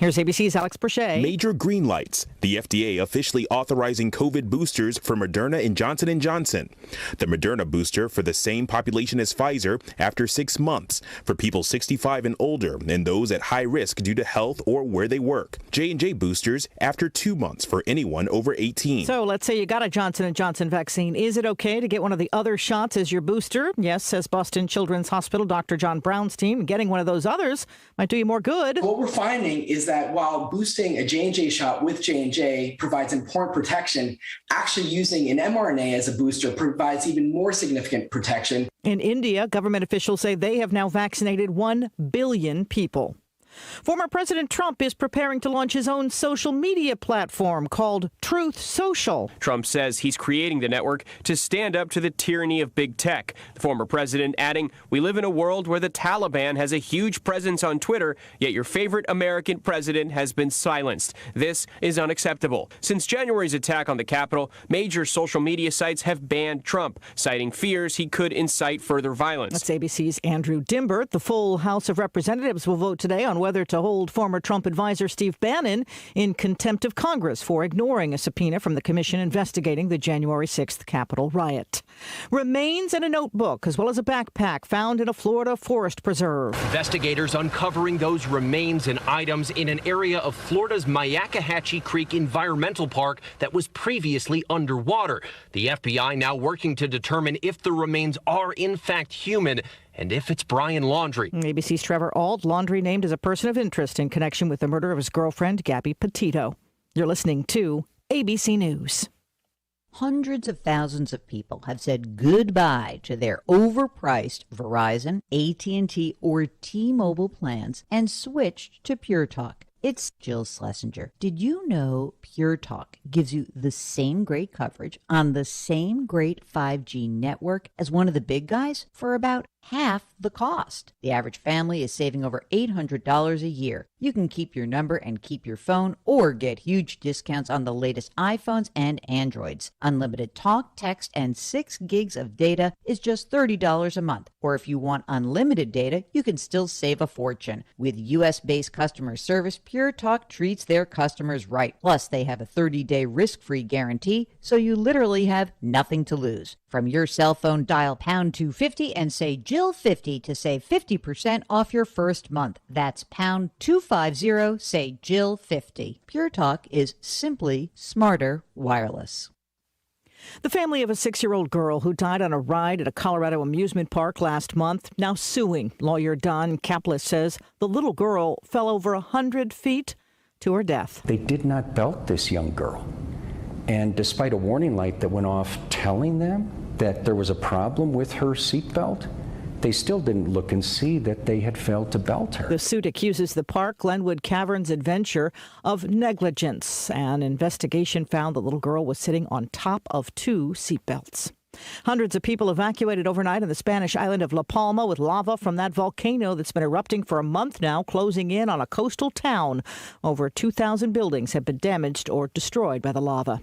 Here's ABC's Alex Brochet. Major green lights. The FDA officially authorizing COVID boosters for Moderna and Johnson & Johnson. The Moderna booster for the same population as Pfizer after 6 months for people 65 and older and those at high risk due to health or where they work. J&J boosters after 2 months for anyone over 18. So let's say you got a Johnson & Johnson vaccine. Is it okay to get one of the other shots as your booster? Yes, says Boston Children's Hospital Dr. John Brown's team. Getting one of those others might do you more good. What we're finding is that while boosting a J&J shot with J&J provides important protection, actually using an mRNA as a booster provides even more significant protection. In India, government officials say they have now vaccinated 1 billion people. Former President Trump is preparing to launch his own social media platform called Truth Social. Trump says he's creating the network to stand up to the tyranny of big tech. The former president adding, "We live in a world where the Taliban has a huge presence on Twitter, yet your favorite American president has been silenced. This is unacceptable." Since January's attack on the Capitol, major social media sites have banned Trump, citing fears he could incite further violence. That's ABC's Andrew Dimbert. The full House of Representatives will vote today on whether to hold former Trump advisor Steve Bannon in contempt of Congress for ignoring a subpoena from the commission investigating the January 6th Capitol riot. Remains in a notebook as well as a backpack found in a Florida forest preserve. Investigators uncovering those remains and items in an area of Florida's Myakkahatchee Creek Environmental Park that was previously underwater. The FBI now working to determine if the remains are in fact human and if it's Brian Laundrie. ABC's Trevor Ault, Laundrie named as a person of interest in connection with the murder of his girlfriend, Gabby Petito. You're listening to ABC News. Hundreds of thousands of people have said goodbye to their overpriced Verizon, AT&T, or T-Mobile plans and switched to Pure Talk. It's Jill Schlesinger. Did you know Pure Talk gives you the same great coverage on the same great 5G network as one of the big guys for about half the cost? The average family is saving over $800 a year. You can keep your number and keep your phone or get huge discounts on the latest iPhones and Androids. Unlimited talk, text, and 6 gigs of data is just $30 a month. Or if you want unlimited data, you can still save a fortune. With U.S.-based customer service, Pure Talk treats their customers right. Plus, they have a 30-day risk-free guarantee, so you literally have nothing to lose. From your cell phone, dial pound 250 and say Jill50 to save 50% off your first month. That's pound 250, say Jill50. Pure Talk is simply smarter wireless. The family of a 6-year-old girl who died on a ride at a Colorado amusement park last month now suing. Lawyer Don Kaplis says the little girl fell over 100 feet to her death. They did not belt this young girl. And despite a warning light that went off telling them that there was a problem with her seatbelt, they still didn't look and see that they had failed to belt her. The suit accuses the park, Glenwood Caverns Adventure, of negligence. An investigation found the little girl was sitting on top of 2 seatbelts. Hundreds of people evacuated overnight on the Spanish island of La Palma with lava from that volcano that's been erupting for a month now, closing in on a coastal town. Over 2,000 buildings have been damaged or destroyed by the lava.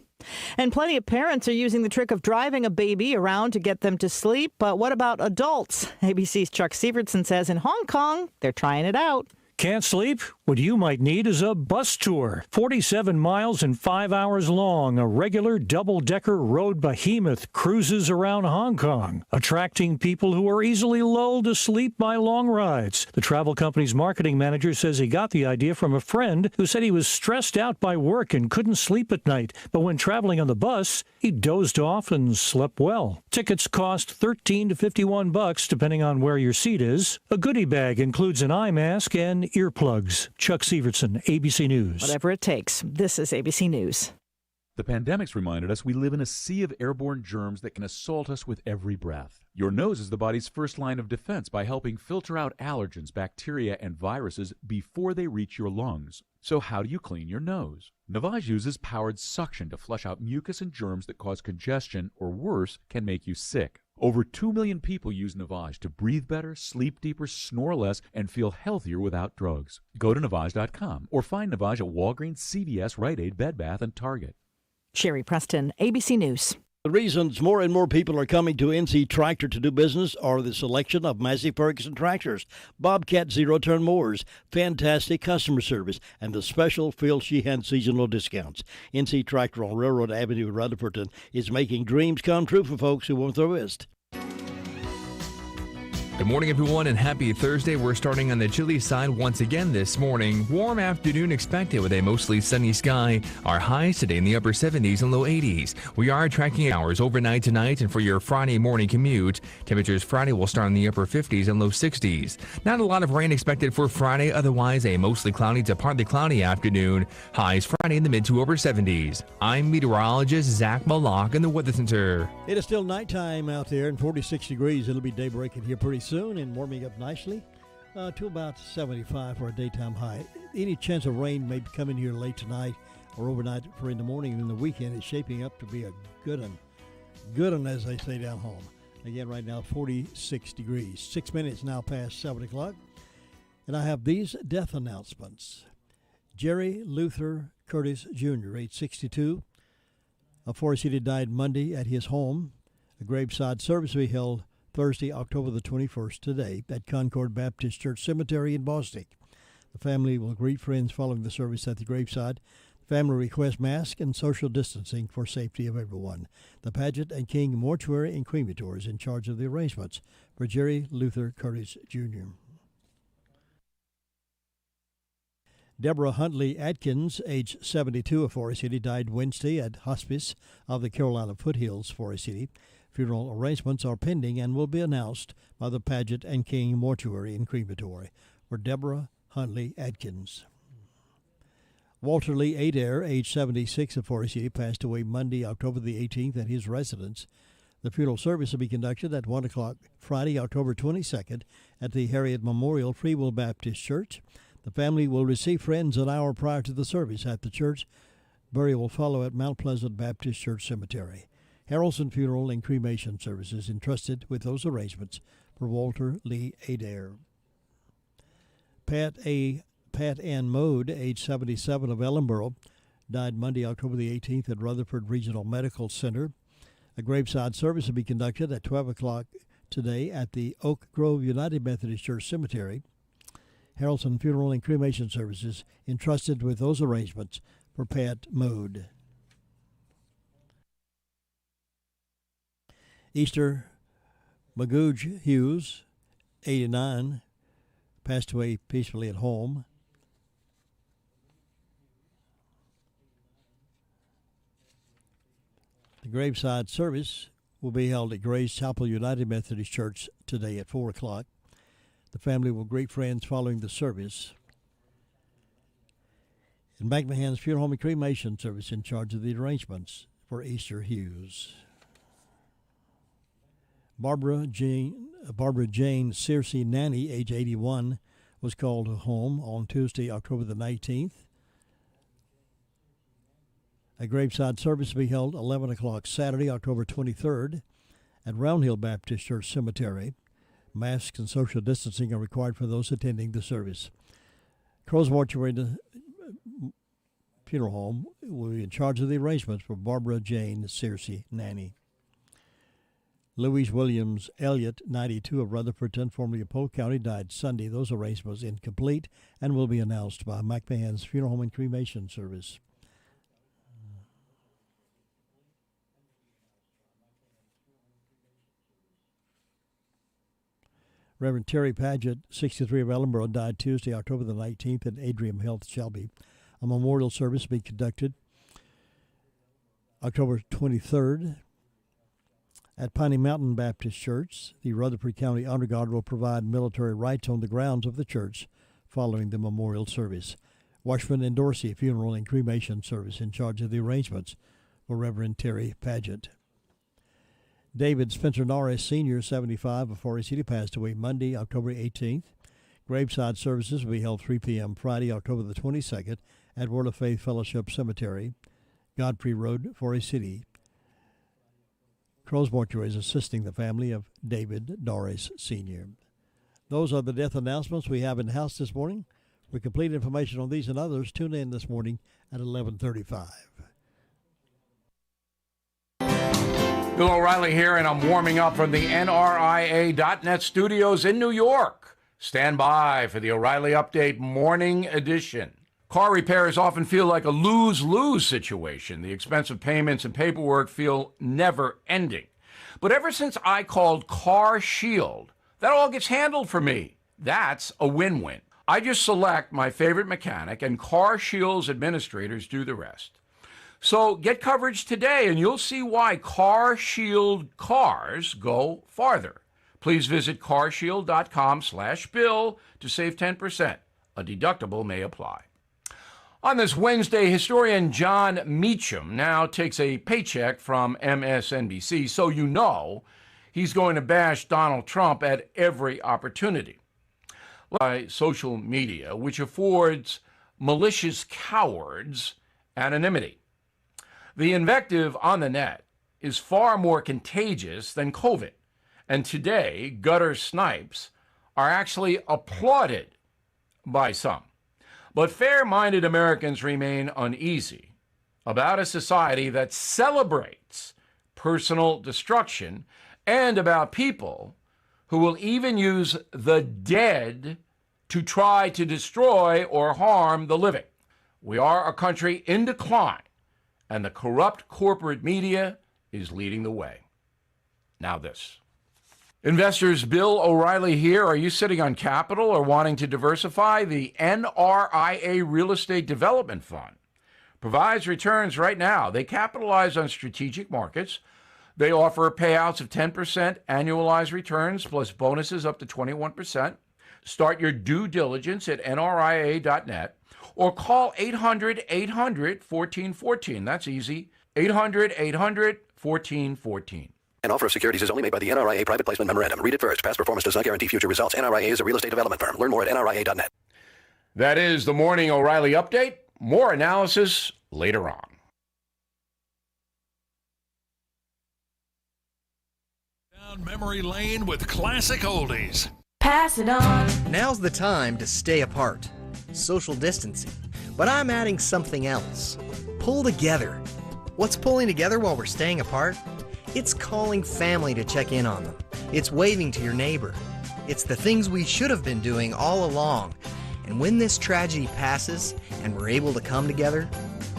And plenty of parents are using the trick of driving a baby around to get them to sleep. But what about adults? ABC's Chuck Sievertson says in Hong Kong, they're trying it out. Can't sleep? What you might need is a bus tour. 47 miles and 5 hours long, a regular double-decker road behemoth cruises around Hong Kong, attracting people who are easily lulled to sleep by long rides. The travel company's marketing manager says he got the idea from a friend who said he was stressed out by work and couldn't sleep at night. But when traveling on the bus, he dozed off and slept well. Tickets cost $13 to $51, depending on where your seat is. A goodie bag includes an eye mask and earplugs. Chuck Sievertson, ABC News. Whatever it takes. This is ABC News. The pandemic's reminded us we live in a sea of airborne germs that can assault us with every breath. Your nose is the body's first line of defense by helping filter out allergens, bacteria, and viruses before they reach your lungs. So how do you clean your nose? Navage uses powered suction to flush out mucus and germs that cause congestion or worse, can make you sick. Over 2 million people use Navage to breathe better, sleep deeper, snore less, and feel healthier without drugs. Go to Navage.com or find Navage at Walgreens, CVS, Rite Aid, Bed Bath, and Target. Sherry Preston, ABC News. The reasons more and more people are coming to NC Tractor to do business are the selection of Massey Ferguson tractors, Bobcat zero-turn mowers, fantastic customer service, and the special Phil Sheehan seasonal discounts. NC Tractor on Railroad Avenue in Rutherford is making dreams come true for folks who want the best. Good morning, everyone, and happy Thursday. We're starting on the chilly side once again this morning. Warm afternoon expected with a mostly sunny sky. Our highs today in the upper 70s and low 80s. We are tracking hours overnight tonight, and for your Friday morning commute, temperatures Friday will start in the upper 50s and low 60s. Not a lot of rain expected for Friday, otherwise a mostly cloudy to partly cloudy afternoon. Highs Friday in the mid to upper 70s. I'm meteorologist Zach Malak in the Weather Center. It is still nighttime out there and 46 degrees. It'll be daybreaking here pretty soon and warming up nicely to about 75 for a daytime high. Any chance of rain may come in here late tonight or overnight for in the morning, and then the weekend is shaping up to be a good one as they say down home. Again, right now 46 degrees. 6 minutes now past 7 o'clock, and I have these death announcements. Jerry Luther Curtis Jr., age 62, of Forest City, died Monday at his home. A graveside service will be held Thursday, October the 21st, today, at Concord Baptist Church Cemetery in Bostic. The family will greet friends following the service at the graveside. The family requests masks and social distancing for safety of everyone. The Paget and King Mortuary and Crematory is in charge of the arrangements for Jerry Luther Curtis Jr. Deborah Huntley Atkins, age 72, of Forest City, died Wednesday at hospice of the Carolina Foothills, Forest City. Funeral arrangements are pending and will be announced by the Paget and King Mortuary and Crematory for Deborah Huntley Atkins. Walter Lee Adair, age 76, of Forest City, passed away Monday, October the 18th, at his residence. The funeral service will be conducted at 1 o'clock Friday, October 22nd, at the Harriet Memorial Free Will Baptist Church. The family will receive friends an hour prior to the service at the church. Burial will follow at Mount Pleasant Baptist Church Cemetery. Harrelson Funeral and Cremation Services entrusted with those arrangements for Walter Lee Adair. Pat Ann Mode, age 77, of Ellenboro, died Monday, October the 18th at Rutherford Regional Medical Center. A graveside service will be conducted at 12 o'clock today at the Oak Grove United Methodist Church Cemetery. Harrelson Funeral and Cremation Services entrusted with those arrangements for Pat Mode. Easter Magooge Hughes, 89, passed away peacefully at home. The graveside service will be held at Grace Chapel United Methodist Church today at 4 o'clock. The family will greet friends following the service. And McMahon's Funeral Home and Cremation Service in charge of the arrangements for Easter Hughes. Barbara Jane Searcy Nanny, age 81, was called home on Tuesday, October the 19th. A graveside service will be held 11 o'clock Saturday, October 23rd, at Round Hill Baptist Church Cemetery. Masks and social distancing are required for those attending the service. Crow's Mortuary Funeral Home will be in charge of the arrangements for Barbara Jane Searcy Nanny. Louise Williams Elliott, 92, of Rutherfordton, formerly of Polk County, died Sunday. Those arrangements incomplete and will be announced by McMahon's Funeral Home and Cremation Service. Reverend Terry Paget, 63, of Ellenboro, died Tuesday, October the 19th at Adrian Health Shelby. A memorial service will be conducted October 23rd at Piney Mountain Baptist Church. The Rutherford County Honor Guard will provide military rites on the grounds of the church following the memorial service. Washburn and Dorsey Funeral and Cremation Service in charge of the arrangements for Reverend Terry Paget. David Spencer Norris, Sr., 75, of Forest City, passed away Monday, October 18th. Graveside services will be held 3 p.m. Friday, October the 22nd, at Word of Faith Fellowship Cemetery, Godfrey Road, Forest City. Crow's Mortuary is assisting the family of David Norris, Sr. Those are the death announcements we have in the house this morning. For complete information on these and others, tune in this morning at 11:35. Bill O'Reilly here, and I'm warming up from the NRIA.net studios in New York. Stand by for the O'Reilly Update Morning Edition. Car repairs often feel like a lose-lose situation. The expensive payments and paperwork feel never-ending. But ever since I called Car Shield, that all gets handled for me. That's a win-win. I just select my favorite mechanic, and Car Shield's administrators do the rest. So get coverage today, and you'll see why Car Shield cars go farther. Please visit carshield.com/bill to save 10%. A deductible may apply. On this Wednesday, historian John Meacham now takes a paycheck from MSNBC, so you know he's going to bash Donald Trump at every opportunity. By social media, which affords malicious cowards anonymity. The invective on the net is far more contagious than COVID, and today gutter snipes are actually applauded by some. But fair-minded Americans remain uneasy about a society that celebrates personal destruction and about people who will even use the dead to try to destroy or harm the living. We are a country in decline, and the corrupt corporate media is leading the way. Now this. Investors, Bill O'Reilly here. Are you sitting on capital or wanting to diversify? The NRIA Real Estate Development Fund provides returns right now. They capitalize on strategic markets. They offer payouts of 10% annualized returns plus bonuses up to 21%. Start your due diligence at nria.net. Or call 800-800-1414. That's easy. 800-800-1414. An offer of securities is only made by the NRIA Private Placement Memorandum. Read it first. Past performance does not guarantee future results. NRIA is a real estate development firm. Learn more at nria.net. That is the Morning O'Reilly Update. More analysis later on. Down memory lane with classic oldies. Pass it on. Now's the time to stay apart. Social distancing. But I'm adding something else. Pull together. What's pulling together while we're staying apart? It's calling family to check in on them. It's waving to your neighbor. It's the things we should have been doing all along. And when this tragedy passes and we're able to come together,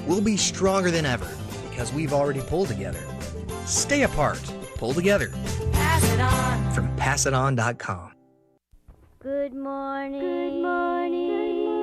we'll be stronger than ever because we've already pulled together. Stay apart. Pull together. Pass it on. From passiton.com. Good morning. Good morning. Good morning.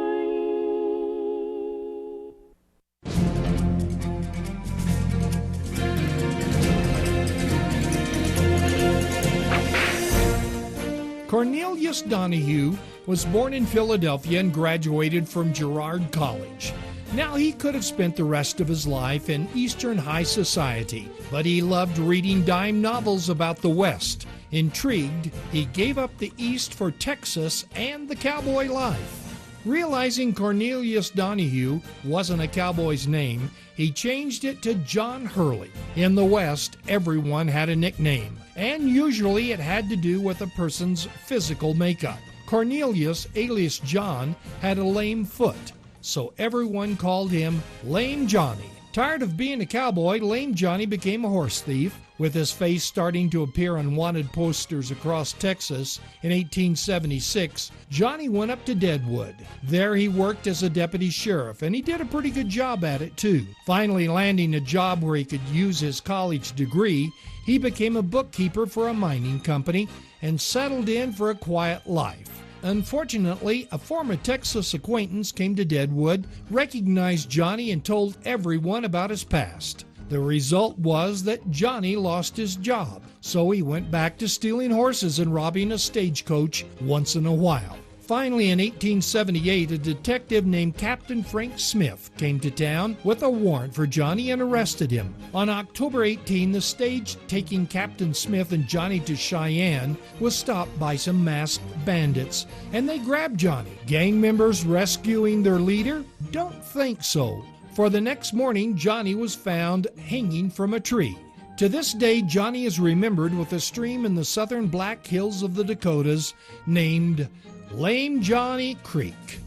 Cornelius Donahue was born in Philadelphia and graduated from Girard College. Now, he could have spent the rest of his life in Eastern high society, but he loved reading dime novels about the West. Intrigued, he gave up the East for Texas and the cowboy life. Realizing Cornelius Donahue wasn't a cowboy's name, he changed it to John Hurley. In the West, everyone had a nickname, and usually it had to do with a person's physical makeup. Cornelius, alias John, had a lame foot, so everyone called him Lame Johnny. Tired of being a cowboy, Lame Johnny became a horse thief. With his face starting to appear on wanted posters across Texas in 1876, Johnny went up to Deadwood. There he worked as a deputy sheriff, and he did a pretty good job at it too. Finally landing a job where he could use his college degree, he became a bookkeeper for a mining company and settled in for a quiet life. Unfortunately, a former Texas acquaintance came to Deadwood, recognized Johnny, and told everyone about his past. The result was that Johnny lost his job, so he went back to stealing horses and robbing a stagecoach once in a while. Finally, in 1878, a detective named Captain Frank Smith came to town with a warrant for Johnny and arrested him. On October 18, the stage taking Captain Smith and Johnny to Cheyenne was stopped by some masked bandits, and they grabbed Johnny. Gang members rescuing their leader? Don't think so. For the next morning, Johnny was found hanging from a tree. To this day, Johnny is remembered with a stream in the southern Black Hills of the Dakotas named Lame Johnny Creek.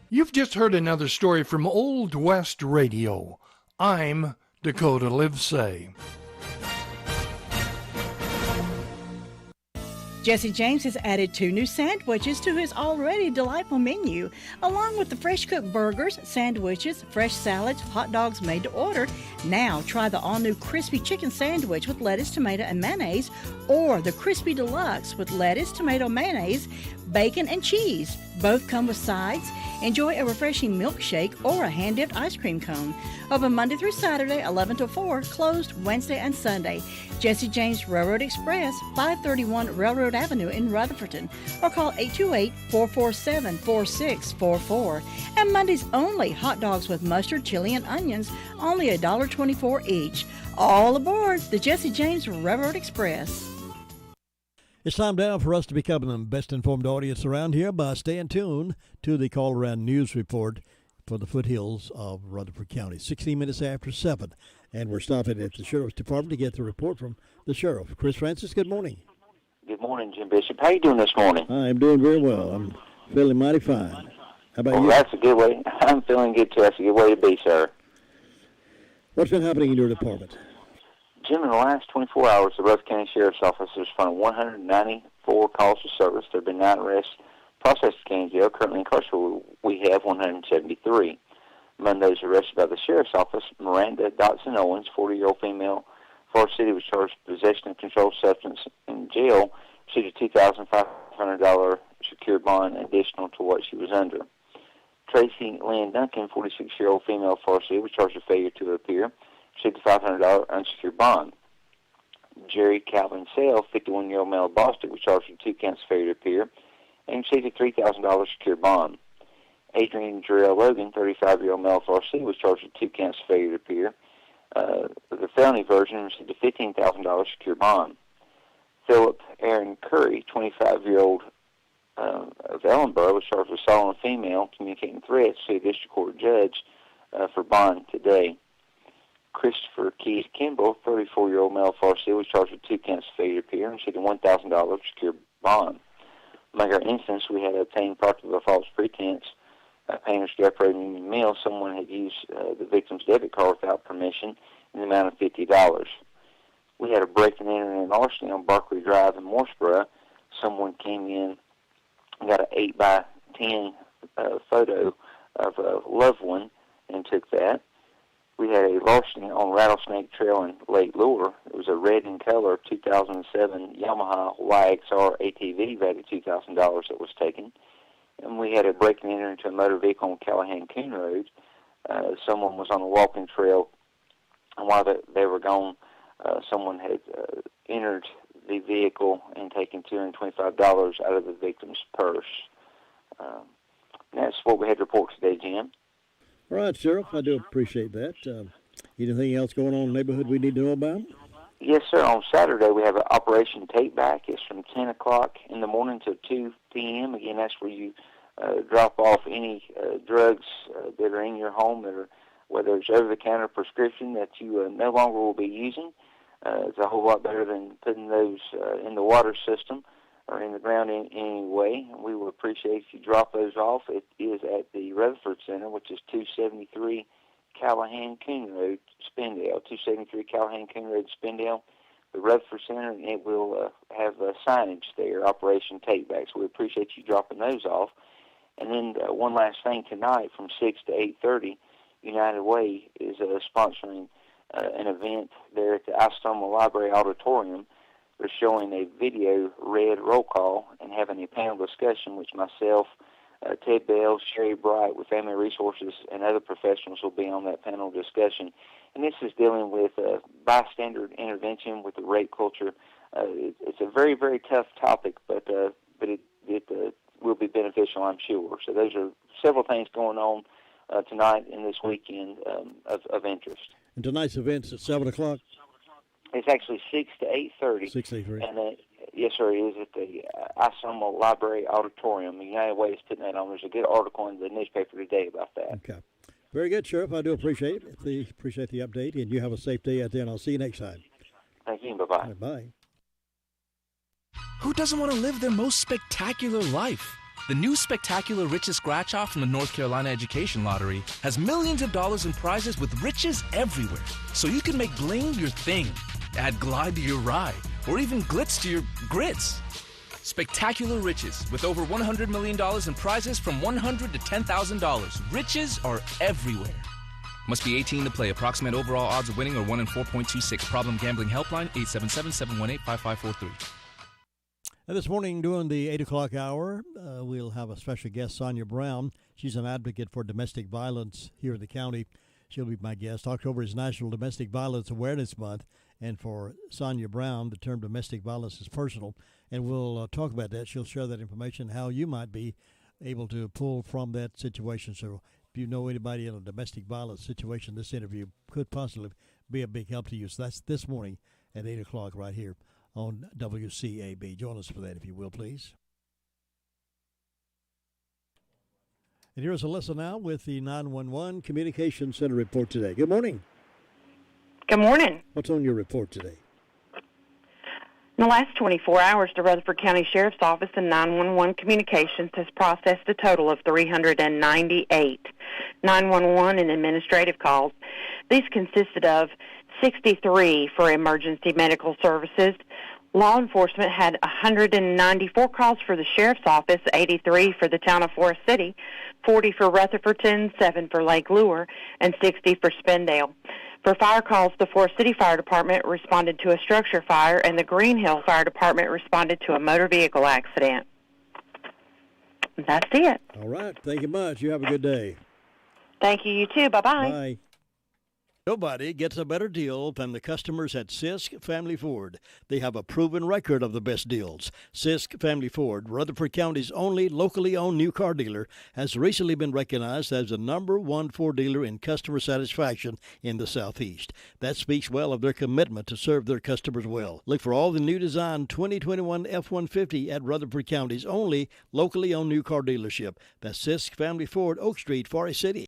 You've just heard another story from Old West Radio. I'm Dakota Livesay. Jesse James has added 2 new sandwiches to his already delightful menu, along with the fresh-cooked burgers, sandwiches, fresh salads, hot dogs made to order. Now try the all-new crispy chicken sandwich with lettuce, tomato, and mayonnaise, or the crispy deluxe with lettuce, tomato, mayonnaise, bacon, and cheese. Both come with sides. Enjoy a refreshing milkshake or a hand-dipped ice cream cone. Open Monday through Saturday, 11 to 4, closed Wednesday and Sunday. Jesse James Railroad Express, 531 Railroad Avenue in Rutherfordton, or call 828-447-4644. And Mondays only, hot dogs with mustard, chili, and onions, only $1.24 each. All aboard the Jesse James Railroad Express. It's time now for us to become the best informed audience around here by staying tuned to the Call Around News Report for the foothills of Rutherford County. 16 minutes after 7. And we're stopping at the Sheriff's Department to get the report from the Sheriff. Chris Francis, good morning. Good morning, Jim Bishop. How you doing this morning? I'm doing very well. I'm feeling mighty fine. How about you? That's a good way. I'm feeling good, too. That's a good way to be, sir. What's been happening in your department? Jim, in the last 24 hours, the Rutherford County Sheriff's Office has responded 194 calls for service. There have been 9 arrests processed in county jail. Currently incarcerated, we have 173. Among those arrested by the Sheriff's Office, Miranda Dotson Owens, 40-year-old female, Forest City, was charged with possession of controlled substance in jail, received a $2,500 secured bond additional to what she was under. Tracy Lynn Duncan, 46-year-old female, Forest City, was charged with failure to appear, received a $500 unsecured bond. Jerry Calvin Sale, 51-year-old male of Boston, was charged with 2 counts of failure to appear and received a $3,000 secured bond. Adrian Jarrell Logan, 35-year-old male of Forest City, was charged with 2 counts of failure to appear. The felony version received a $15,000 secured bond. Philip Aaron Curry, 25-year-old of Ellenboro, was charged with assaulting a female, communicating threats to a district court judge for bond today. Christopher Keys Kimball, 34-year-old male of Forest City, was charged with 2 counts of failure to appear and received a $1,000 secured bond. Among our instance, we had obtained property of a false pretense. Painters operating in the mill, someone had used the victim's debit card without permission in the amount of $50. We had a break and enter and larceny on Barkley Drive in Mooresboro. Someone came in and got an 8x10 photo of a loved one and took that. We had a larceny on Rattlesnake Trail in Lake Lure. It was a red in color 2007 Yamaha YXR ATV valued at $2,000 that was taken. And we had a break and enter into a motor vehicle on Callahan Coon Road. Someone was on a walking trail, and while they were gone, someone had entered the vehicle and taken $225 out of the victim's purse. That's what we had to report today, Jim. All right, Sheriff, I do appreciate that. Anything else going on in the neighborhood we need to know about? Yes, sir. On Saturday, we have an Operation Take Back. It's from 10 o'clock in the morning to 2 p.m. Again, that's where you drop off any drugs that are in your home, that are, whether it's over-the-counter prescription that you no longer will be using. It's a whole lot better than putting those in the water system or in the ground in any way. We would appreciate if you drop those off. It is at the Rutherford Center, which is 273 Callahan Coon Road, Spindale, 273 Callahan Coon Road, Spindale, the Rutherford Center, and it will have signage there, Operation Takeback. So we appreciate you dropping those off. And then one last thing, tonight from 6 to 8:30, United Way is sponsoring an event there at the Isotoma Library Auditorium. They're showing a video read roll call and having a panel discussion, which myself, Ted Bell, Sherry Bright with Family Resources, and other professionals will be on that panel discussion. And this is dealing with bystander intervention with the rape culture. It's a very, very tough topic, but it will be beneficial, I'm sure. So those are several things going on tonight and this weekend of interest. And tonight's event's at 7 o'clock? It's actually 6 to 8:30. 6 to 8:30. And yes, sir, it is at the Isotoma Library Auditorium. The United Way is putting that on. There's a good article in the newspaper today about that. Okay. Very good, Sheriff. I do appreciate it. Appreciate the update, and you have a safe day out there, and I'll see you next time. Thank you. Bye-bye. Bye. Who doesn't want to live their most spectacular life? The new Spectacular Riches Scratch-Off from the North Carolina Education Lottery has millions of dollars in prizes with riches everywhere. So you can make bling your thing, add glide to your ride, or even glitz to your grits. Spectacular Riches, with over $100 million in prizes from $100 to $10,000. Riches are everywhere. Must be 18 to play. Approximate overall odds of winning are 1 in 4.26. Problem gambling helpline 877-718-5543. And this morning during the 8 o'clock hour, we'll have a special guest, Sonia Brown. She's an advocate for domestic violence here in the county. She'll be my guest. October is National Domestic Violence Awareness Month. And for Sonia Brown, the term domestic violence is personal. And we'll talk about that. She'll share that information, how you might be able to pull from that situation. So if you know anybody in a domestic violence situation, this interview could possibly be a big help to you. So that's this morning at 8 o'clock right here on WCAB. Join us for that, if you will, please. And here's Alyssa now with the 911 Communication Center report today. Good morning. Good morning. What's on your report today? In the last 24 hours, the Rutherford County Sheriff's Office and 911 Communications has processed a total of 398 911 and administrative calls. These consisted of 63 for emergency medical services. Law enforcement had 194 calls for the Sheriff's Office, 83 for the town of Forest City, 40 for Rutherfordton, 7 for Lake Lure, and 60 for Spindale. For fire calls, the Forest City Fire Department responded to a structure fire, and the Green Hill Fire Department responded to a motor vehicle accident. That's it. All right. Thank you much. You have a good day. Thank you. You too. Bye-bye. Bye. Nobody gets a better deal than the customers at Sisk Family Ford. They have a proven record of the best deals. Sisk Family Ford, Rutherford County's only locally owned new car dealer, has recently been recognized as the #1 Ford dealer in customer satisfaction in the Southeast. That speaks well of their commitment to serve their customers well. Look for all the new design 2021 F-150 at Rutherford County's only locally owned new car dealership. That's Sisk Family Ford, Oak Street, Forest City.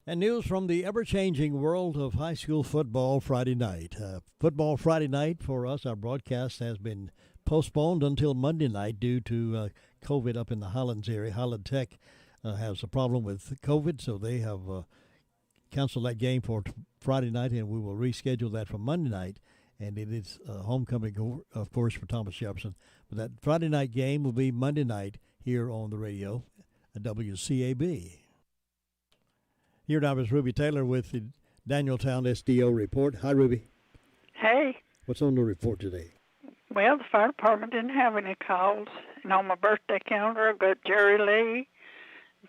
And news from the ever-changing world of high school football Friday night. Football Friday night for us, our broadcast has been postponed until Monday night due to COVID up in the Highlands area. Highland Tech has a problem with COVID, so they have canceled that game for Friday night, and we will reschedule that for Monday night. And it is homecoming, of course, for Thomas Jefferson. But that Friday night game will be Monday night here on the radio at WCAB. Here now is Ruby Taylor with the Danieltown SDO report. Hi, Ruby. Hey. What's on the report today? Well, the fire department didn't have any calls. And on my birthday calendar, I've got Jerry Lee,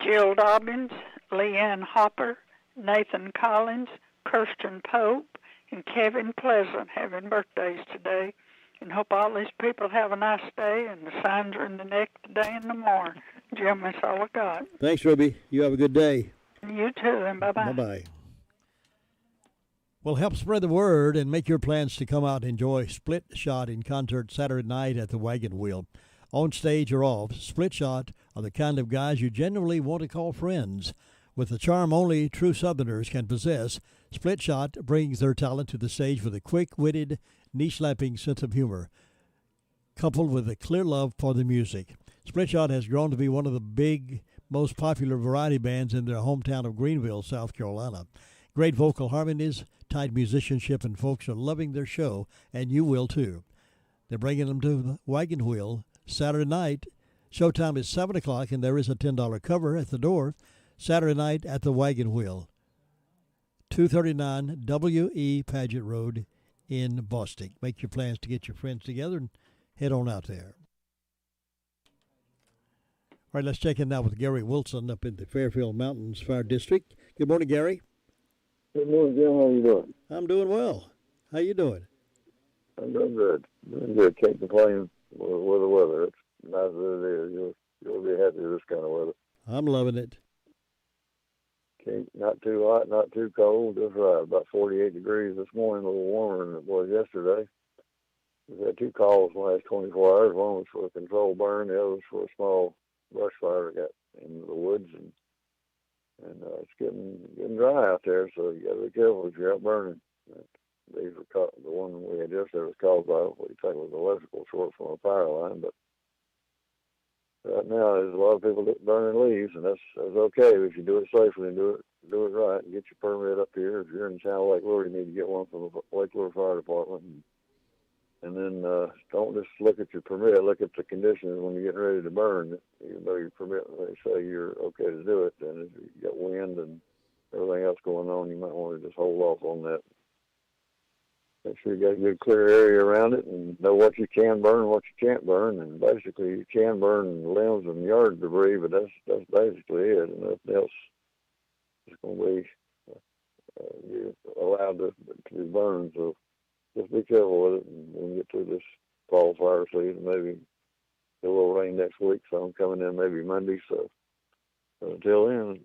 Jill Dobbins, Leanne Hopper, Nathan Collins, Kirsten Pope, and Kevin Pleasant having birthdays today. And hope all these people have a nice day, and the signs are in the neck today and tomorrow. Jim, that's all I got. Thanks, Ruby. You have a good day. You too, and bye-bye. Bye-bye. Well, help spread the word and make your plans to come out and enjoy Split Shot in concert Saturday night at the Wagon Wheel. On stage or off, Split Shot are the kind of guys you genuinely want to call friends. With the charm only true Southerners can possess, Split Shot brings their talent to the stage with a quick-witted, knee-slapping sense of humor, coupled with a clear love for the music. Split Shot has grown to be one of the most popular variety bands in their hometown of Greenville, South Carolina. Great vocal harmonies, tight musicianship, and folks are loving their show, and you will too. They're bringing them to the Wagon Wheel Saturday night. Showtime is 7 o'clock, and there is a $10 cover at the door. Saturday night at the Wagon Wheel, 239 W.E. Paget Road in Bostic. Make your plans to get your friends together and head on out there. All right, let's check in now with Gary Wilson up in the Fairfield Mountains Fire District. Good morning, Gary. Good morning, Jim. How are you doing? I'm doing well. How you doing? I'm doing good. Doing good. Can't complain with the weather. It's nice as it is. You'll be happy with this kind of weather. I'm loving it. Not too hot, not too cold, just right. About 48 degrees this morning, a little warmer than it was yesterday. We've had 2 calls in the last 24 hours. One was for a controlled burn, the other was for a small brush fire that got in the woods, and it's getting dry out there, so you got to be careful if you're out burning. These were the one we had yesterday was caused by what you think was electrical short from a power line, but right now there's a lot of people burning leaves, and that's okay if you do it safely and do it right and get your permit up here. If you're in the town of Lake Lure, you need to get one from the Lake Lure Fire Department. And then don't just look at your permit. Look at the conditions when you're getting ready to burn. Even though your permit, they say you're okay to do it, then if you got wind and everything else going on, you might want to just hold off on that. Make sure you got a good clear area around it and know what you can burn and what you can't burn. And basically, you can burn limbs and yard debris, but that's basically it. And nothing else is going to be allowed to be burned. So just be careful with it. And when we get through this fall fire season, maybe a little rain next week, so I'm coming in maybe Monday. So until then,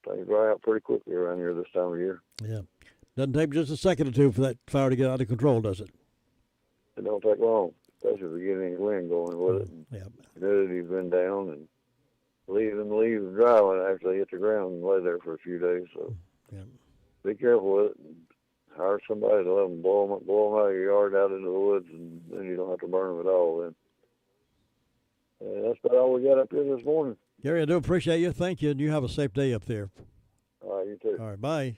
things dry out pretty quickly around here this time of year. Yeah. Doesn't take just a second or two for that fire to get out of control, does it? It don't take long, especially if you get any wind going with it. Yeah. Humidity's been down, and leaving the leaves dry when it actually hit the ground and lay there for a few days. So be careful with it. And hire somebody to let them blow them out of your yard out into the woods, and then you don't have to burn them at all. Then that's about all we got up here this morning. Gary, I do appreciate you. Thank you, and you have a safe day up there. All right, you too. All right, bye.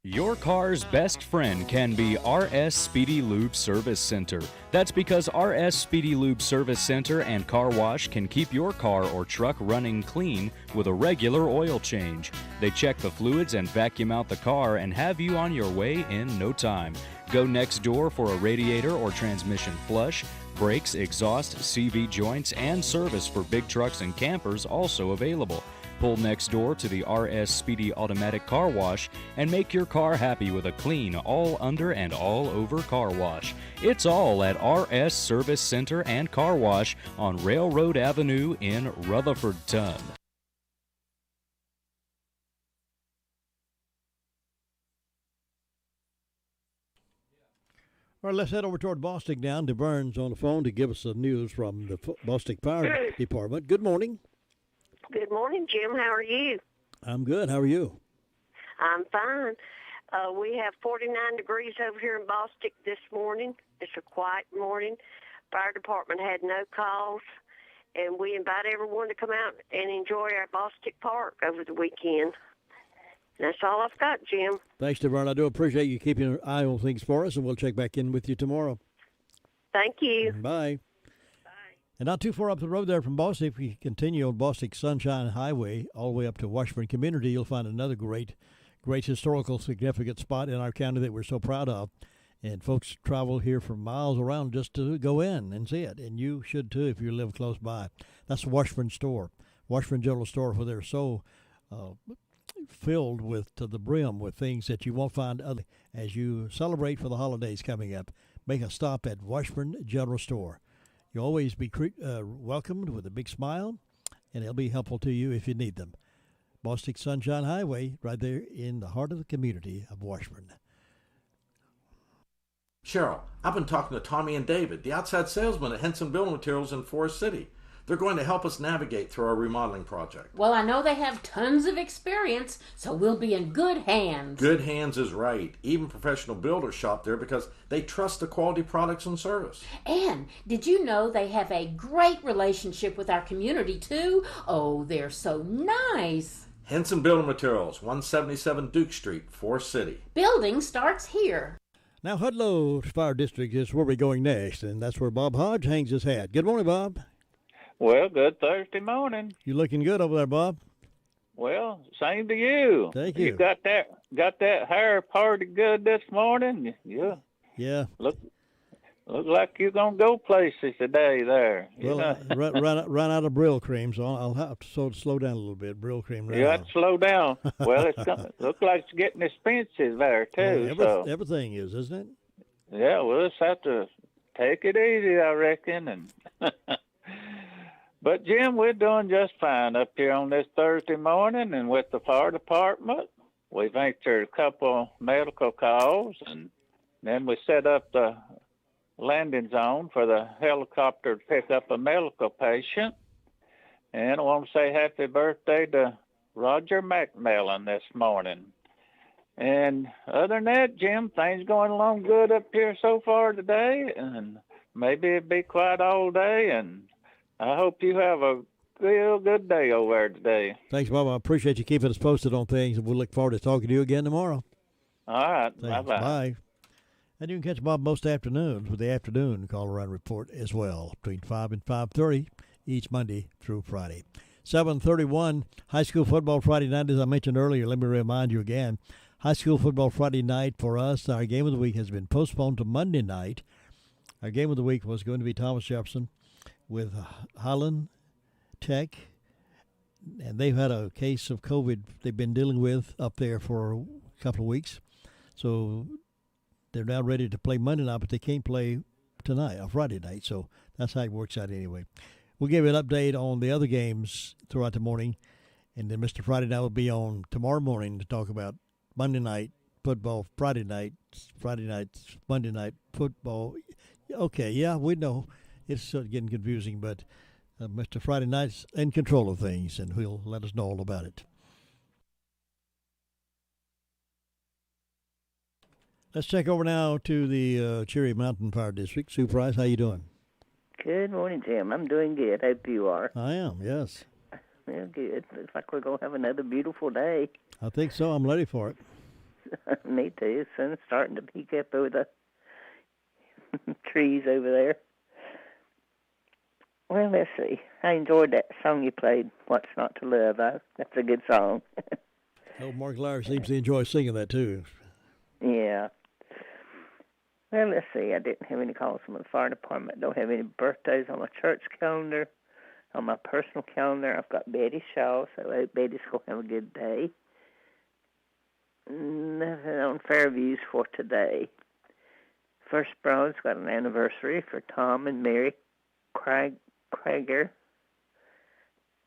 Your car's best friend can be RS Speedy Lube Service Center. That's because RS Speedy Lube Service Center and Car Wash can keep your car or truck running clean with a regular oil change. They check the fluids and vacuum out the car and have you on your way in no time. Go next door for a radiator or transmission flush. Brakes, exhaust, CV joints, and service for big trucks and campers also available. Pull next door to the RS Speedy Automatic Car Wash and make your car happy with a clean, all under and all over car wash. It's all at RS Service Center and Car Wash on Railroad Avenue in Rutherfordton. All right, let's head over toward Bostic now. DeBurns on the phone to give us the news from the Bostic Fire Department. Good morning. Good morning, Jim. How are you? I'm good. How are you? I'm fine. We have 49 degrees over here in Bostic this morning. It's a quiet morning. Fire department had no calls, and we invite everyone to come out and enjoy our Bostic Park over the weekend. That's all I've got, Jim. Thanks, DeVern. I do appreciate you keeping an eye on things for us, and we'll check back in with you tomorrow. Thank you. Bye. And not too far up the road there from Bostic, if you continue on Bostic Sunshine Highway all the way up to Washburn Community, you'll find another great historical significant spot in our county that we're so proud of. And folks travel here from miles around just to go in and see it. And you should too if you live close by. That's Washburn Store, Washburn General Store, where they're so filled with to the brim with things that you won't find other. As you celebrate for the holidays coming up, make a stop at Washburn General Store. You'll always be welcomed with a big smile, and they'll be helpful to you if you need them. Bostic Sunshine Highway, right there in the heart of the community of Washburn. Cheryl, I've been talking to Tommy and David, the outside salesmen at Henson Building Materials in Forest City. They're going to help us navigate through our remodeling project. Well, I know they have tons of experience, so we'll be in good hands. Good hands is right. Even professional builders shop there because they trust the quality products and service. And did you know they have a great relationship with our community, too? Oh, they're so nice. Henson Building Materials, 177 Duke Street, Forest City. Building starts here. Now, Hudlow Fire District is where we're going next, and that's where Bob Hodge hangs his hat. Good morning, Bob. Well, good Thursday morning. You looking good over there, Bob? Well, same to you. Thank you. You got that hair parted good this morning? Yeah. Look like you're gonna go places today there. Well, run out of Brill cream, so I'll have to slow down a little bit. Brill cream. You have to slow down. Well, it's gonna look like it's getting expensive there too. Everything is, isn't it? Yeah. We'll just have to take it easy, I reckon, and. But, Jim, we're doing just fine up here on this Thursday morning, and with the fire department, we've answered a couple medical calls, and then we set up the landing zone for the helicopter to pick up a medical patient. And I want to say happy birthday to Roger McMillan this morning. And other than that, Jim, things going along good up here so far today, and maybe it'll be quiet all day, and I hope you have a real good day over there today. Thanks, Bob. I appreciate you keeping us posted on things, and we'll look forward to talking to you again tomorrow. All right. Thanks. Bye-bye. Bye. And you can catch Bob most afternoons with the Afternoon Call-Around Report as well, between 5 and 5:30 each Monday through Friday. 7:31, high school football Friday night, as I mentioned earlier. Let me remind you again, high school football Friday night for us, our game of the week has been postponed to Monday night. Our game of the week was going to be Thomas Jefferson with Highland Tech, and they've had a case of COVID they've been dealing with up there for a couple of weeks. So they're now ready to play Monday night, but they can't play tonight, or Friday night. So that's how it works out anyway. We'll give you an update on the other games throughout the morning, and then Mr. Friday Night will be on tomorrow morning to talk about Monday night football, Friday night, Monday night football. Okay, yeah, we know it's getting confusing, but Mr. Friday Night's in control of things, and he'll let us know all about it. Let's check over now to the Cherry Mountain Fire District. Sue Price, how you doing? Good morning, Jim. I'm doing good. Hope you are. I am, yes. Well, good. Looks like we're going to have another beautiful day. I think so. I'm ready for it. Me too. Sun's starting to peek up over the trees over there. Well, let's see. I enjoyed that song you played, What's Not to Love. That's a good song. Oh, Mark Lyer seems to enjoy singing that too. Yeah. Well, let's see. I didn't have any calls from the fire department. Don't have any birthdays on my church calendar. On my personal calendar, I've got Betty Shaw, so I hope Betty's going to have a good day. Nothing on Fairviews for today. First Broad's got an anniversary for Tom and Mary Krager.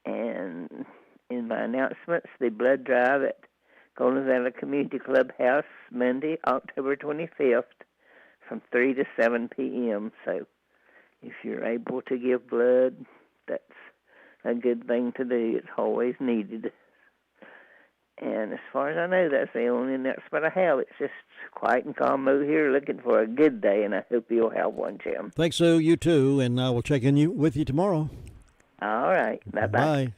And in my announcements, the blood drive at Golden Valley Community Clubhouse, Monday, October 25th, from 3 to 7 p.m. So if you're able to give blood, that's a good thing to do. It's always needed. And as far as I know, that's the only announcement I have. It's just quiet and calm over here looking for a good day, and I hope you'll have one, Jim. Thanks, Sue. You too, and I will check in with you tomorrow. All right. Bye-bye. Bye.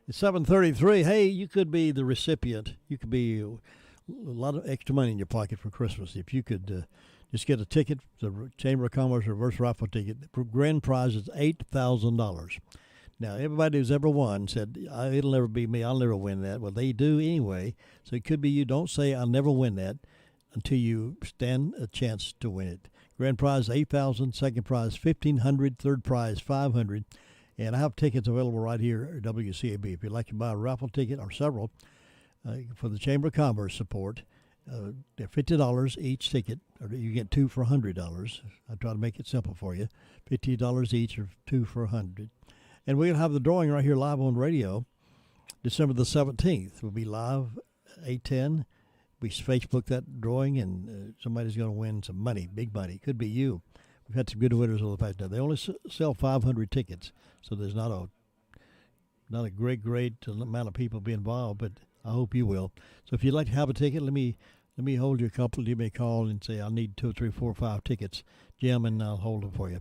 It's 7:33. Hey, you could be the recipient. You could be a lot of extra money in your pocket for Christmas if you could just get a ticket, the Chamber of Commerce reverse raffle ticket. The grand prize is $8,000. Now, everybody who's ever won said, it'll never be me, I'll never win that. Well, they do anyway, so it could be you. Don't say, I'll never win that until you stand a chance to win it. Grand prize, $8,000. Second prize, $1,500. Third prize, $500. And I have tickets available right here at WCAB. If you'd like to buy a raffle ticket or several for the Chamber of Commerce support, they're $50 each ticket, or you get two for $100. I try to make it simple for you. $50 each, or two for $100. And we'll have the drawing right here live on radio, December the 17th. We'll be live 8:10. We Facebook that drawing, and somebody's going to win some money, big money. Could be you. We've had some good winners over the past. Now they only sell 500 tickets, so there's not a great amount of people be involved. But I hope you will. So if you'd like to have a ticket, let me hold you a couple. Give me a call and say I need 2, 3, 4, 5 tickets, Jim, and I'll hold them for you.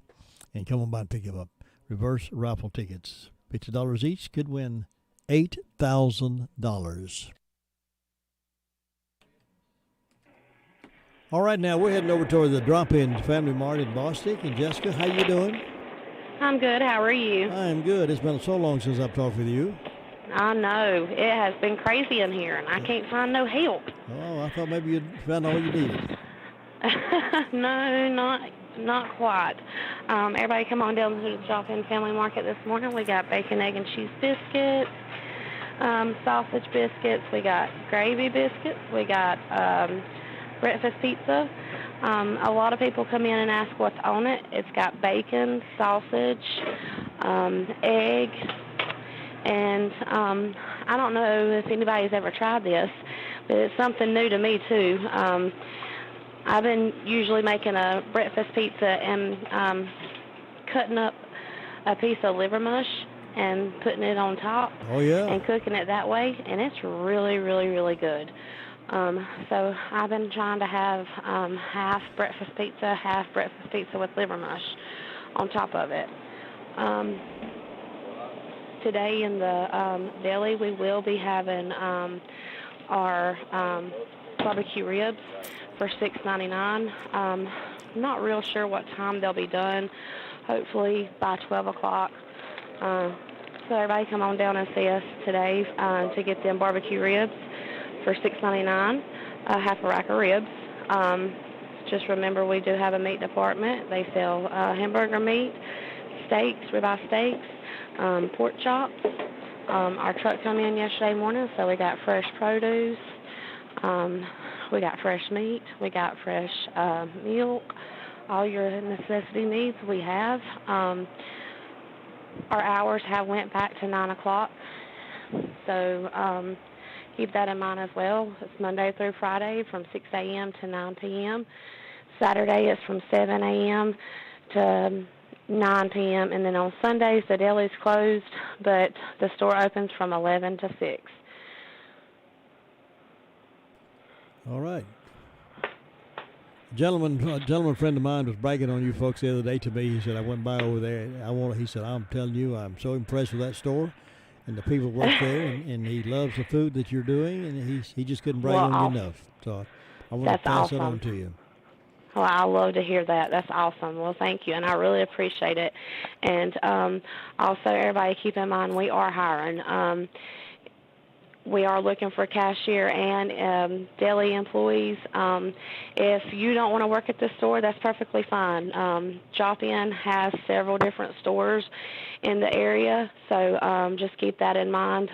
And come on by and pick them up. Reverse raffle tickets, $50 each, could win $8,000. All right, now we're heading over toward the Drop-In Family Mart in Bostic. And Jessica, how you doing? I'm good. How are you? I am good. It's been so long since I've talked with you. I know. It has been crazy in here, and I can't find no help. Oh, I thought maybe you'd found all you needed. No, not quite. Everybody come on down to the Drop-In Family Market this morning. We got bacon, egg, and cheese biscuits, sausage biscuits. We got gravy biscuits. We got breakfast pizza. A lot of people come in and ask what's on it. It's got bacon, sausage, egg, and I don't know if anybody's ever tried this, but it's something new to me too. I've been usually making a breakfast pizza and cutting up a piece of liver mush and putting it on top. Oh, yeah. And cooking it that way, and it's really, really, really good. So I've been trying to have half breakfast pizza with liver mush on top of it. Today in the deli, we will be having our barbecue ribs for $6.99. Not real sure what time they'll be done. Hopefully by 12 o'clock. So everybody come on down and see us today to get them barbecue ribs for $6.99, half a rack of ribs. Just remember, we do have a meat department. They sell hamburger meat, steaks, ribeye steaks, pork chops. Our truck come in yesterday morning, so we got fresh produce. We got fresh meat. We got fresh milk. All your necessity needs we have. Our hours have went back to 9 o'clock, so keep that in mind as well. It's Monday through Friday from 6 a.m. to 9 p.m. Saturday is from 7 a.m. to 9 p.m. And then on Sundays, the deli's closed, but the store opens from 11 to 6. All right. A gentleman friend of mine was bragging on you folks the other day to me. He said, I went by over there. He said, I'm telling you, I'm so impressed with that store and the people work there, and he loves the food that you're doing, and he just couldn't brag on you enough. So I want to pass that on to you. Well, I love to hear that. That's awesome. Well, thank you, and I really appreciate it. And also, everybody keep in mind, we are hiring. We are looking for cashier and deli employees. If you don't want to work at the store, that's perfectly fine. Drop-In has several different stores in the area, so just keep that in mind.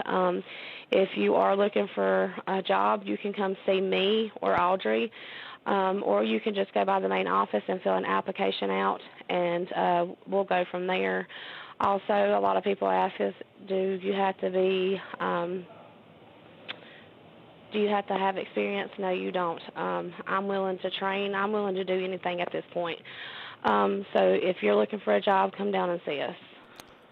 If you are looking for a job, you can come see me or Audrey, or you can just go by the main office and fill an application out, and we'll go from there. Also, a lot of people ask us, do you have to have experience? No, you don't. I'm willing to train. I'm willing to do anything at this point. So if you're looking for a job, come down and see us.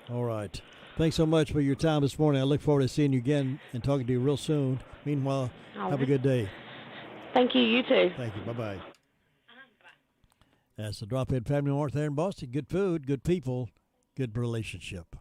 All right. Thanks so much for your time this morning. I look forward to seeing you again and talking to you real soon. Meanwhile, have a good day. Thank you. You too. Thank you. Bye-bye. That's the Drop-In Family Mart there in Boston. Good food, good people, good relationship.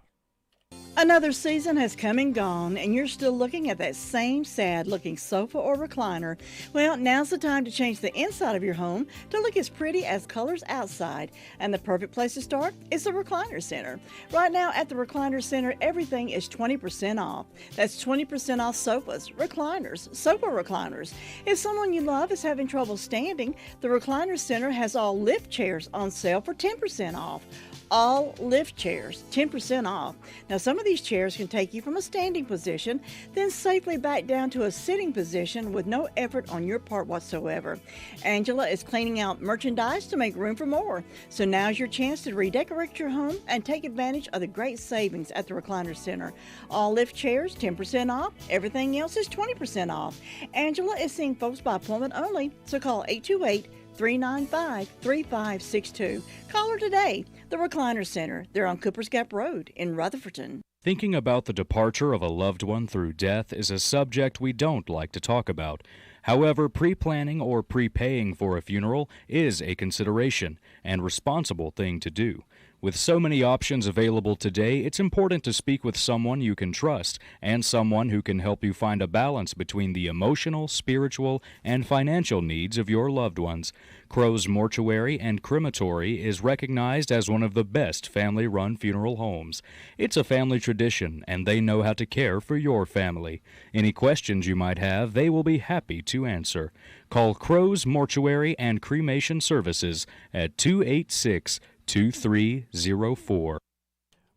Another season has come and gone, and you're still looking at that same sad-looking sofa or recliner. Well, now's the time to change the inside of your home to look as pretty as colors outside. And the perfect place to start is the Recliner Center. Right now at the Recliner Center, everything is 20% off. That's 20% off sofas, recliners, sofa recliners. If someone you love is having trouble standing, the Recliner Center has all lift chairs on sale for 10% off. All lift chairs, 10% off. Now, some of these chairs can take you from a standing position, then safely back down to a sitting position with no effort on your part whatsoever. Angela is cleaning out merchandise to make room for more. So now's your chance to redecorate your home and take advantage of the great savings at the Recliner Center. All lift chairs, 10% off. Everything else is 20% off. Angela is seeing folks by appointment only, so call 828-395-3562. Call her today. The Recliner Center. They're on Cooper's Gap Road in Rutherfordton. Thinking about the departure of a loved one through death is a subject we don't like to talk about. However, pre-planning or prepaying for a funeral is a consideration and responsible thing to do. With so many options available today, it's important to speak with someone you can trust and someone who can help you find a balance between the emotional, spiritual, and financial needs of your loved ones. Crow's Mortuary and Crematory is recognized as one of the best family-run funeral homes. It's a family tradition, and they know how to care for your family. Any questions you might have, they will be happy to answer. Call Crow's Mortuary and Cremation Services at 286-2304.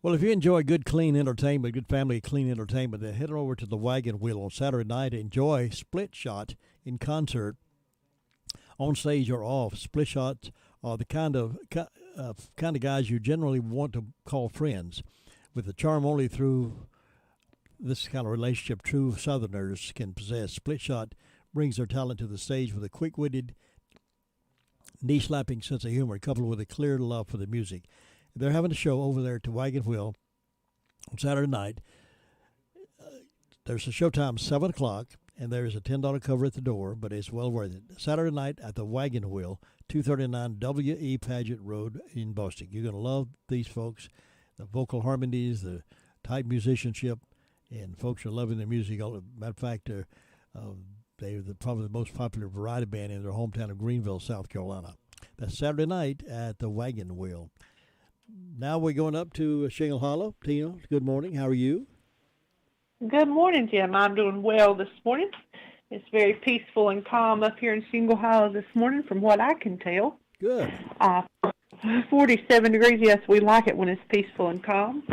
Well, if you enjoy good, clean entertainment, good family clean entertainment, then head over to the Wagon Wheel on Saturday night. Enjoy Split Shot in concert, on stage or off. Split Shots are the kind of guys you generally want to call friends. With the charm only through this kind of relationship true Southerners can possess, Split Shot brings their talent to the stage with a quick-witted, knee-slapping sense of humor coupled with a clear love for the music. They're having a show over there at the Wagon Wheel on Saturday night. There's a showtime 7 o'clock, and there's a $10 cover at the door, but it's well worth it. Saturday night at the Wagon Wheel, 239 W.E. Paget Road in Boston. You're going to love these folks, the vocal harmonies, the tight musicianship, and folks are loving their music. Matter of fact, They're probably the most popular variety band in their hometown of Greenville, South Carolina. That's Saturday night at the Wagon Wheel. Now we're going up to Shingle Hollow. Tina, good morning. How are you? Good morning, Jim. I'm doing well this morning. It's very peaceful and calm up here in Shingle Hollow this morning, from what I can tell. Good. 47 degrees. Yes, we like it when it's peaceful and calm.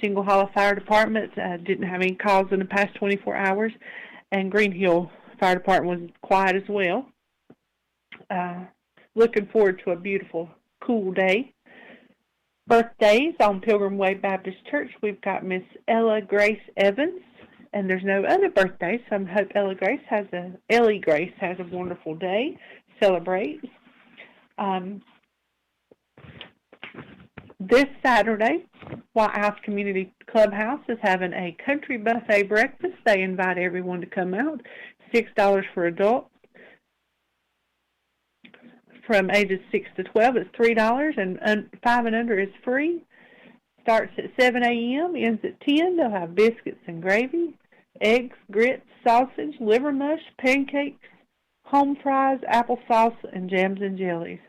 Shingle Hollow Fire Department didn't have any calls in the past 24 hours, and Green Hill Fire Department was quiet as well. Looking forward to a beautiful, cool day. Birthdays on Pilgrim Way Baptist Church. We've got Miss Ella Grace Evans, and there's no other birthdays, so I hope Ellie Grace has a wonderful day. Celebrate. This Saturday, White House Community Clubhouse is having a country buffet breakfast. They invite everyone to come out. $6 for adults. From ages 6 to 12, it's $3, and 5 and under is free. Starts at 7 a.m., ends at 10. They'll have biscuits and gravy, eggs, grits, sausage, liver mush, pancakes, home fries, applesauce, and jams and jellies.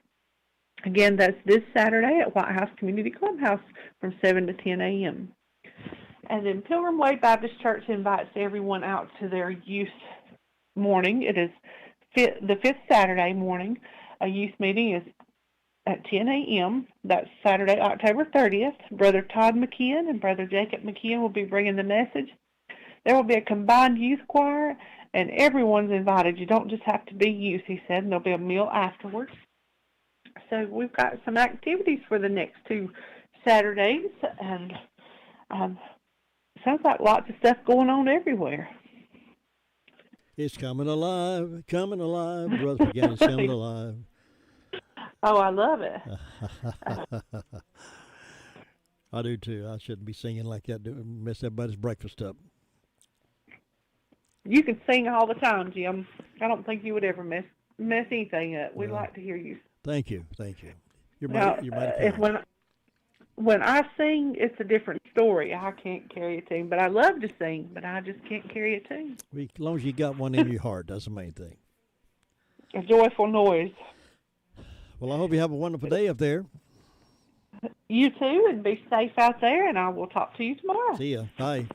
Again, that's this Saturday at White House Community Clubhouse from 7 to 10 a.m. And then Pilgrim Way Baptist Church invites everyone out to their youth morning. It is the fifth Saturday morning. A youth meeting is at 10 a.m. That's Saturday, October 30th. Brother Todd McKeon and Brother Jacob McKeon will be bringing the message. There will be a combined youth choir, and everyone's invited. You don't just have to be youth, he said, and there'll be a meal afterwards. So we've got some activities for the next 2 Saturdays, and sounds like lots of stuff going on everywhere. It's coming alive, Brother Again, it's coming alive. Oh, I love it. I do too. I shouldn't be singing like that, mess everybody's breakfast up. You can sing all the time, Jim. I don't think you would ever mess anything up. We like to hear you. Thank you. You're mighty kind. When I sing, it's a different story. I can't carry a tune, but I love to sing, but I just can't carry a tune. As long as you got one in your heart, that's the main thing. A joyful noise. Well, I hope you have a wonderful day up there. You too, and be safe out there, and I will talk to you tomorrow. See ya. Bye.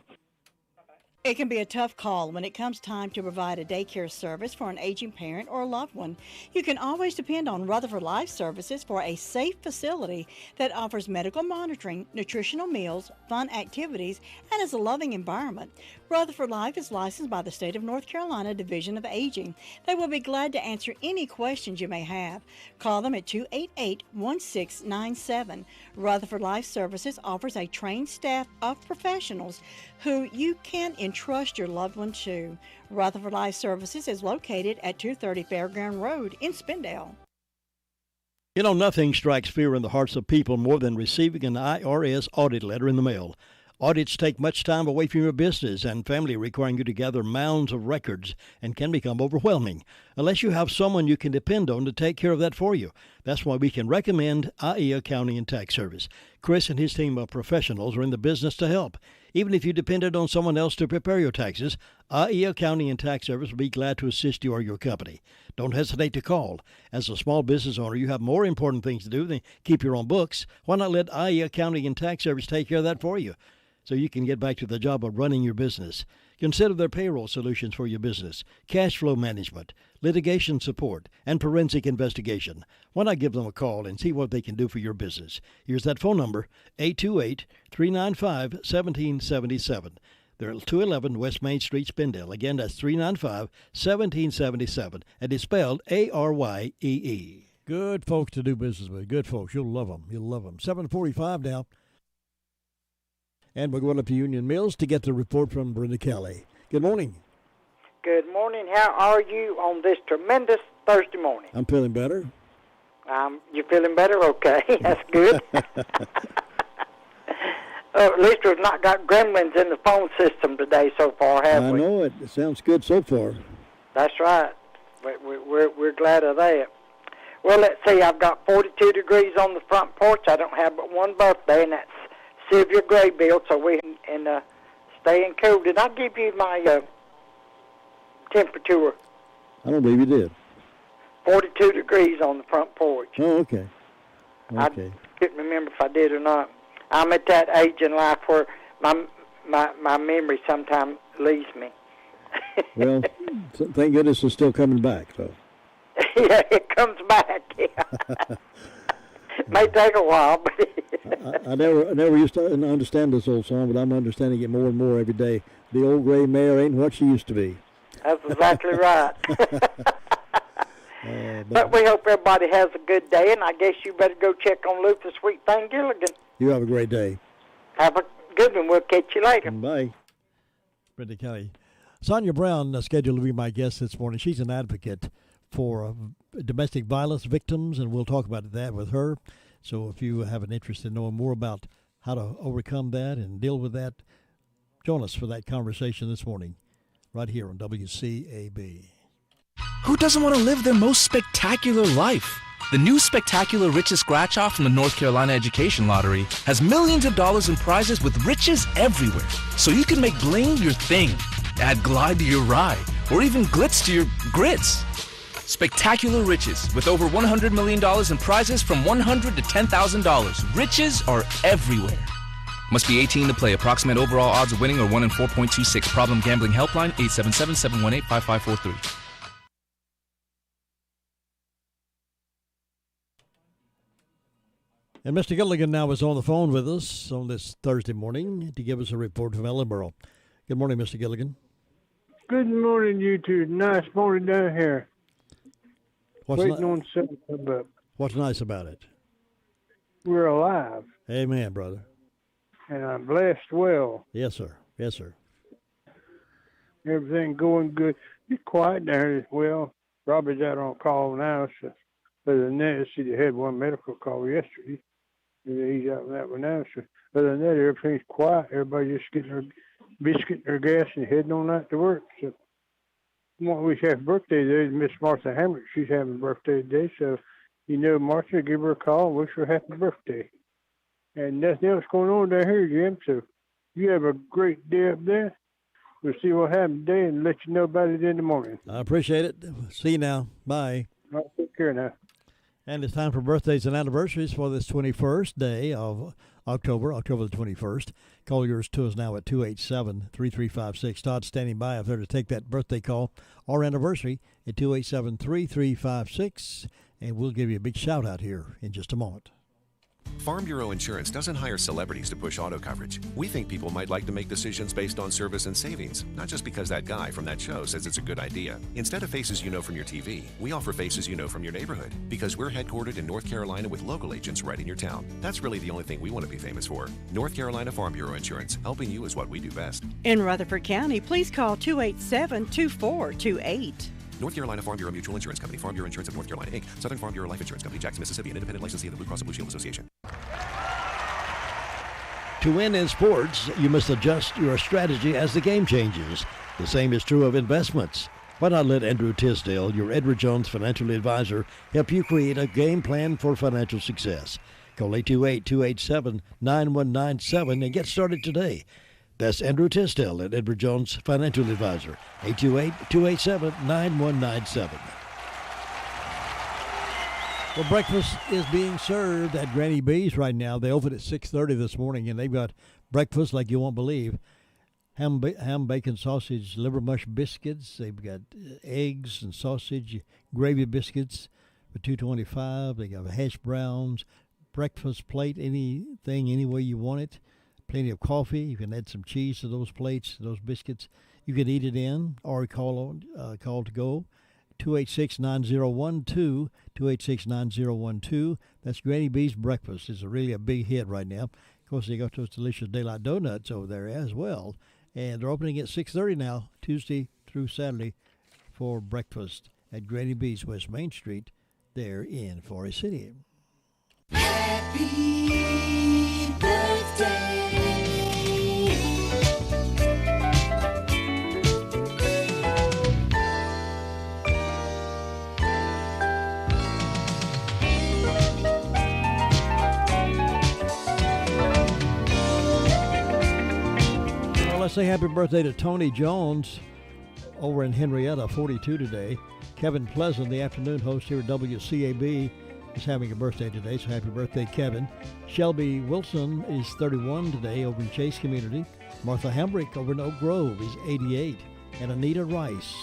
It can be a tough call when it comes time to provide a daycare service for an aging parent or a loved one. You can always depend on Rutherford Life Services for a safe facility that offers medical monitoring, nutritional meals, fun activities, and is a loving environment. Rutherford Life is licensed by the State of North Carolina Division of Aging. They will be glad to answer any questions you may have. Call them at 288-1697. Rutherford Life Services offers a trained staff of professionals who you can entrust your loved one to. Rutherford Life Services is located at 230 Fairground Road in Spindale. You know, nothing strikes fear in the hearts of people more than receiving an IRS audit letter in the mail. Audits take much time away from your business and family, requiring you to gather mounds of records, and can become overwhelming unless you have someone you can depend on to take care of that for you. That's why we can recommend IE Accounting and Tax Service. Chris and his team of professionals are in the business to help. Even if you depended on someone else to prepare your taxes, IE Accounting and Tax Service will be glad to assist you or your company. Don't hesitate to call. As a small business owner, you have more important things to do than keep your own books. Why not let IE Accounting and Tax Service take care of that for you, so you can get back to the job of running your business? Consider their payroll solutions for your business, cash flow management, litigation support, and forensic investigation. Why not give them a call and see what they can do for your business? Here's that phone number, 828-395-1777. They're at 211 West Main Street, Spindale. Again, that's 395-1777, and it's spelled A-R-Y-E-E. Good folks to do business with. Good folks. You'll love them. 7:45 now. And we're going up to Union Mills to get the report from Brenda Kelly. Good morning. Good morning. How are you on this tremendous Thursday morning? I'm feeling better. You feeling better? Okay, that's good. At least we've not got gremlins in the phone system today so far, have we? I know it. It sounds good so far. That's right. We're glad of that. Well, let's see. I've got 42 degrees on the front porch. I don't have but one birthday, and that's Sylvia Graybill, so we can stay in cool. Did I give you my temperature. I don't believe you did. 42 degrees on the front porch. Oh, okay. I couldn't remember if I did or not. I'm at that age in life where my memory sometimes leaves me. Well, thank goodness it's still coming back, so. Yeah, it comes back. Yeah. May take a while, but I never used to understand this old song, but I'm understanding it more and more every day. The old gray mare ain't what she used to be. That's exactly right. But we hope everybody has a good day, and I guess you better go check on Luther Sweet Thing Gilligan. You have a great day. Have a good one. We'll catch you later. Bye. Brenda Kelly. Sonia Brown scheduled to be my guest this morning. She's an advocate for domestic violence victims, and we'll talk about that with her. So if you have an interest in knowing more about how to overcome that and deal with that, join us for that conversation this morning right here on WCAB. Who doesn't want to live their most spectacular life? The new Spectacular Riches Scratch-Off from the North Carolina Education Lottery has millions of dollars in prizes with riches everywhere. So you can make bling your thing, add glide to your ride, or even glitz to your grits. Spectacular Riches with over $100 million in prizes from $100 to $10,000. Riches are everywhere. Must be 18 to play. Approximate overall odds of winning are 1 in 4.26. Problem gambling helpline 877-718-5543. And Mr. Gilligan now is on the phone with us on this Thursday morning to give us a report from Ellenboro. Good morning, Mr. Gilligan. Good morning, you two. Nice morning down here. Waiting on the sun to come up. What's nice about it? We're alive. Amen, brother. And I'm blessed well. Yes, sir. Yes, sir. Everything going good. It's quiet down here as well. Robbie's out on call now. So other than that, see, they had one medical call yesterday. He's out on that one now. So other than that, everything's quiet. Everybody just getting their biscuit and their gas and heading on out to work. So I wish happy birthday today to Miss Martha Hamrick. She's having a birthday today. So, Martha, give her a call and wish her a happy birthday. And nothing else going on down here, Jim. So you have a great day up there. We'll see what happens today and let you know about it in the morning. I appreciate it. See you now. Bye. All right, take care now. And it's time for birthdays and anniversaries for this 21st day of October the 21st. Call yours to us now at 287-3356. Todd's standing by if they're to take that birthday call or anniversary at 287-3356. And we'll give you a big shout out here in just a moment. Farm Bureau Insurance doesn't hire celebrities to push auto coverage. We think people might like to make decisions based on service and savings, not just because that guy from that show says it's a good idea. Instead of faces you know from your TV, we offer faces you know from your neighborhood, because we're headquartered in North Carolina with local agents right in your town. That's really the only thing we want to be famous for. North Carolina Farm Bureau Insurance, helping you is what we do best. In Rutherford County, please call 287-2428. North Carolina Farm Bureau Mutual Insurance Company, Farm Bureau Insurance of North Carolina, Inc., Southern Farm Bureau Life Insurance Company, Jackson, Mississippi, an independent licensee of the Blue Cross and Blue Shield Association. To win in sports, you must adjust your strategy as the game changes. The same is true of investments. Why not let Andrew Tisdale, your Edward Jones financial advisor, help you create a game plan for financial success? Call 828-287-9197 and get started today. That's Andrew Tisdale at Edward Jones Financial Advisor, 828-287-9197. Well, breakfast is being served at Granny B's right now. They opened at 6:30 this morning, and they've got breakfast like you won't believe. Ham, bacon, sausage, liver mush biscuits. They've got eggs and sausage, gravy biscuits for $2.25. They got hash browns, breakfast plate, anything, any way you want it. Plenty of coffee. You can add some cheese to those plates, those biscuits. You can eat it in or call to go. 286-9012, 286-9012. That's Granny B's breakfast. It's really a big hit right now. Of course, they got those delicious Daylight Donuts over there as well. And they're opening at 6:30 now, Tuesday through Saturday, for breakfast at Granny B's, West Main Street, there in Forest City. Happy birthday. Let's say happy birthday to Tony Jones over in Henrietta, 42 today. Kevin Pleasant, the afternoon host here at WCAB, is having a birthday today, so happy birthday, Kevin. Shelby Wilson is 31 today over in Chase Community. Martha Hambrick over in Oak Grove is 88. And Anita Rice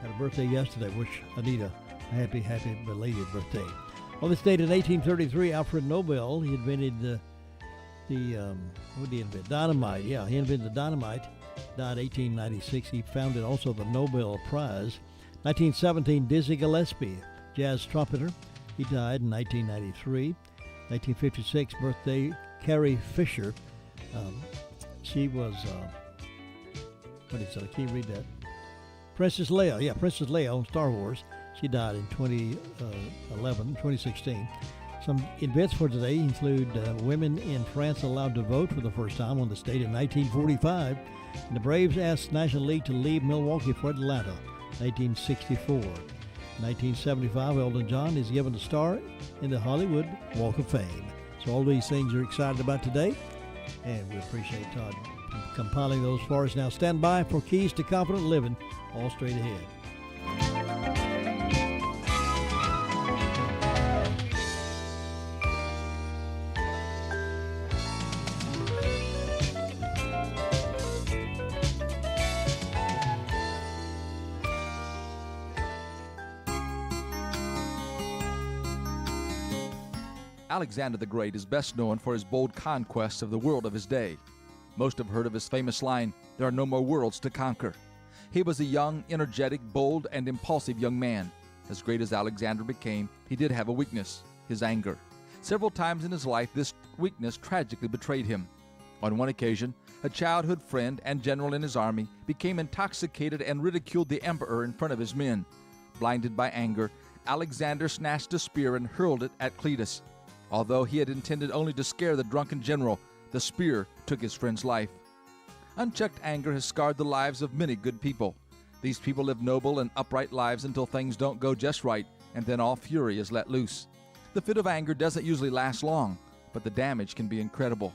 had a birthday yesterday. Wish Anita a happy belated birthday. On this date in 1833, Alfred Nobel, he invented what did he invent? Dynamite. Yeah, he invented the dynamite. Died 1896. He founded also the Nobel Prize. 1917, Dizzy Gillespie, jazz trumpeter. He died in 1993. 1956 birthday, Carrie Fisher. She was, what is it? Can you read that? Princess Leia. Yeah, Princess Leia on Star Wars. She died in 2016. Some events for today include women in France allowed to vote for the first time on the state in 1945. And the Braves asked National League to leave Milwaukee for Atlanta, 1964. 1975, Elton John is given a star in the Hollywood Walk of Fame. So all these things you're excited about today, and we appreciate Todd compiling those for us. Now stand by for Keys to Confident Living, all straight ahead. Alexander the Great is best known for his bold conquests of the world of his day. Most have heard of his famous line, "There are no more worlds to conquer." He was a young, energetic, bold, and impulsive young man. As great as Alexander became, he did have a weakness, his anger. Several times in his life, this weakness tragically betrayed him. On one occasion, a childhood friend and general in his army became intoxicated and ridiculed the emperor in front of his men. Blinded by anger, Alexander snatched a spear and hurled it at Cletus. Although he had intended only to scare the drunken general, the spear took his friend's life. Unchecked anger has scarred the lives of many good people. These people live noble and upright lives until things don't go just right, and then all fury is let loose. The fit of anger doesn't usually last long, but the damage can be incredible.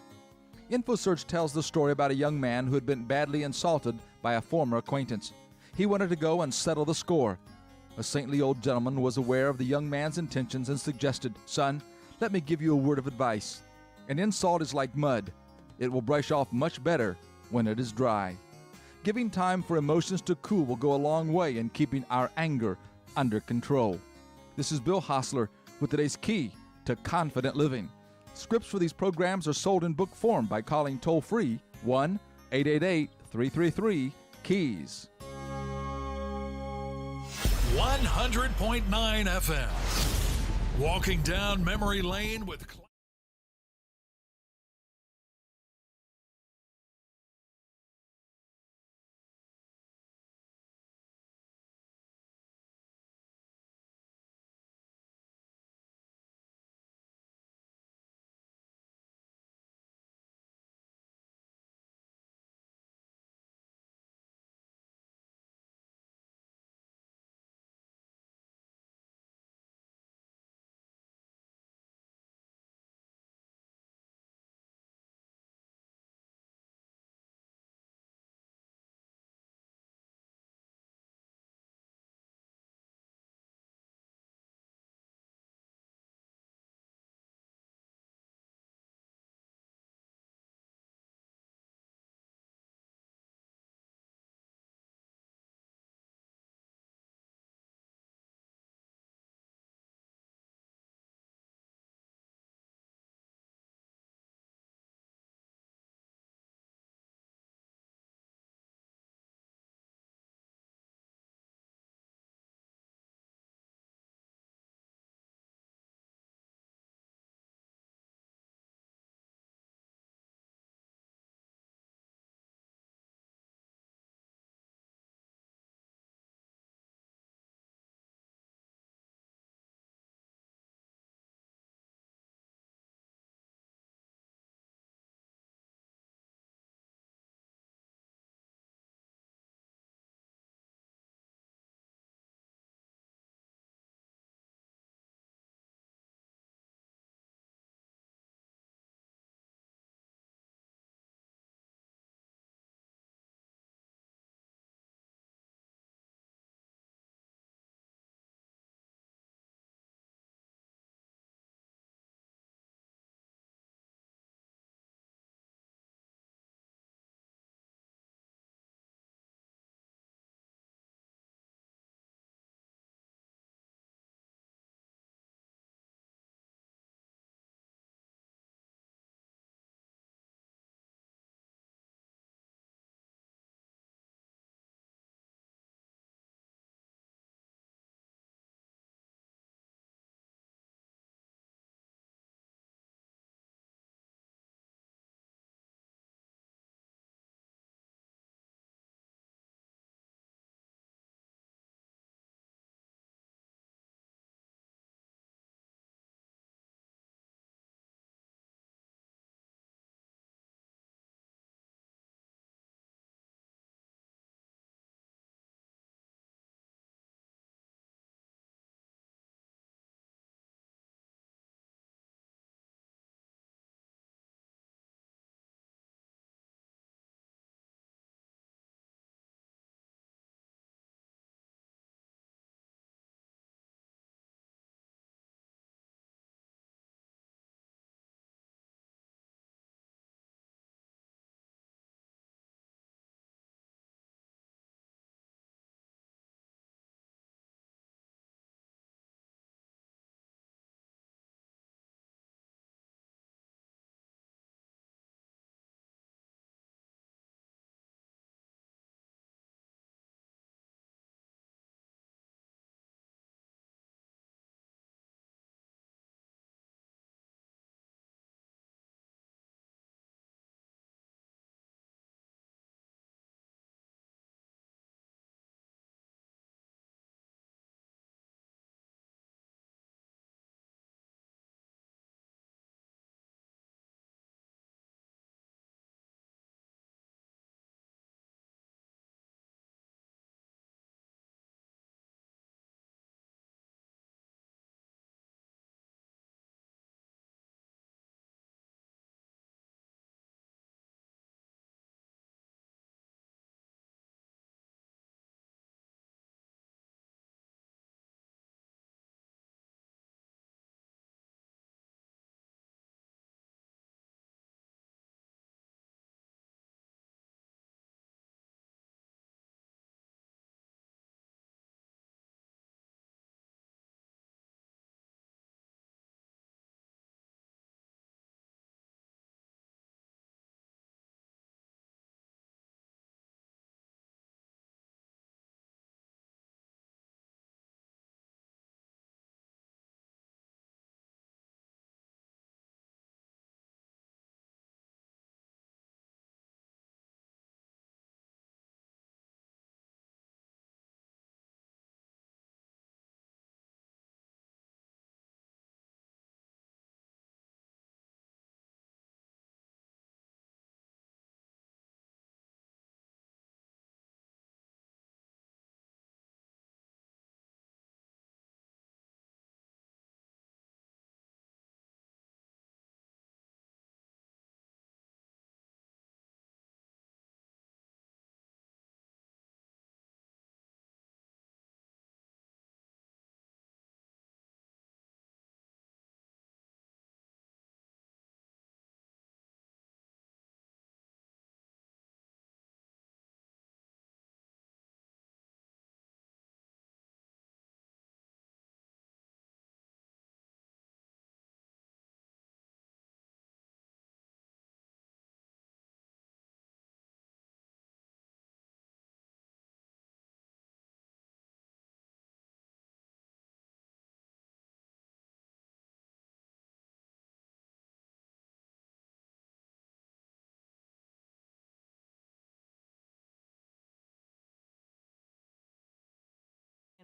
InfoSearch tells the story about a young man who had been badly insulted by a former acquaintance. He wanted to go and settle the score. A saintly old gentleman was aware of the young man's intentions and suggested, "Son, let me give you a word of advice. An insult is like mud. It will brush off much better when it is dry." Giving time for emotions to cool will go a long way in keeping our anger under control. This is Bill Hostler with today's Key to Confident Living. Scripts for these programs are sold in book form by calling toll-free 1-888-333-KEYS. 100.9 FM. Walking down memory lane with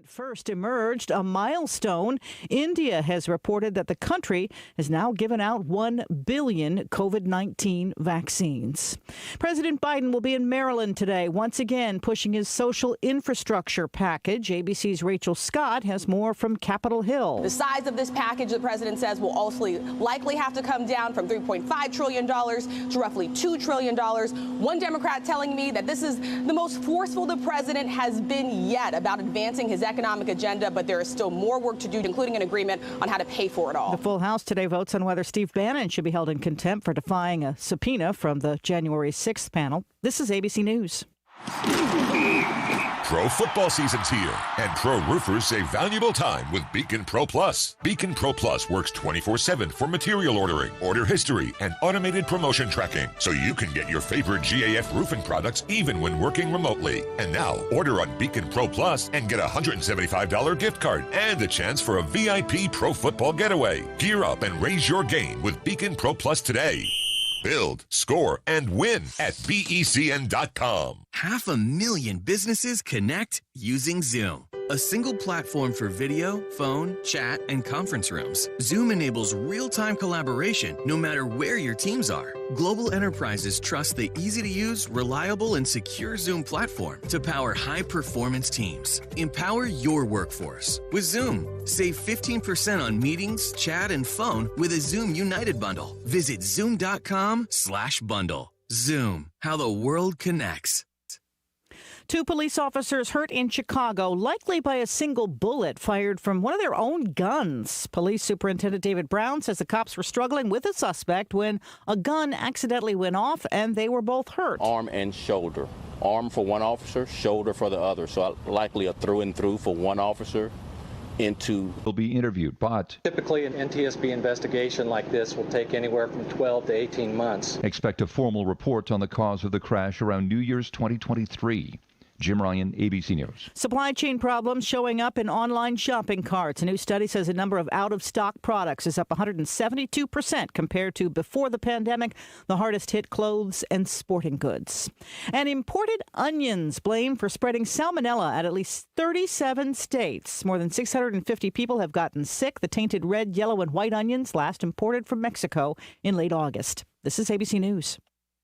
First emerged a milestone. India has reported that the country has now given out 1 billion COVID-19 vaccines. President Biden will be in Maryland today, once again pushing his social infrastructure package. ABC's Rachel Scott has more from Capitol Hill. The size of this package, the president says, will also likely have to come down from $3.5 trillion to roughly $2 trillion. One Democrat telling me that this is the most forceful the president has been yet about advancing his economic agenda, but there is still more work to do, including an agreement on how to pay for it all. The full House today votes on whether Steve Bannon should be held in contempt for defying a subpoena from the January 6th panel. This is ABC News. Pro football season's here, and pro roofers save valuable time with Beacon Pro Plus. Beacon Pro Plus works 24/7 for material ordering, order history, and automated promotion tracking, so you can get your favorite GAF roofing products even when working remotely. And now, order on Beacon Pro Plus and get a $175 gift card and a chance for a VIP pro football getaway. Gear up and raise your game with Beacon Pro Plus today. Build, score, and win at BECN.com. 500,000 businesses connect using Zoom, a single platform for video, phone, chat, and conference rooms. Zoom enables real-time collaboration no matter where your teams are. Global enterprises trust the easy-to-use, reliable, and secure Zoom platform to power high-performance teams. Empower your workforce with Zoom. Save 15% on meetings, chat, and phone with a Zoom United bundle. Visit zoom.com/bundle. Zoom, how the world connects. 2 police officers hurt in Chicago, likely by a single bullet fired from one of their own guns. Police Superintendent David Brown says the cops were struggling with a suspect when a gun accidentally went off and they were both hurt. Arm and shoulder. Arm for one officer, shoulder for the other. So likely a through and through for one officer. Will be interviewed, but typically an NTSB investigation like this will take anywhere from 12 to 18 months. Expect a formal report on the cause of the crash around New Year's 2023. Jim Ryan, ABC News. Supply chain problems showing up in online shopping carts. A new study says the number of out-of-stock products is up 172% compared to before the pandemic. The hardest hit clothes and sporting goods. And imported onions blamed for spreading salmonella at least 37 states. More than 650 people have gotten sick. The tainted red, yellow, and white onions last imported from Mexico in late August. This is ABC News.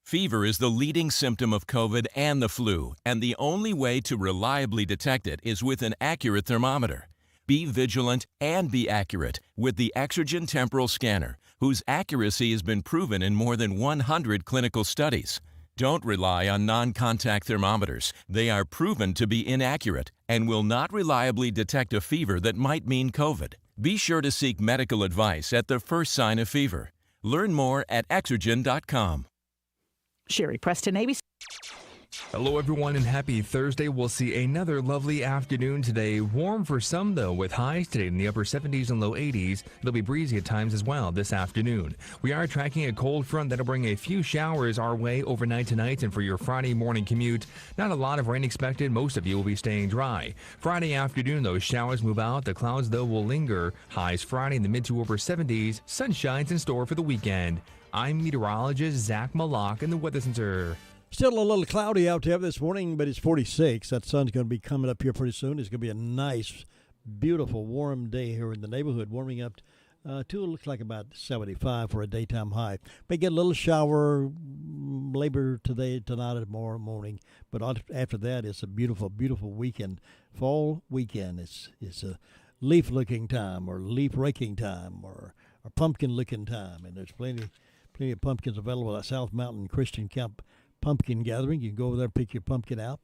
Fever is the leading symptom of COVID and the flu, and the only way to reliably detect it is with an accurate thermometer. Be vigilant and be accurate with the Exergen Temporal Scanner, whose accuracy has been proven in more than 100 clinical studies. Don't rely on non-contact thermometers. They are proven to be inaccurate and will not reliably detect a fever that might mean COVID. Be sure to seek medical advice at the first sign of fever. Learn more at Exergen.com. Sherry Preston, ABC. Hello, everyone, and happy Thursday. We'll see another lovely afternoon today. Warm for some, though, with highs today in the upper 70s and low 80s. It'll be breezy at times as well this afternoon. We are tracking a cold front that'll bring a few showers our way overnight tonight, and for your Friday morning commute, not a lot of rain expected. Most of you will be staying dry. Friday afternoon, those showers move out. The clouds, though, will linger. Highs Friday in the mid to upper 70s. Sunshine's in store for the weekend. I'm meteorologist Zach Malak in the Weather Center. Still a little cloudy out there this morning, but it's 46. That sun's going to be coming up here pretty soon. It's going to be a nice, beautiful, warm day here in the neighborhood, warming up to looks like about 75 for a daytime high. May get a little shower later today, tonight, and tomorrow morning, but after that, it's a beautiful, beautiful weekend, fall weekend. It's a leaf-looking time or leaf raking time or pumpkin-looking time, and there's plenty of pumpkins available at South Mountain Christian Camp Pumpkin Gathering. You can go over there, pick your pumpkin out,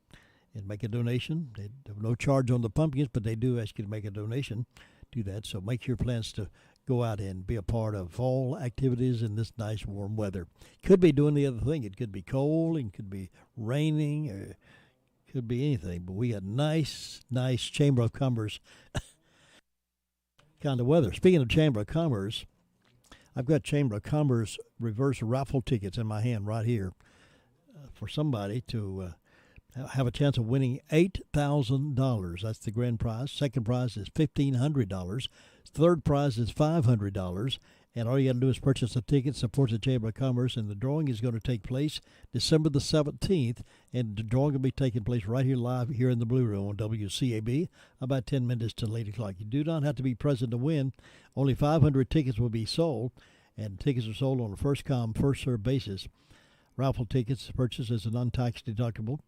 and make a donation. They have no charge on the pumpkins, but they do ask you to make a donation to that. So make your plans to go out and be a part of fall activities in this nice warm weather. Could be doing the other thing. It could be cold, and could be raining, or could be anything. But we got nice Chamber of Commerce kind of weather. Speaking of Chamber of Commerce, I've got Chamber of Commerce reverse raffle tickets in my hand right here for somebody to have a chance of winning $8,000. That's the grand prize. Second prize is $1,500. Third prize is $500. And all you got to do is purchase a ticket, support the Chamber of Commerce, and the drawing is going to take place December the 17th. And the drawing will be taking place right here live here in the Blue Room on WCAB, about 10 minutes till 8 o'clock. You do not have to be present to win. Only 500 tickets will be sold, and tickets are sold on a first-come, first-served basis. Raffle tickets purchased as an untaxed deductible.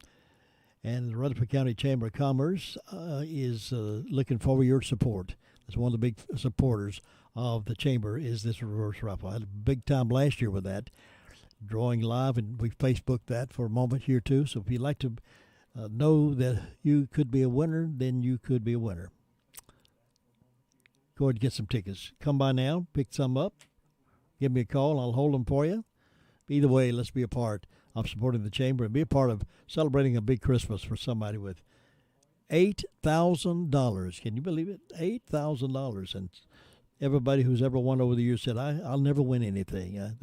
And the Rutherford County Chamber of Commerce is looking for your support. That's one of the big supporters of the Chamber is this reverse raffle. I had a big time last year with that, drawing live, and we Facebooked that for a moment here too. So if you'd like to know that you could be a winner, then you could be a winner. Go ahead and get some tickets. Come by now, pick some up, give me a call, I'll hold them for you. Either way, let's be a part of supporting the Chamber and be a part of celebrating a big Christmas for somebody with $8,000. Can you believe it? $8,000. And everybody who's ever won over the years said, I'll never win anything.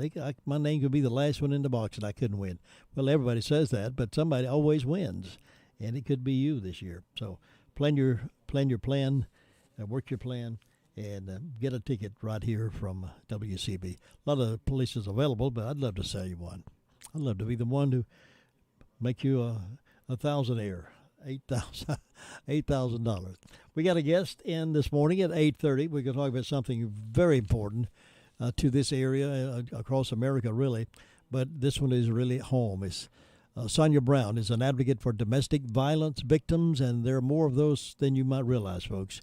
My name could be the last one in the box and I couldn't win. Well, everybody says that, but somebody always wins, and it could be you this year. So plan your plan, work your plan, and get a ticket right here from WCB. A lot of places available, but I'd love to sell you one. I'd love to be the one to make you a thousandaire. $8,000. We got a guest in this morning at 8:30. We're going to talk about something very important to this area, across America, really. But this one is really home. It's Sonia Brown is an advocate for domestic violence victims, and there are more of those than you might realize, folks.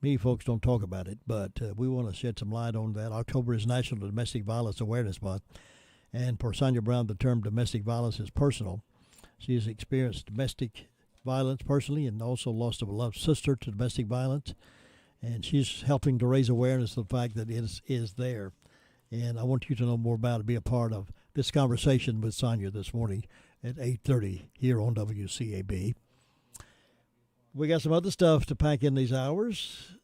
Many folks don't talk about it, but we want to shed some light on that. October is National Domestic Violence Awareness Month, and for Sonia Brown, the term domestic violence is personal. She has experienced domestic violence personally and also lost a beloved sister to domestic violence, and she's helping to raise awareness of the fact that it is there. And I want you to know more about it, be a part of this conversation with Sonia this morning at 8:30 here on WCAB. We got some other stuff to pack in these hours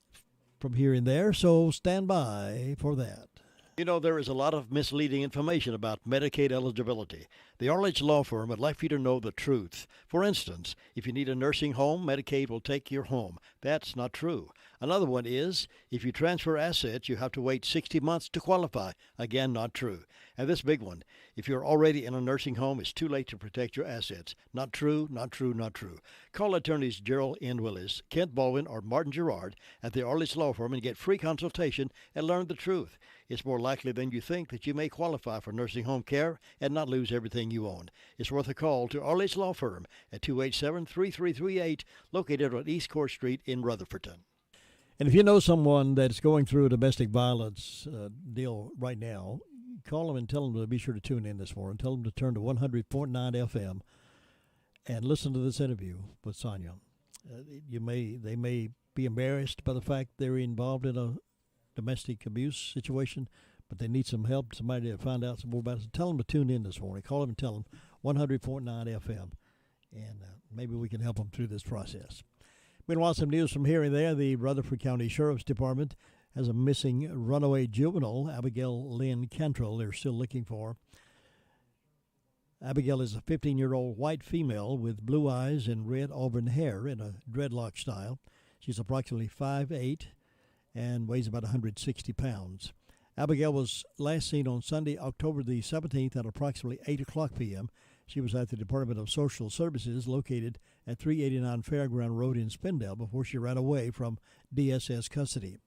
from here and there, so stand by for that. You know, there is a lot of misleading information about Medicaid eligibility. The Arledge Law Firm would like for you to know the truth. For instance, if you need a nursing home, Medicaid will take your home. That's not true. Another one is, if you transfer assets, you have to wait 60 months to qualify. Again, not true. And this big one, if you're already in a nursing home, it's too late to protect your assets. Not true, not true, not true. Call attorneys Gerald N. Willis, Kent Baldwin, or Martin Gerard at the Arledge Law Firm and get free consultation and learn the truth. It's more likely than you think that you may qualify for nursing home care and not lose everything you own. It's worth a call to Arledge Law Firm at 287-3338, located on East Court Street in Rutherfordton. And if you know someone that's going through a domestic violence deal right now, call them and tell them to be sure to tune in this morning. Tell them to turn to 100.9 FM and listen to this interview with Sonia. They may be embarrassed by the fact they're involved in a domestic abuse situation, but they need some help, somebody to find out some more about it. So tell them to tune in this morning. Call them and tell them 100.9 FM, and maybe we can help them through this process. Meanwhile, some news from here and there. The Rutherford County Sheriff's Department has a missing runaway juvenile, Abigail Lynn Cantrell. They're still looking for her. Abigail is a 15-year-old white female with blue eyes and red auburn hair in a dreadlock style. She's approximately 5'8", and weighs about 160 pounds. Abigail was last seen on Sunday, October the 17th at approximately 8 o'clock p.m. She was at the Department of Social Services located at 389 Fairground Road in Spindale before she ran away from DSS custody.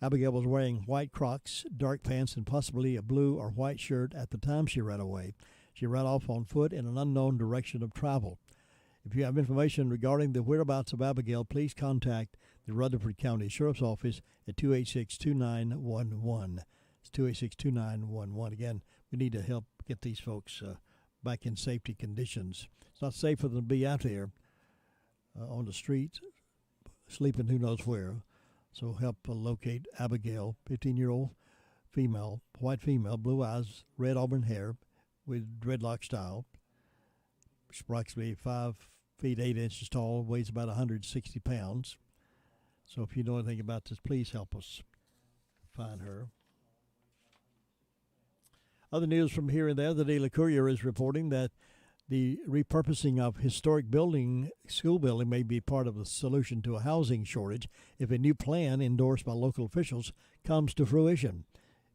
Abigail was wearing white Crocs, dark pants, and possibly a blue or white shirt at the time she ran away. She ran off on foot in an unknown direction of travel. If you have information regarding the whereabouts of Abigail, please contact the Rutherford County Sheriff's Office at 286-2911. It's 286-2911. Again, we need to help get these folks back in safety conditions. It's not safe for them to be out there on the street, sleeping who knows where. So help locate Abigail, 15-year-old female, white female, blue eyes, red auburn hair with dreadlock style. She's approximately 5 feet 8 inches tall, weighs about 160 pounds. So if you know anything about this, please help us find her. Other news from here and there, the Daily Courier is reporting that The repurposing of historic school building may be part of the solution to a housing shortage if a new plan endorsed by local officials comes to fruition.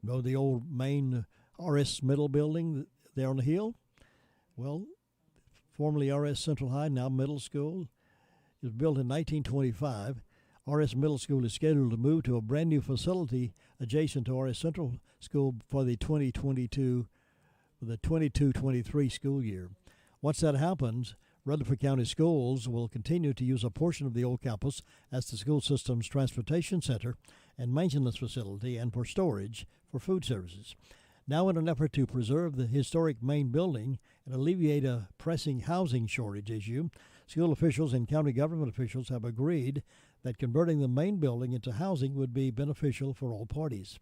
You know the old main R.S. Middle building there on the hill? Well, formerly R.S. Central High, now Middle School. It was built in 1925. R.S. Middle School is scheduled to move to a brand new facility adjacent to R.S. Central School for the 22-23 school year. Once that happens, Rutherford County Schools will continue to use a portion of the old campus as the school system's transportation center and maintenance facility and for storage for food services. Now, in an effort to preserve the historic main building and alleviate a pressing housing shortage issue, school officials and county government officials have agreed that converting the main building into housing would be beneficial for all parties.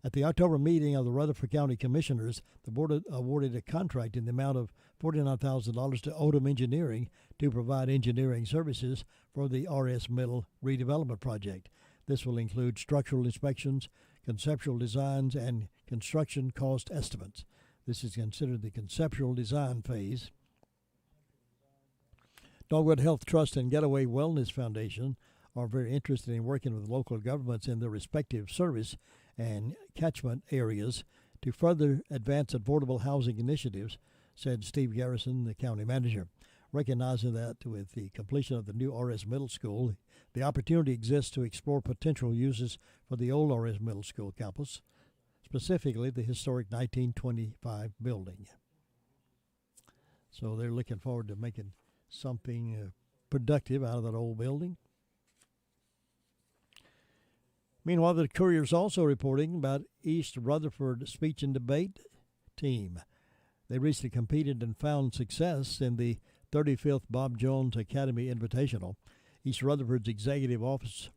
At the October meeting of the Rutherford County Commissioners, the board awarded a contract in the amount of $49,000 to Odom Engineering to provide engineering services for the R.S. Middle redevelopment project. This will include structural inspections, conceptual designs, and construction cost estimates. This is considered the conceptual design phase. Dogwood Health Trust and Getaway Wellness Foundation are very interested in working with local governments in their respective service and catchment areas to further advance affordable housing initiatives, said Steve Garrison, the county manager. Recognizing that with the completion of the new R.S. Middle School, the opportunity exists to explore potential uses for the old R.S. Middle School campus, specifically the historic 1925 building. So they're looking forward to making something productive out of that old building. Meanwhile, the Courier's also reporting about East Rutherford speech and debate team. They recently competed and found success in the 35th Bob Jones Academy Invitational. East Rutherford's executive officer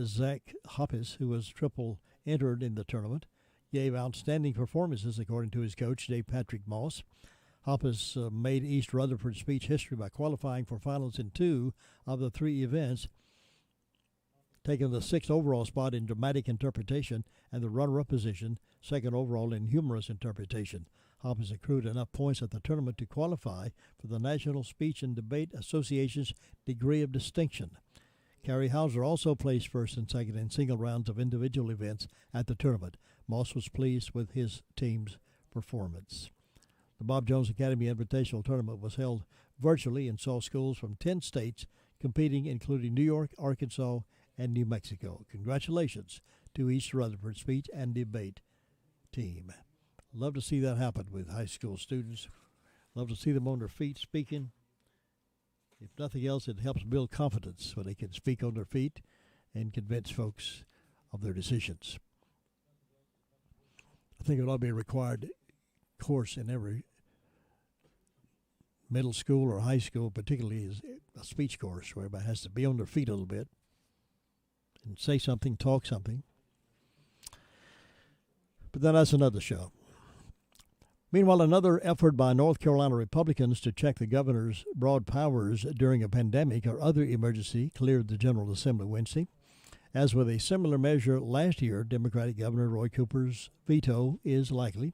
Zach Hoppes, who was triple entered in the tournament, gave outstanding performances according to his coach, Dave Patrick Moss. Hoppes made East Rutherford speech history by qualifying for finals in 2 of the 3 events, taking the 6th overall spot in dramatic interpretation and the runner-up position, 2nd overall in humorous interpretation. Hoppes accrued enough points at the tournament to qualify for the National Speech and Debate Association's degree of distinction. Carrie Hauser also placed 1st and 2nd in single rounds of individual events at the tournament. Moss was pleased with his team's performance. The Bob Jones Academy Invitational Tournament was held virtually and saw schools from 10 states competing, including New York, Arkansas, and New Mexico. Congratulations to East Rutherford Speech and Debate team. Love to see that happen with high school students. Love to see them on their feet speaking. If nothing else, it helps build confidence when they can speak on their feet and convince folks of their decisions. I think it ought to be a required course in every middle school or high school, particularly is a speech course where everybody has to be on their feet a little bit and say something, talk something. But then that's another show. Meanwhile, another effort by North Carolina Republicans to check the governor's broad powers during a pandemic or other emergency cleared the General Assembly Wednesday. As with a similar measure last year, Democratic Governor Roy Cooper's veto is likely.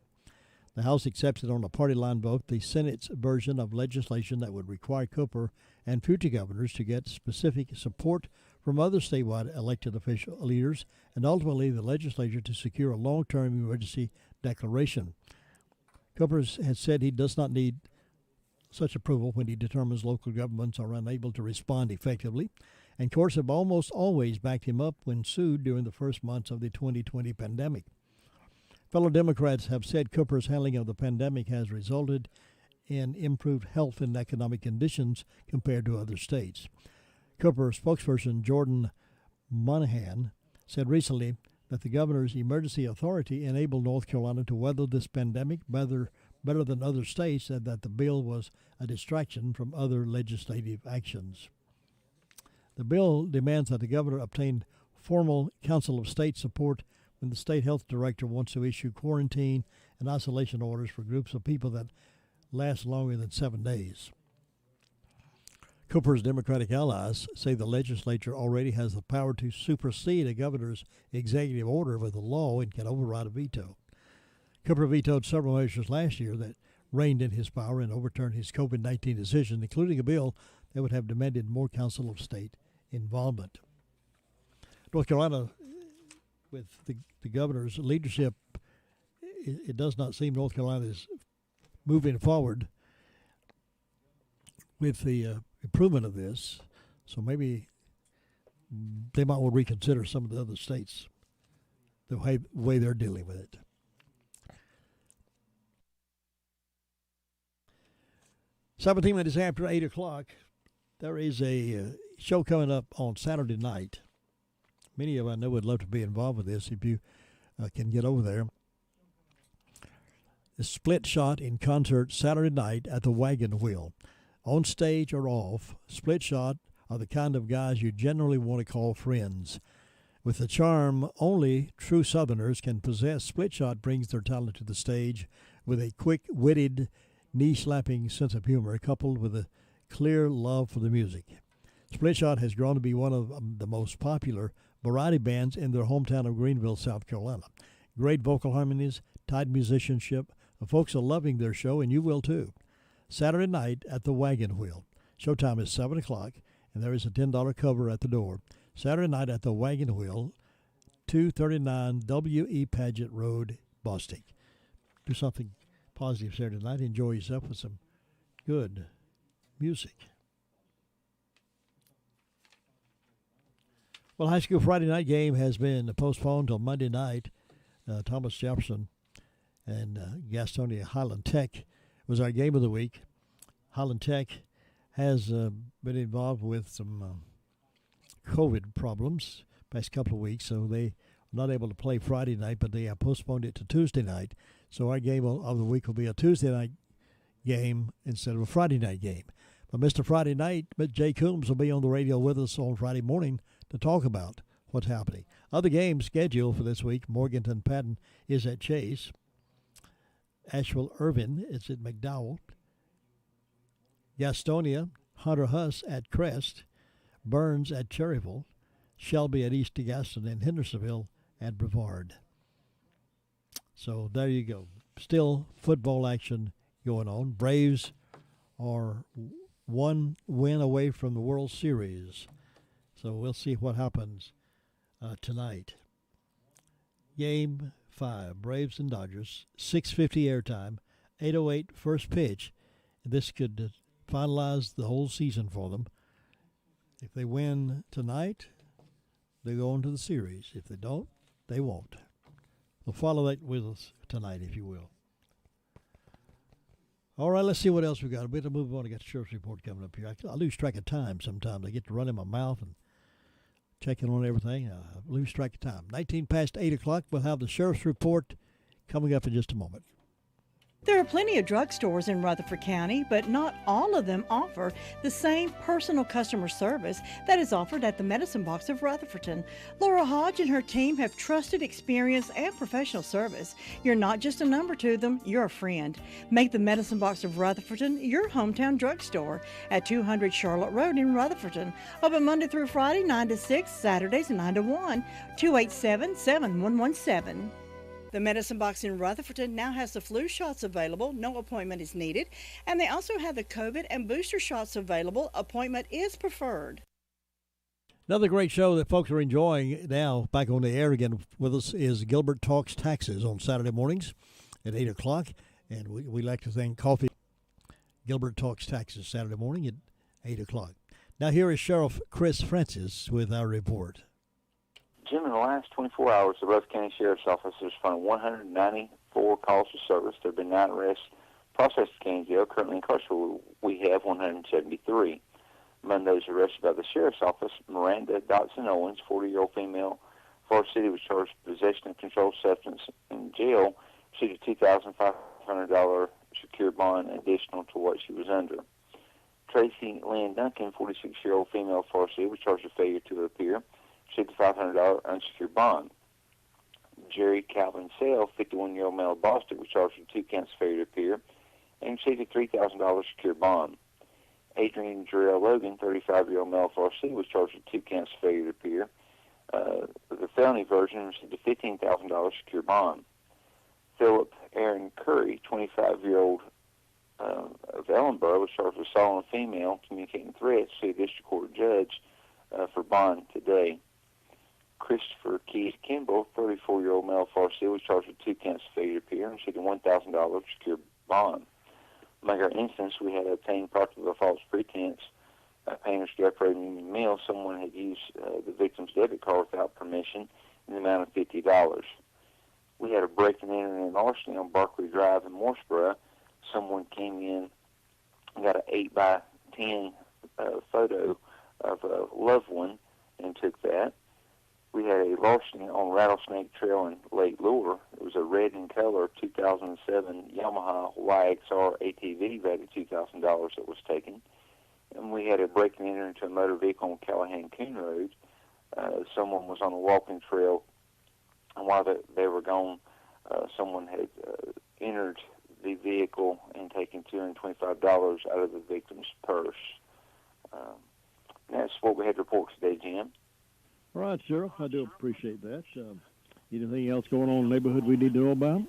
The House accepted on a party line vote the Senate's version of legislation that would require Cooper and future governors to get specific support from other statewide elected official leaders and ultimately the legislature to secure a long-term emergency declaration. Cooper has said he does not need such approval when he determines local governments are unable to respond effectively, and courts have almost always backed him up when sued during the first months of the 2020 pandemic. Fellow Democrats have said Cooper's handling of the pandemic has resulted in improved health and economic conditions compared to other states. Cooper spokesperson Jordan Monahan said recently that the governor's emergency authority enabled North Carolina to weather this pandemic better than other states, and that the bill was a distraction from other legislative actions. The bill demands that the governor obtain formal Council of State support when the state health director wants to issue quarantine and isolation orders for groups of people that last longer than 7 days. Cooper's Democratic allies say the legislature already has the power to supersede a governor's executive order with a law and can override a veto. Cooper vetoed several measures last year that reigned in his power and overturned his COVID-19 decision, including a bill that would have demanded more Council of State involvement. North Carolina, with the governor's leadership, it does not seem North Carolina is moving forward with the improvement of this. So maybe they might want to reconsider some of the other states, the way they're dealing with it. "17 minutes after 8 o'clock, there is a show coming up on Saturday night. Many of I know would love to be involved with this if you can get over there. The Split Shot in concert Saturday night at the Wagon Wheel. On stage or off, Split Shot are the kind of guys you generally want to call friends. With the charm only true Southerners can possess, Split Shot brings their talent to the stage with a quick-witted, knee-slapping sense of humor coupled with a clear love for the music. Split Shot has grown to be one of the most popular variety bands in their hometown of Greenville, South Carolina. Great vocal harmonies, tight musicianship. The folks are loving their show, and you will too. Saturday night at the Wagon Wheel. Showtime is 7 o'clock, and there is a $10 cover at the door. Saturday night at the Wagon Wheel, 239 W.E. Paget Road, Bostic. Do something positive Saturday night. Enjoy yourself with some good music. Well, high school Friday night game has been postponed till Monday night. Thomas Jefferson and Gastonia Highland Tech was our game of the week. Highland Tech has been involved with some COVID problems past couple of weeks, so they are not able to play Friday night, but they have postponed it to Tuesday night. So our game of the week will be a Tuesday night game instead of a Friday night game. But Mr. Friday Night, Jay Coombs will be on the radio with us on Friday morning to talk about what's happening. Other games scheduled for this week: Morganton Patton is at Chase. Asheville Irvin is at McDowell. Gastonia, Hunter Huss at Crest. Burns at Cherryville. Shelby at East Gaston, and Hendersonville at Brevard. So there you go. Still football action going on. Braves are one win away from the World Series. So we'll see what happens tonight. Game 5, Braves and Dodgers, 6:50 airtime, 8:08 first pitch. This could finalize the whole season for them. If they win tonight, they go on to the series. If they don't, they won't. So follow that with us tonight, if you will. All right, let's see what else we got. We got to move on. I got the sheriff's report coming up here. I lose track of time sometimes. I get to run in my mouth and checking on everything. I lose track of time. 19 past 8 o'clock. We'll have the sheriff's report coming up in just a moment. There are plenty of drugstores in Rutherford County, but not all of them offer the same personal customer service that is offered at the Medicine Box of Rutherfordton. Laura Hodge and her team have trusted experience and professional service. You're not just a number to them, you're a friend. Make the Medicine Box of Rutherfordton your hometown drugstore at 200 Charlotte Road in Rutherfordton. Open Monday through Friday, 9 to 6, Saturdays 9 to 1, 287-7117. The Medicine Box in Rutherfordton now has the flu shots available. No appointment is needed. And they also have the COVID and booster shots available. Appointment is preferred. Another great show that folks are enjoying now, back on the air again with us, is Gilbert Talks Taxes on Saturday mornings at 8 o'clock. And we like to thank Coffee. Gilbert Talks Taxes Saturday morning at 8 o'clock. Now here is Sheriff Chris Francis with our report. Jim, in the last 24 hours, the Rutherford County Sheriff's Office has responded 194 calls for service. There have been 9 arrests processed in county jail. Currently incarcerated, we have 173. Among those arrested by the Sheriff's Office, Miranda Dotson Owens, 40-year-old female, Forest City, was charged with possession of controlled substance in jail, received a $2,500 secure bond additional to what she was under. Tracy Lynn Duncan, 46-year-old female, Forest City, was charged with failure to appear, received a $500 unsecured bond. Jerry Calvin Sale, 51-year-old male of Boston, was charged with 2 counts of failure to appear and received a $3,000 secured bond. Adrian Jarrell Logan, 35-year-old male of Forest City, was charged with 2 counts of failure to appear. The felony version received a $15,000 secured bond. Philip Aaron Curry, 25-year-old of Ellenboro was charged with assaulting a female, communicating threats to a district court judge for bond today. Christopher Keith Kimball, 34-year-old male of Farsi, was charged with 2 counts of failure to appear and seeking $1,000 secure bond. Among our instance, we had obtained property by false pretense. Paying a scrap Union Mill, someone had used the victim's debit card without permission in the amount of $50. We had a break-in and enter and larceny on Barkley Drive in Mooresboro. Someone came in and got an 8x10 photo of a loved one and took that. We had a larceny on Rattlesnake Trail in Lake Lure. It was a red in color 2007 Yamaha YXR ATV valued $2,000 that was taken. And we had a break and enter into a motor vehicle on Callahan Coon Road. Someone was on a walking trail, and while they were gone, someone had entered the vehicle and taken $225 out of the victim's purse. That's what we had to report today, Jim. All right, Sheriff, I do appreciate that. Anything else going on in the neighborhood we need to know about?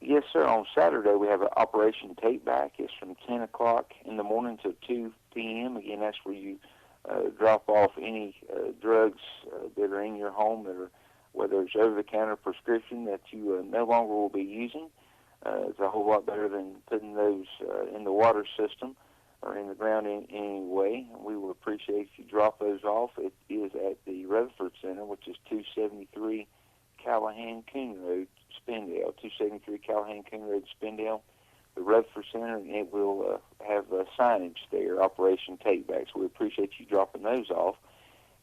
Yes, sir. On Saturday, we have an Operation Take Back. It's from 10 o'clock in the morning to 2 p.m. Again, that's where you drop off any drugs that are in your home, that are, whether it's over-the-counter prescription that you no longer will be using. It's a whole lot better than putting those in the water system or in the ground in any way. We would appreciate if you drop those off. It is at the Rutherford Center, which is 273 Callahan Coon Road, Spindale. 273 Callahan Coon Road, Spindale. The Rutherford Center, and it will have signage there, Operation Take Back. So we appreciate you dropping those off.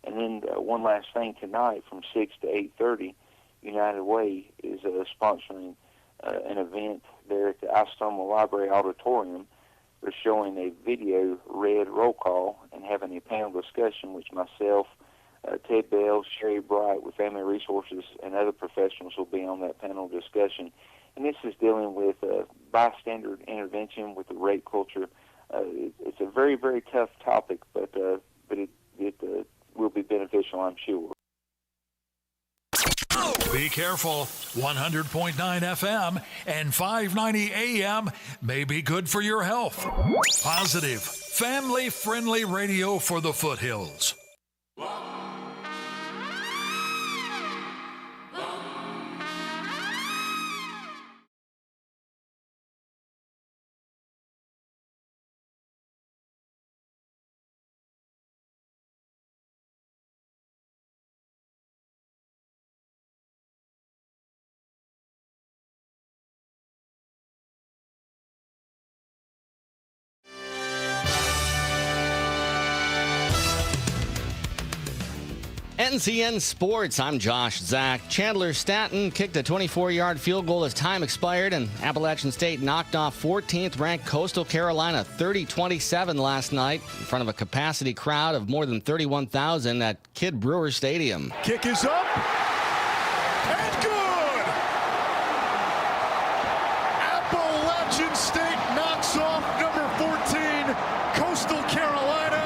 And then one last thing, tonight from 6 to 8:30, United Way is sponsoring an event there at the Istoma Library Auditorium. They're showing a video read roll call and having a panel discussion, which myself, Ted Bell, Sherry Bright with Family Resources, and other professionals will be on that panel discussion. And this is dealing with bystander intervention with the rape culture. It's a very, very tough topic, but it will be beneficial, I'm sure. Be careful. 100.9 FM and 590 AM may be good for your health. Positive, family-friendly radio for the foothills. NCN Sports, I'm Josh Zach. Chandler Stanton kicked a 24-yard field goal as time expired, and Appalachian State knocked off 14th-ranked Coastal Carolina 30-27 last night in front of a capacity crowd of more than 31,000 at Kidd Brewer Stadium. Kick is up and good! Appalachian State knocks off number 14, Coastal Carolina,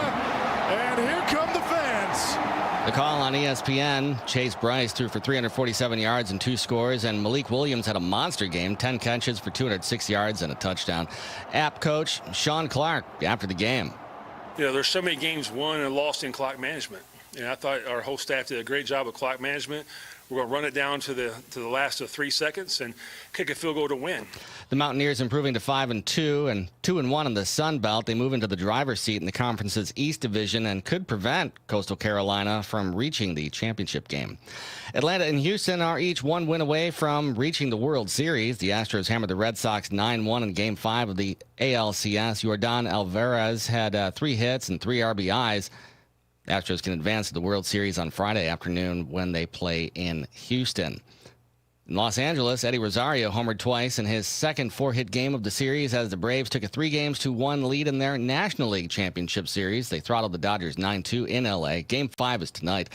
and here come the fans. The call on ESPN, Chase Bryce threw for 347 yards and 2 scores, and Malik Williams had a monster game, 10 catches for 206 yards and a touchdown. App coach Sean Clark after the game. You know, there's so many games won and lost in clock management, and I thought our whole staff did a great job of clock management. We're going to run it down to the last of 3 seconds and kick a field goal to win. The Mountaineers improving to 5-2 and 2-1 in the Sun Belt. They move into the driver's seat in the conference's East Division and could prevent Coastal Carolina from reaching the championship game. Atlanta and Houston are each 1 win away from reaching the World Series. The Astros hammered the Red Sox 9-1 in Game 5 of the ALCS. Yordan Alvarez had 3 hits and 3 RBIs. The Astros can advance to the World Series on Friday afternoon when they play in Houston. In Los Angeles, Eddie Rosario homered twice in his second 4-hit game of the series as the Braves took a 3-1 lead in their National League Championship Series. They throttled the Dodgers 9-2 in L.A. Game 5 is tonight.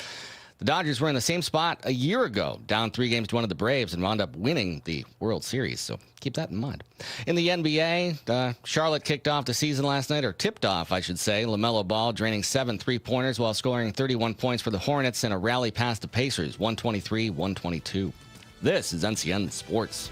The Dodgers were in the same spot a year ago, down 3-1 of the Braves, and wound up winning the World Series, so keep that in mind. In the NBA, Charlotte kicked off the season last night, or tipped off, I should say. LaMelo Ball draining 7 3-pointers while scoring 31 points for the Hornets in a rally past the Pacers, 123-122. This is NCN Sports.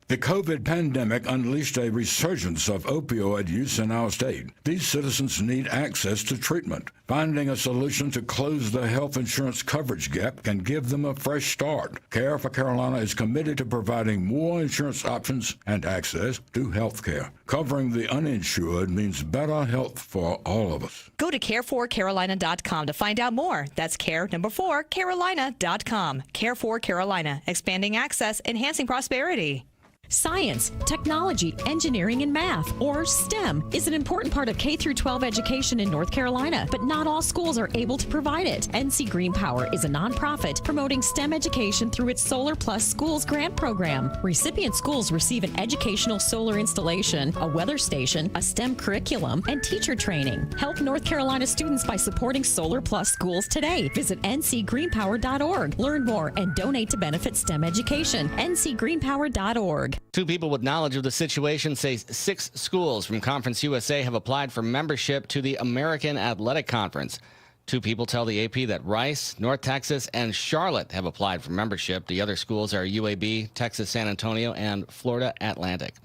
The COVID pandemic unleashed a resurgence of opioid use in our state. These citizens need access to treatment. Finding a solution to close the health insurance coverage gap can give them a fresh start. Care for Carolina is committed to providing more insurance options and access to health care. Covering the uninsured means better health for all of us. Go to care4carolina.com to find out more. That's care4carolina.com. Care for Carolina, expanding access, enhancing prosperity. Science, technology, engineering, and math, or STEM, is an important part of K through 12 education in North Carolina, but not all schools are able to provide it. NC Green Power is a nonprofit promoting STEM education through its Solar Plus Schools grant program. Recipient schools receive an educational solar installation, a weather station, a STEM curriculum, and teacher training. Help North Carolina students by supporting Solar Plus Schools today. Visit ncgreenpower.org. Learn more and donate to benefit STEM education. ncgreenpower.org. Two people with knowledge of the situation say 6 schools from Conference USA have applied for membership to the American Athletic Conference. 2 people tell the AP that Rice, North Texas, and Charlotte have applied for membership. The other schools are UAB, Texas San Antonio, and Florida Atlantic.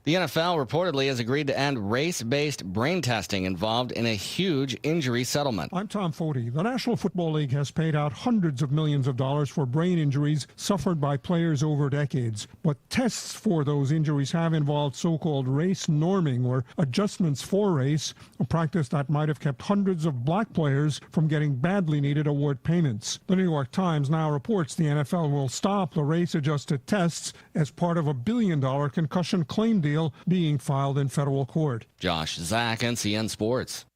The NFL reportedly has agreed to end race-based brain testing involved in a huge injury settlement. I'm Tom Foti. The National Football League has paid out hundreds of millions of dollars for brain injuries suffered by players over decades. But tests for those injuries have involved so-called race norming, or adjustments for race, a practice that might have kept hundreds of black players from getting badly needed award payments. The New York Times now reports the NFL will stop the race-adjusted tests as part of a $1 billion concussion claim deal being filed in federal court. Josh Zach, NCN Sports.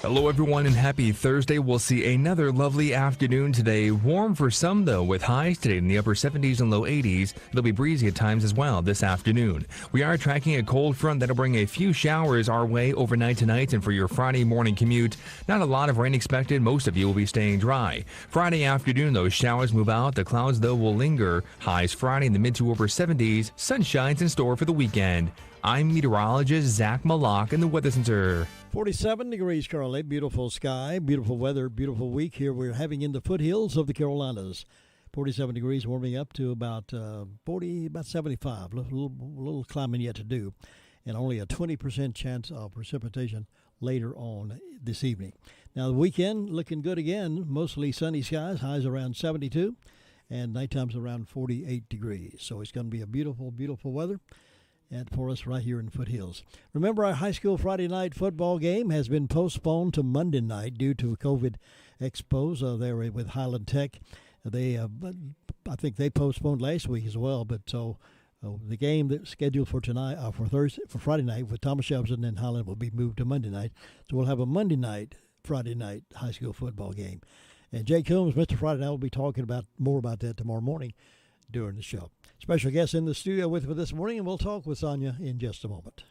Hello, everyone, and happy Thursday. We'll see another lovely afternoon today. Warm for some, though, with highs today in the upper 70s and low 80s. It'll be breezy at times as well this afternoon. We are tracking a cold front that'll bring a few showers our way overnight tonight, and for your Friday morning commute, not a lot of rain expected. Most of you will be staying dry. Friday afternoon, those showers move out. The clouds, though, will linger. Highs Friday in the mid to upper 70s. Sunshine's in store for the weekend. I'm meteorologist Zach Malak in the Weather Center. 47 degrees currently, beautiful sky, beautiful weather, beautiful week here. We're having in the foothills of the Carolinas. 47 degrees, warming up to about 75. A little climbing yet to do, and only a 20% chance of precipitation later on this evening. Now the weekend looking good again, mostly sunny skies, highs around 72, and nighttime's around 48 degrees. So it's going to be a beautiful, beautiful weather. And for us right here in Foothills. Remember, our high school Friday night football game has been postponed to Monday night due to COVID expos there with Highland Tech. I think they postponed last week as well. But so the game that's scheduled for tonight, for Friday night with Thomas Jefferson and Highland will be moved to Monday night. So we'll have a Monday night, Friday night high school football game. And Jay Coombs, Mr. Friday Night, will be talking more about that tomorrow morning during the show. Special guest in the studio with me this morning, and we'll talk with Sonia in just a moment.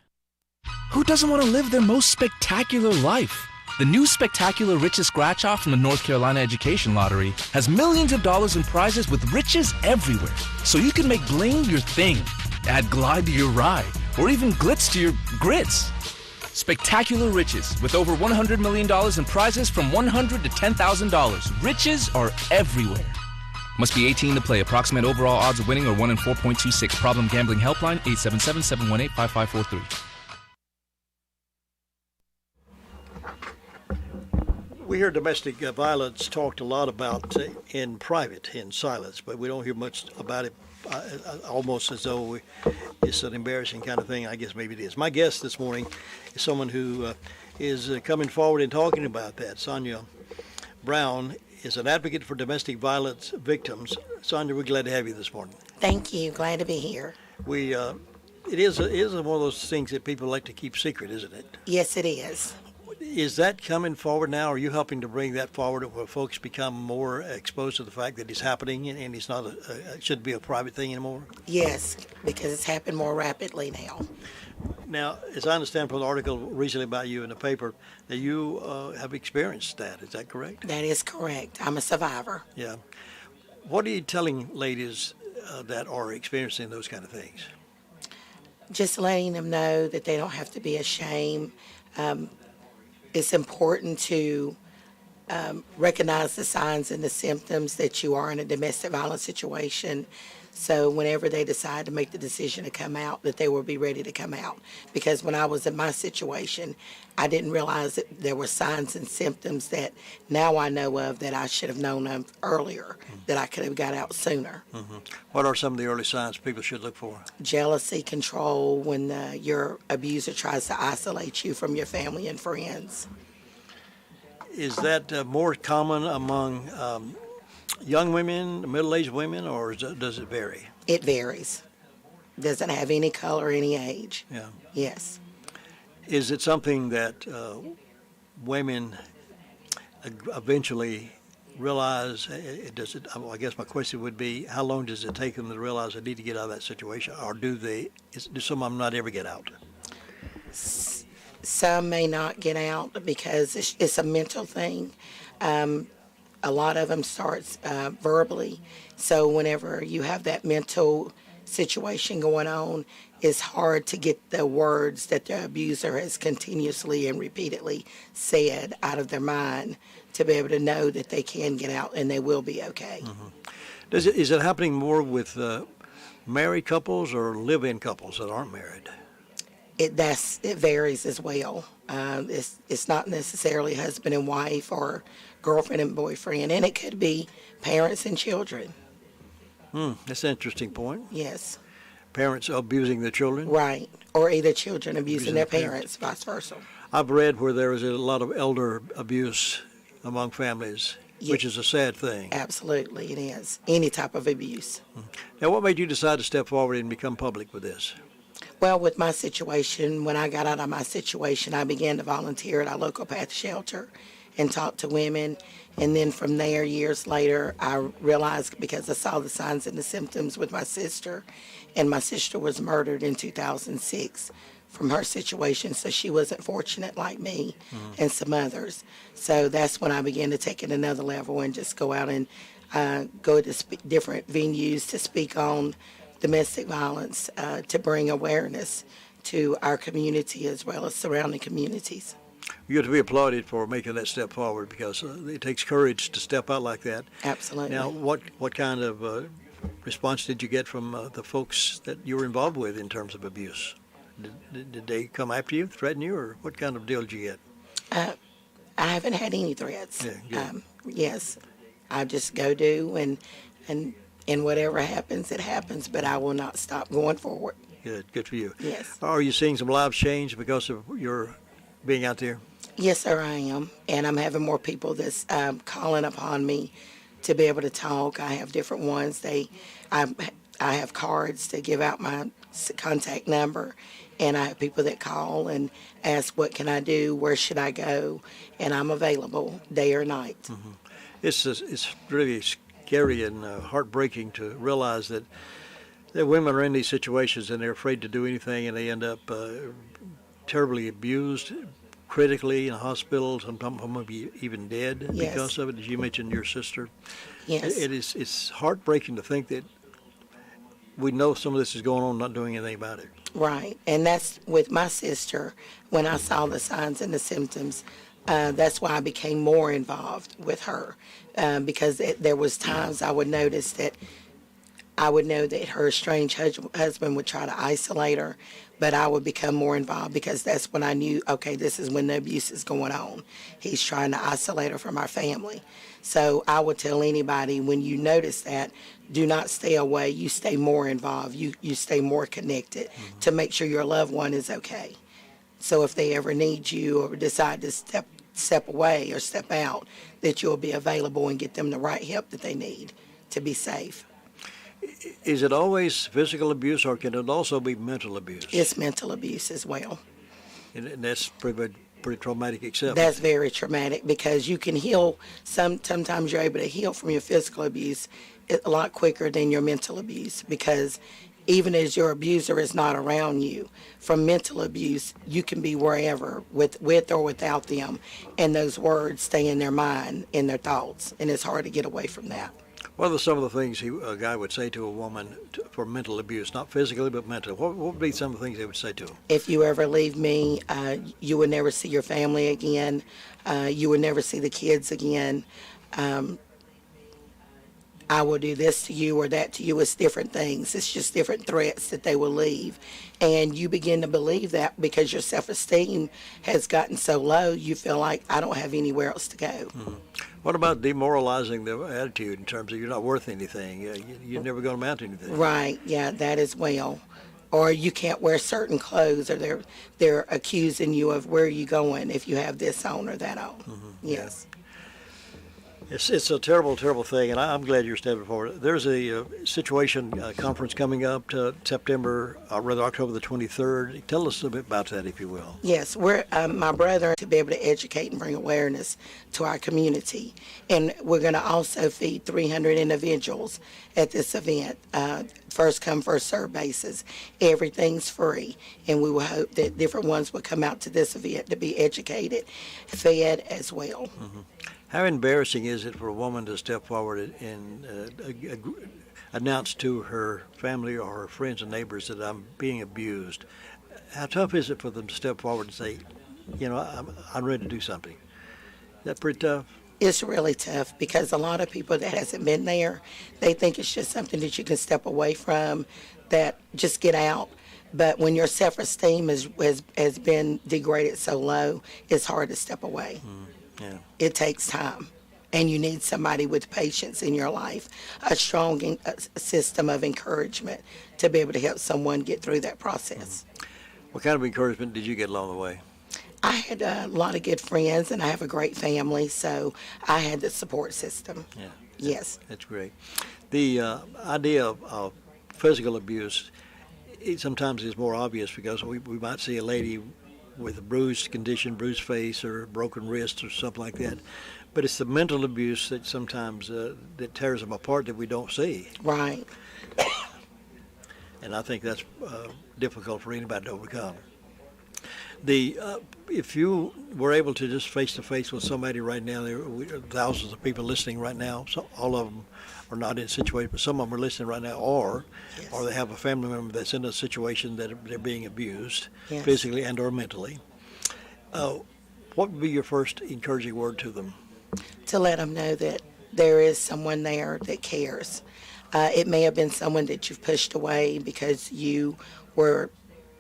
Who doesn't want to live their most spectacular life? The new Spectacular Riches Scratch-Off from the North Carolina Education Lottery has millions of dollars in prizes with riches everywhere. So you can make bling your thing, add glide to your ride, or even glitz to your grits. Spectacular Riches with over $100 million in prizes from $100 to $10,000. Riches are everywhere. Must be 18 to play. Approximate overall odds of winning are 1 in 4.26. Problem gambling helpline 877-718-5543. We hear domestic violence talked a lot about in private, in silence, but we don't hear much about it, almost as though it's an embarrassing kind of thing. I guess maybe it is. My guest this morning is someone who is coming forward and talking about that. Sonia Brown is an advocate for domestic violence victims. Sonia, we're glad to have you this morning. Thank you. Glad to be here. It is one of those things that people like to keep secret, isn't it? Yes, it is. Is that coming forward now? Are you helping to bring that forward where folks become more exposed to the fact that it's happening and it's not it shouldn't be a private thing anymore? Yes, because it's happened more rapidly now. Now, as I understand from the article recently about you in the paper, that you have experienced that. Is that correct? That is correct. I'm a survivor. Yeah. What are you telling ladies that are experiencing those kind of things? Just letting them know that they don't have to be ashamed. It's important to recognize the signs and the symptoms that you are in a domestic violence situation. So whenever they decide to make the decision to come out, that they will be ready to come out. Because when I was in my situation, I didn't realize that there were signs and symptoms that now I know of that I should have known of earlier, that I could have got out sooner. What are some of the early signs people should look for? Jealousy, control, when your abuser tries to isolate you from your family and friends. Is that more common among young women, middle-aged women, or does it vary? It varies. Doesn't have any color, any age. Yeah. Yes. Is it something that women eventually realize? Does it? I guess my question would be, how long does it take them to realize they need to get out of that situation, or do some of them not ever get out? Some may not get out because it's a mental thing. A lot of them starts verbally. So whenever you have that mental situation going on, it's hard to get the words that the abuser has continuously and repeatedly said out of their mind to be able to know that they can get out and they will be okay. Is it happening more with married couples or live-in couples that aren't married? It varies as well. It's not necessarily husband and wife or girlfriend and boyfriend, and it could be parents and children. That's an interesting point. Yes. Parents abusing the children? Right. Or either children abusing their parents, vice versa. I've read where there is a lot of elder abuse among families, which is a sad thing. Absolutely, it is. Any type of abuse. Now, what made you decide to step forward and become public with this? Well, with my situation, when I got out of my situation, I began to volunteer at our local PATH shelter and talk to women. And then from there, years later, I realized, because I saw the signs and the symptoms with my sister, and my sister was murdered in 2006 from her situation, so she wasn't fortunate like me and some others. So that's when I began to take it another level and just go out and go to different venues to speak on domestic violence, to bring awareness to our community as well as surrounding communities. You have to be applauded for making that step forward, because it takes courage to step out like that. Absolutely. Now, what kind of response did you get from the folks that you were involved with in terms of abuse? Did they come after you, threaten you, or what kind of deal did you get? I haven't had any threats. Yeah, yes, I just go do, and whatever happens, it happens, but I will not stop going forward. Good for you. Yes. Are you seeing some lives change because of your being out there? Yes, sir, I am. And I'm having more people that's calling upon me to be able to talk. I have different ones. I have cards to give out my contact number, and I have people that call and ask, what can I do? Where should I go? And I'm available day or night. It's really scary and heartbreaking to realize that women are in these situations and they're afraid to do anything, and they end up terribly abused, critically in hospitals, sometimes maybe even dead because of it. As you mentioned, your sister. Yes. It's heartbreaking to think that we know some of this is going on, not doing anything about it. Right, and that's with my sister. When I saw the signs and the symptoms, that's why I became more involved with her, because there was times I would notice that I would know that her estranged husband would try to isolate her, but I would become more involved, because that's when I knew, okay, this is when the abuse is going on. He's trying to isolate her from our family. So I would tell anybody, when you notice that, do not stay away. You stay more involved. You stay more connected to make sure your loved one is okay. So if they ever need you or decide to step away or step out, that you'll be available and get them the right help that they need to be safe. Is it always physical abuse, or can it also be mental abuse? It's mental abuse as well. And that's pretty traumatic itself. That's very traumatic, because you can heal. Sometimes you're able to heal from your physical abuse a lot quicker than your mental abuse, because even as your abuser is not around you, from mental abuse, you can be wherever with or without them, and those words stay in their mind, in their thoughts, and it's hard to get away from that. What are some of the things a guy would say to a woman for mental abuse, not physically but mentally? What would be some of the things he would say to them? If you ever leave me, you will never see your family again. You will never see the kids again. I will do this to you or that to you. It's different things. It's just different threats that they will leave. And you begin to believe that because your self-esteem has gotten so low, you feel like, I don't have anywhere else to go. Mm-hmm. What about demoralizing the attitude in terms of you're not worth anything? You're never going to amount to anything. Right, yeah, that as well. Or you can't wear certain clothes, or they're accusing you of where you going if you have this on or that on. Mm-hmm. Yes. Yeah. It's a terrible, terrible thing, and I'm glad you're stepping forward. There's a situation conference coming up to October the 23rd. Tell us a bit about that, if you will. Yes, we're my brother to be able to educate and bring awareness to our community, and we're going to also feed 300 individuals at this event. First come, first serve basis. Everything's free, and we will hope that different ones will come out to this event to be educated, fed as well. Mm-hmm. How embarrassing is it for a woman to step forward and announce to her family or her friends and neighbors that I'm being abused? How tough is it for them to step forward and say, I'm ready to do something? Is that pretty tough? It's really tough because a lot of people that hasn't been there, they think it's just something that you can step away from, that just get out. But when your self-esteem has been degraded so low, it's hard to step away. Yeah. It takes time, and you need somebody with patience in your life, a strong system of encouragement to be able to help someone get through that process. What kind of encouragement did you get along the way? I had a lot of good friends, and I have a great family, so I had the support system. Yeah. Yes. That's great. The idea of physical abuse, it sometimes is more obvious because we might see a lady with a bruised condition, bruised face, or broken wrist, or something like that. But it's the mental abuse that sometimes that tears them apart that we don't see. Right. And I think that's difficult for anybody to overcome. If you were able to just face to face with somebody right now, there are thousands of people listening right now. So all of them are not in a situation, but some of them are listening right now, or they have a family member that's in a situation that they're being abused, physically and or mentally. What would be your first encouraging word to them? To let them know that there is someone there that cares. It may have been someone that you've pushed away because you were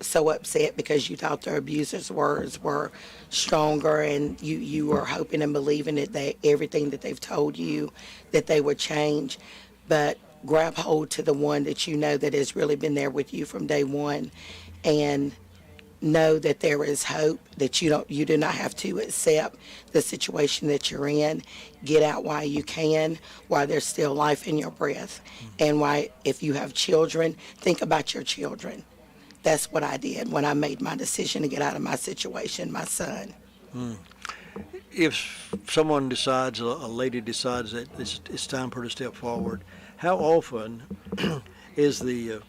so upset because you thought their abuser's words were stronger, and you were hoping and believing that everything that they've told you, that they would change. But grab hold to the one that you know that has really been there with you from day one, and know that there is hope, that you do not have to accept the situation that you're in. Get out while you can, while there's still life in your breath. And why, if you have children, think about your children. That's what I did when I made my decision to get out of my situation, my son. If someone decides, a lady decides that it's time for her to step forward, how often is the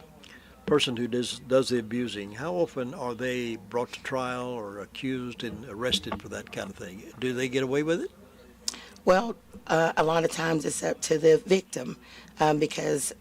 person who does the abusing, how often are they brought to trial or accused and arrested for that kind of thing? Do they get away with it? Well, a lot of times it's up to the victim because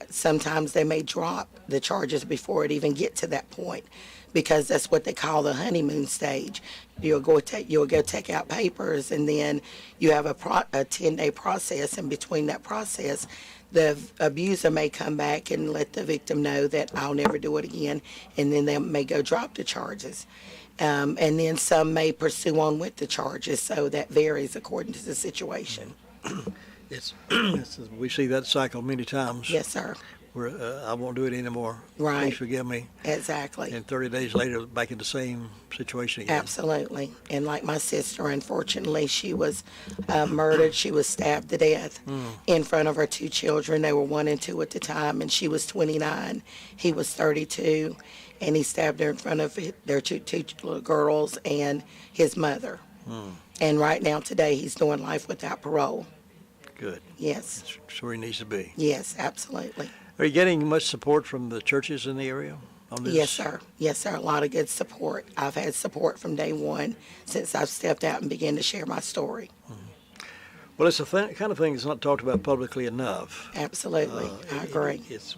sometimes they may drop the charges before it even get to that point, because that's what they call the honeymoon stage. You'll go take out papers, and then you have a 10-day process. And between that process, the abuser may come back and let the victim know that I'll never do it again, and then they may go drop the charges. And then some may pursue on with the charges, so that varies according to the situation. We see that cycle many times. Yes, sir. Where I won't do it anymore. Right. Please forgive me. Exactly. And 30 days later, back in the same situation again. Absolutely. And like my sister, unfortunately, she was murdered. She was stabbed to death in front of her two children. They were 1 and 2 at the time, and she was 29. He was 32, and he stabbed her in front of their two little girls and his mother. And right now, today, he's doing life without parole. Good. Yes. That's where he needs to be. Yes, absolutely. Are you getting much support from the churches in the area on this? Yes, sir. Yes, sir. A lot of good support. I've had support from day one since I've stepped out and began to share my story. Well, it's a kind of thing that's not talked about publicly enough. Absolutely, I agree. It's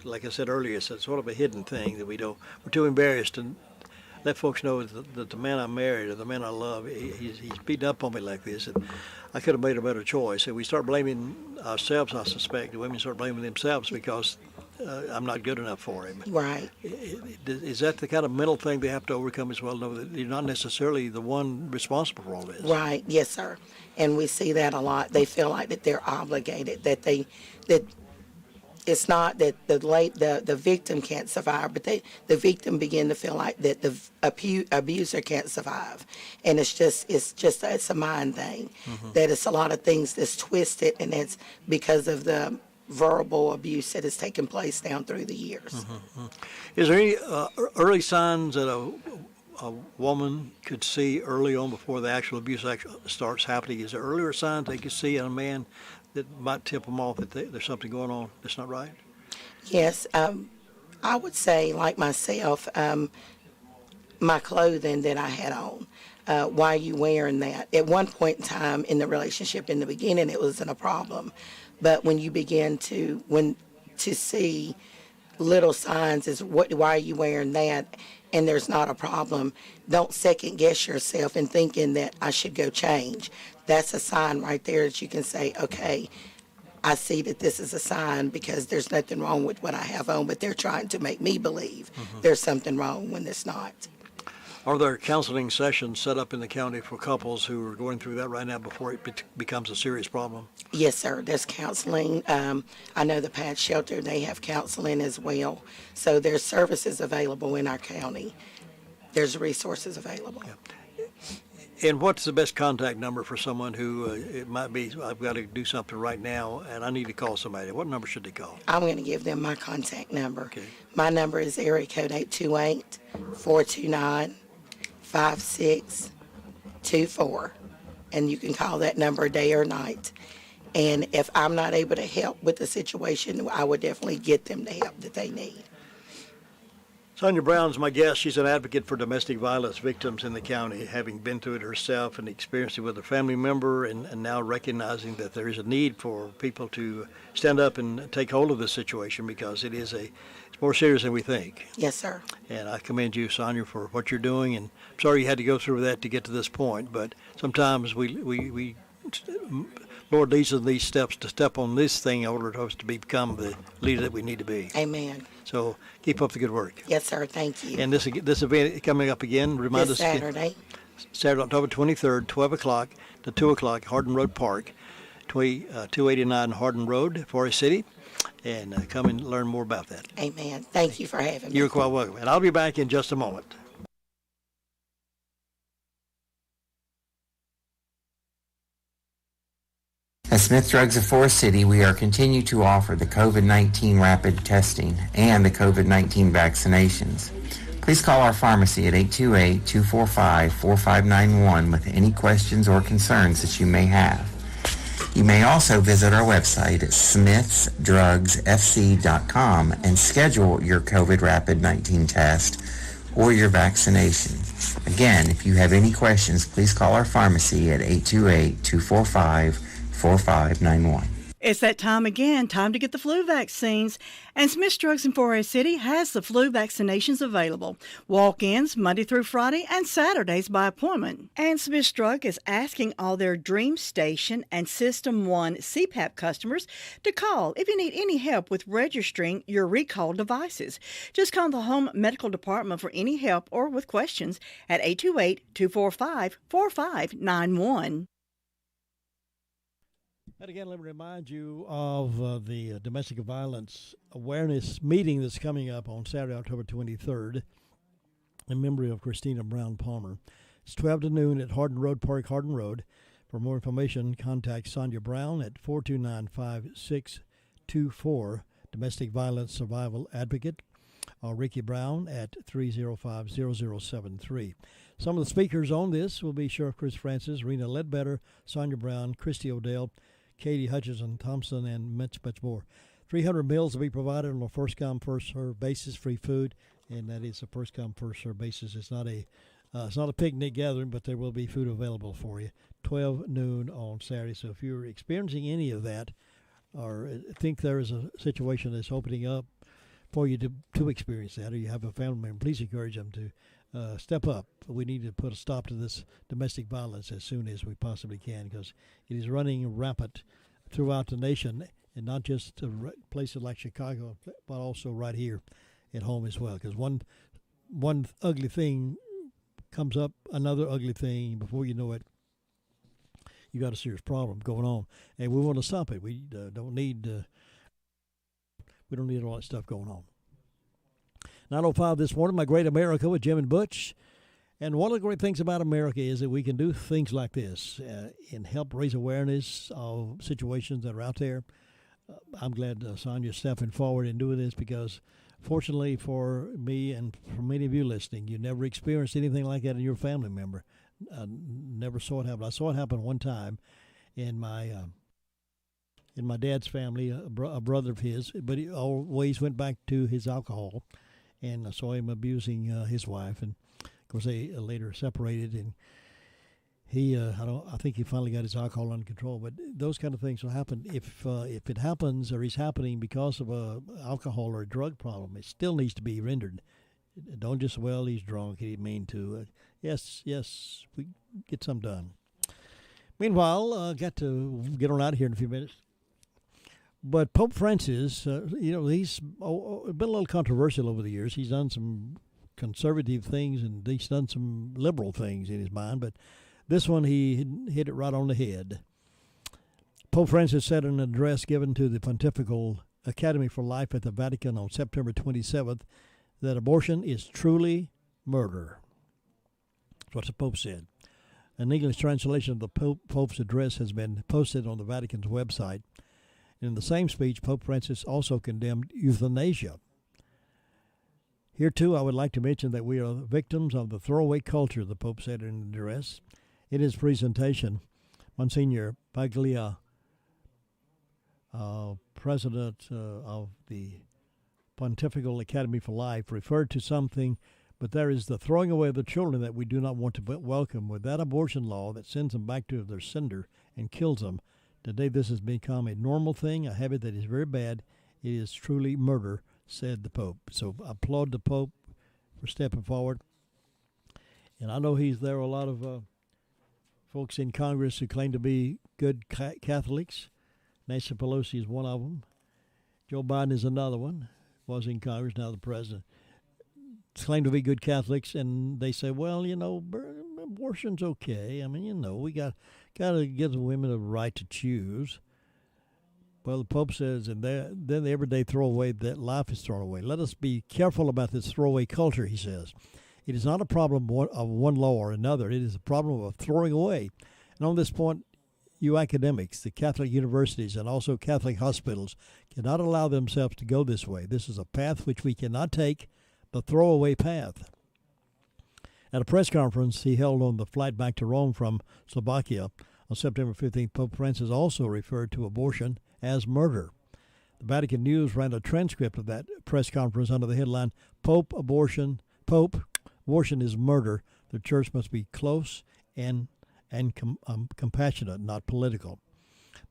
like I said earlier, it's sort of a hidden thing that we're too embarrassed to let folks know that the man I married or the man I love, he's beating up on me like this. And I could have made a better choice. And we start blaming ourselves, I suspect. The women start blaming themselves because I'm not good enough for him. Right. Is that the kind of mental thing they have to overcome as well? No, that you're not necessarily the one responsible for all this. Right. Yes, sir. And we see that a lot. They feel like that they're obligated, that it's not that the victim can't survive, but the victim begin to feel like that the abuser can't survive, and it's a mind thing. Mm-hmm. That it's a lot of things that's twisted, and it's because of the verbal abuse that has taken place down through the years. Mm-hmm. Is there any early signs that a woman could see early on before the actual abuse starts happening? Is there earlier signs they could see in a man that might tip them off that there's something going on that's not right? Yes, I would say, like myself, my clothing that I had on. Why are you wearing that? At one point in time in the relationship, in the beginning, it wasn't a problem. But when you begin to see little signs as why are you wearing that, and there's not a problem, don't second guess yourself in thinking that I should go change. That's a sign right there that you can say, okay, I see that this is a sign because there's nothing wrong with what I have on, but they're trying to make me believe there's something wrong when there's not. Are there counseling sessions set up in the county for couples who are going through that right now before it becomes a serious problem? Yes, sir. There's counseling. I know the Patch Shelter, they have counseling as well. So there's services available in our county. There's resources available. Yeah. And what's the best contact number for someone who it might be, I've got to do something right now and I need to call somebody? What number should they call? I'm going to give them my contact number. Okay. My number is area code 828-429-5624. And you can call that number day or night. And if I'm not able to help with the situation, I would definitely get them the help that they need. Sonia Brown's my guest. She's an advocate for domestic violence victims in the county, having been through it herself and experienced it with a family member, and now recognizing that there is a need for people to stand up and take hold of this situation because it's more serious than we think. Yes, sir. And I commend you, Sonia, for what you're doing. And I'm sorry you had to go through that to get to this point, but sometimes we Lord leads us in these steps to step on this thing in order for us to become the leader that we need to be. Amen. So keep up the good work. Yes, sir. Thank you. And this event coming up again, remind us. Saturday. Saturday, October 23rd, 12 o'clock to 2 o'clock, Hardin Road Park, 289 Hardin Road, Forest City. And come and learn more about that. Amen. Thank you for having me. You're quite welcome. And I'll be back in just a moment. At Smith Drugs of Forest City, we are continue to offer the COVID-19 rapid testing and the COVID-19 vaccinations. Please call our pharmacy at 828-245-4591 with any questions or concerns that you may have. You may also visit our website at smithsdrugsfc.com and schedule your COVID rapid 19 test or your vaccination. Again, if you have any questions, please call our pharmacy at 828-245-4591. It's that time again, time to get the flu vaccines. And Smith's Drugs in Forest City has the flu vaccinations available. Walk-ins Monday through Friday and Saturdays by appointment. And Smith's Drug is asking all their Dream Station and System 1 CPAP customers to call if you need any help with registering your recalled devices. Just call the Home Medical Department for any help or with questions at 828-245-4591. And again, let me remind you of the domestic violence awareness meeting that's coming up on Saturday, October 23rd, in memory of Christina Brown Palmer. It's 12 to noon at Hardin Road Park, Hardin Road. For more information, contact Sonia Brown at 429-5624, Domestic Violence Survival Advocate, or Ricky Brown at 305-0073. Some of the speakers on this will be Sheriff Chris Francis, Rena Ledbetter, Sonia Brown, Christy Odell, Katie Hutchinson Thompson, and much, much more. 300 meals will be provided on a first-come, first-served basis, free food, and that is a first-come, first-served basis. It's not a It's not a picnic gathering, but there will be food available for you. 12 noon on Saturday. So if you're experiencing any of that, or think there is a situation that's opening up for you to experience that, or you have a family member, please encourage them to step up. We need to put a stop to this domestic violence as soon as we possibly can, because it is running rampant throughout the nation, and not just places like Chicago, but also right here at home as well. Because one ugly thing comes up, another ugly thing, before you know it, you got a serious problem going on, and we want to stop it. We don't need all that stuff going on. 9:05 this morning, My Great America with Jim and Butch. And one of the great things about America is that we can do things like this and help raise awareness of situations that are out there. I'm glad Sonia is stepping forward and doing this, because fortunately for me and for many of you listening, you never experienced anything like that in your family member. Never saw it happen. I saw it happen one time in my dad's family, a brother of his, but he always went back to his alcohol, and I saw him abusing his wife, and of course they later separated, and he I think he finally got his alcohol under control. But those kind of things will happen if it happens, or is happening because of a alcohol or a drug problem. It still needs to be rendered. Don't just, well, he's drunk, he didn't mean to. Yes, we get some done. Meanwhile, got to get on out of here in a few minutes. But Pope Francis, he's been a little controversial over the years. He's done some conservative things, and he's done some liberal things in his mind, but this one, he hit it right on the head. Pope Francis said in an address given to the Pontifical Academy for Life at the Vatican on September 27th that abortion is truly murder. That's what the Pope said. An English translation of the Pope's address has been posted on the Vatican's website. In the same speech, Pope Francis also condemned euthanasia. Here, too, I would like to mention that we are victims of the throwaway culture, the Pope said in an address. In his presentation, Monsignor Paglia, president of the Pontifical Academy for Life, referred to something, but there is the throwing away of the children that we do not want to welcome. With that abortion law that sends them back to their sender and kills them, today this has become a normal thing, a habit that is very bad. It is truly murder, said the Pope. So I applaud the Pope for stepping forward. And I know there are a lot of folks in Congress who claim to be good Catholics. Nancy Pelosi is one of them. Joe Biden is another one. Was in Congress, now the president. Claim to be good Catholics, and they say, well, abortion's okay. I mean, we got to give the women a right to choose. Well, the Pope says, and then every day throwaway, that life is thrown away. Let us be careful about this throwaway culture, he says. It is not a problem of one law or another. It is a problem of throwing away. And on this point, you academics, the Catholic universities, and also Catholic hospitals cannot allow themselves to go this way. This is a path which we cannot take, the throwaway path. At a press conference he held on the flight back to Rome from Slovakia on September 15th, Pope Francis also referred to abortion as murder. The Vatican News ran a transcript of that press conference under the headline, Abortion is murder. The church must be close and compassionate, not political.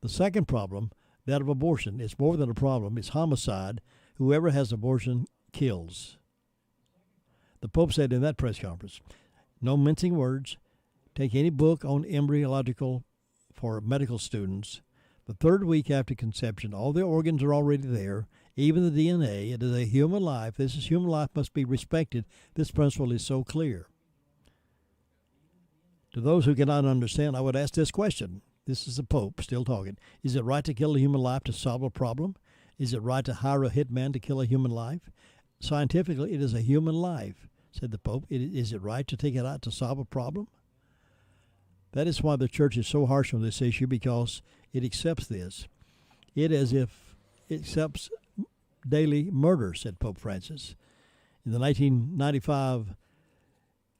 The second problem, that of abortion, is more than a problem. It's homicide. Whoever has abortion kills. The Pope said in that press conference, no mincing words. Take any book on embryological for medical students. The third week after conception, all the organs are already there, even the DNA. It is a human life. Human life must be respected. This principle is so clear. To those who cannot understand, I would ask this question. This is the Pope still talking. Is it right to kill a human life to solve a problem? Is it right to hire a hitman to kill a human life? Scientifically, it is a human life, said the Pope. Is it right to take it out to solve a problem? That is why the church is so harsh on this issue, because it accepts this. It accepts daily murder, said Pope Francis. In the 1995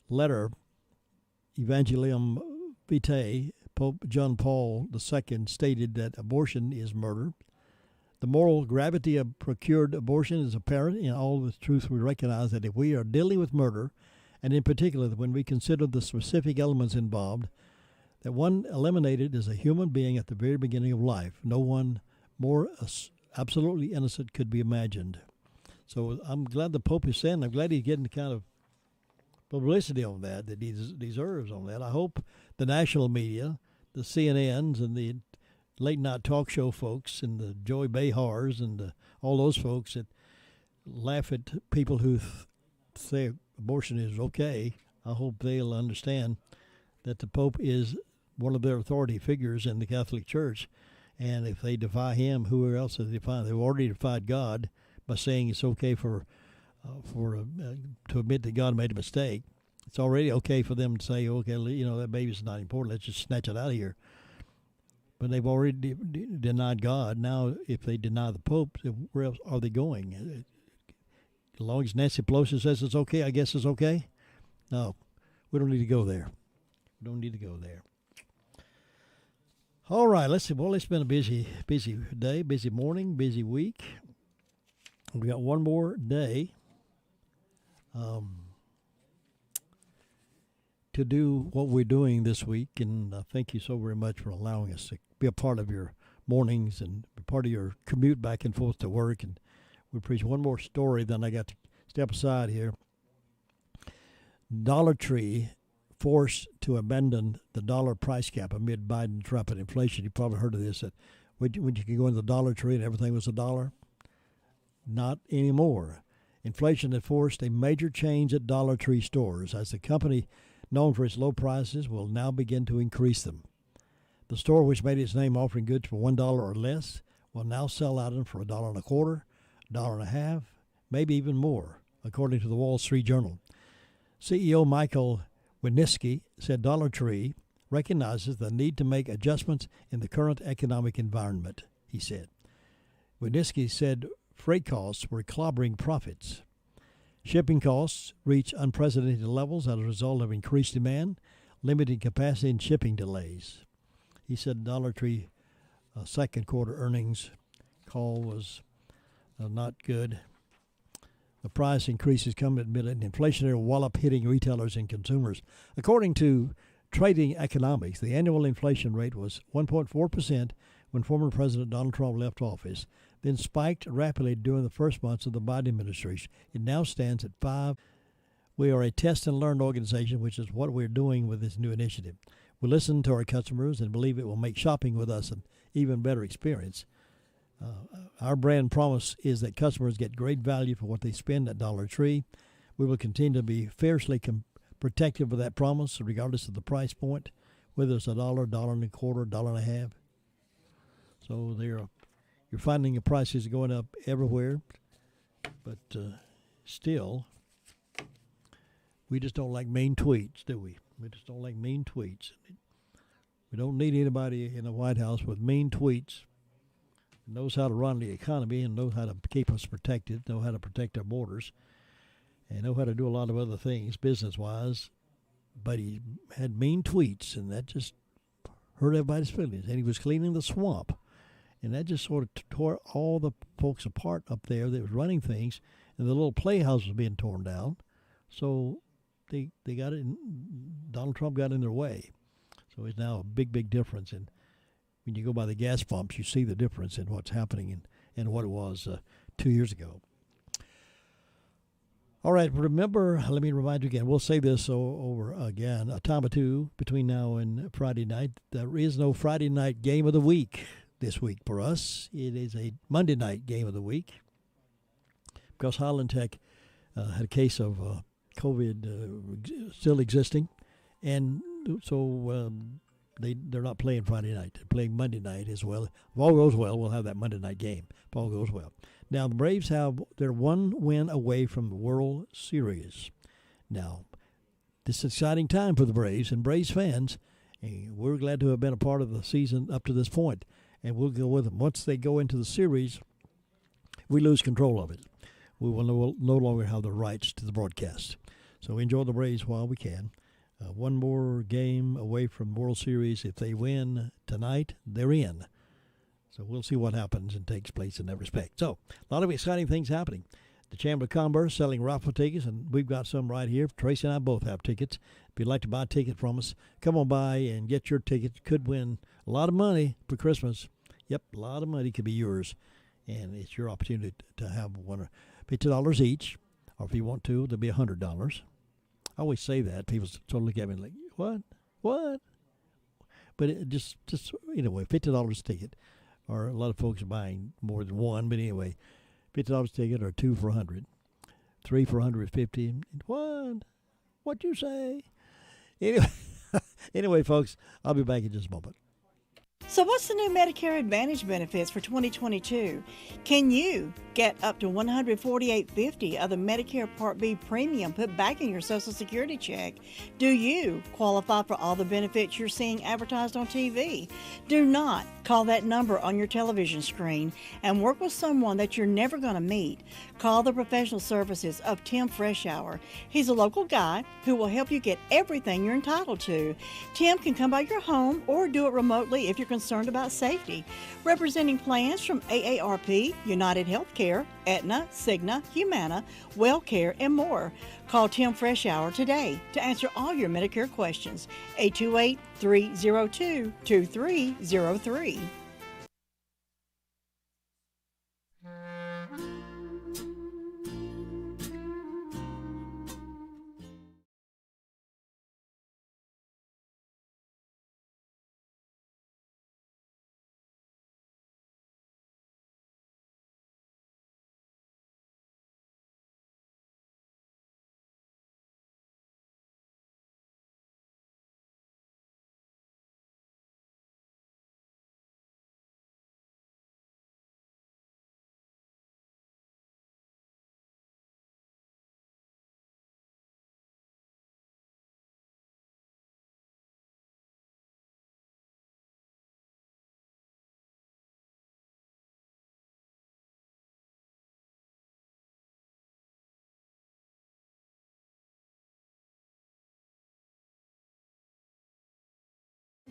letter, Evangelium Vitae, Pope John Paul II stated that abortion is murder. The moral gravity of procured abortion is apparent in all the truth. We recognize that if we are dealing with murder and in particular, when we consider the specific elements involved, that one eliminated is a human being at the very beginning of life. No one more absolutely innocent could be imagined. So I'm glad the Pope is saying, I'm glad he's getting the kind of publicity on that he deserves on that. I hope the national media, the CNNs and the late night talk show folks and the Joey Behars and all those folks that laugh at people who say abortion is okay, I hope they'll understand that the Pope is one of their authority figures in the Catholic Church. And if they defy him, who else is defying? They've already defied God by saying it's okay to admit that God made a mistake. It's already okay for them to say, okay, that baby's not important. Let's just snatch it out of here. But they've already denied God. Now, if they deny the Pope, where else are they going? As long as Nancy Pelosi says it's okay, I guess it's okay? No, we don't need to go there. We don't need to go there. All right, let's see. Well, it's been a busy day, busy morning, busy week. We got one more day to do what we're doing this week, and thank you so very much for allowing us to be a part of your mornings and be part of your commute back and forth to work. And we appreciate one more story, then I got to step aside here. Dollar Tree forced to abandon the dollar price cap amid Biden's rapid inflation. You probably heard of this, that when you could go into the Dollar Tree and everything was $1. Not anymore. Inflation had forced a major change at Dollar Tree stores, as the company, known for its low prices, will now begin to increase them. The store, which made its name offering goods for $1 or less, will now sell items for $1.25, $1.50, maybe even more, according to the Wall Street Journal. CEO Michael Winitsky said Dollar Tree recognizes the need to make adjustments in the current economic environment, he said. Winitsky said freight costs were clobbering profits. Shipping costs reached unprecedented levels as a result of increased demand, limiting capacity and shipping delays. He said Dollar Tree second quarter earnings call was not good. The price increases come amid an inflationary wallop hitting retailers and consumers. According to Trading Economics, the annual inflation rate was 1.4% when former President Donald Trump left office, then spiked rapidly during the first months of the Biden administration. It now stands at 5%. We are a test and learn organization, which is what we're doing with this new initiative. We listen to our customers and believe it will make shopping with us an even better experience. Our brand promise is that customers get great value for what they spend at Dollar Tree. We will continue to be fiercely protective of that promise, regardless of the price point, whether it's $1, $1.25, $1.50. So you're finding the prices going up everywhere, but still, we just don't like mean tweets, do we? We just don't like mean tweets. We don't need anybody in the White House with mean tweets. Knows how to run the economy and knows how to keep us protected, know how to protect our borders, and know how to do a lot of other things business-wise. But he had mean tweets, and that just hurt everybody's feelings. And he was cleaning the swamp, and that just sort of tore all the folks apart up there that was running things, and the little playhouse was being torn down. So they got it. Donald Trump got in their way. So it's now a big, big difference. And when you go by the gas pumps, you see the difference in what's happening and what it was 2 years ago. All right, remember, let me remind you again, we'll say this over again, a time or two between now and Friday night. There is no Friday night game of the week this week for us. It is a Monday night game of the week because Highland Tech had a case of COVID still existing, and so they're not playing Friday night. They're playing Monday night as well. If all goes well, we'll have that Monday night game. If all goes well. Now, the Braves they're one win away from the World Series. Now, this is an exciting time for the Braves and Braves fans. And we're glad to have been a part of the season up to this point, and we'll go with them. Once they go into the series, we lose control of it. We will no longer have the rights to the broadcast. So enjoy the Braves while we can. One more game away from World Series. If they win tonight, they're in. So we'll see what happens and takes place in that respect. So a lot of exciting things happening. The Chamber of Commerce selling raffle tickets, and we've got some right here. Tracy and I both have tickets. If you'd like to buy a ticket from us, come on by and get your ticket. You could win a lot of money for Christmas. Yep, a lot of money could be yours. And it's your opportunity to have $50 each. Or if you want to, there'll be $100. I always say that. People sort of look at me like, what? But it just anyway, $50 ticket. Or a lot of folks are buying more than one. But anyway, $50 ticket or 2 for $100. 3 for $150. What? What'd you say? Anyway, folks, I'll be back in just a moment. So what's the new Medicare Advantage benefits for 2022? Can you get up to $148.50 of the Medicare Part B premium put back in your Social Security check? Do you qualify for all the benefits you're seeing advertised on TV? Do not call that number on your television screen and work with someone that you're never going to meet. Call the professional services of Tim Freshour. He's a local guy who will help you get everything you're entitled to. Tim can come by your home or do it remotely if you're concerned about safety. Representing plans from AARP, United Healthcare, Aetna, Cigna, Humana, WellCare, and more. Call Tim Freshour today to answer all your Medicare questions. 828-302-2303.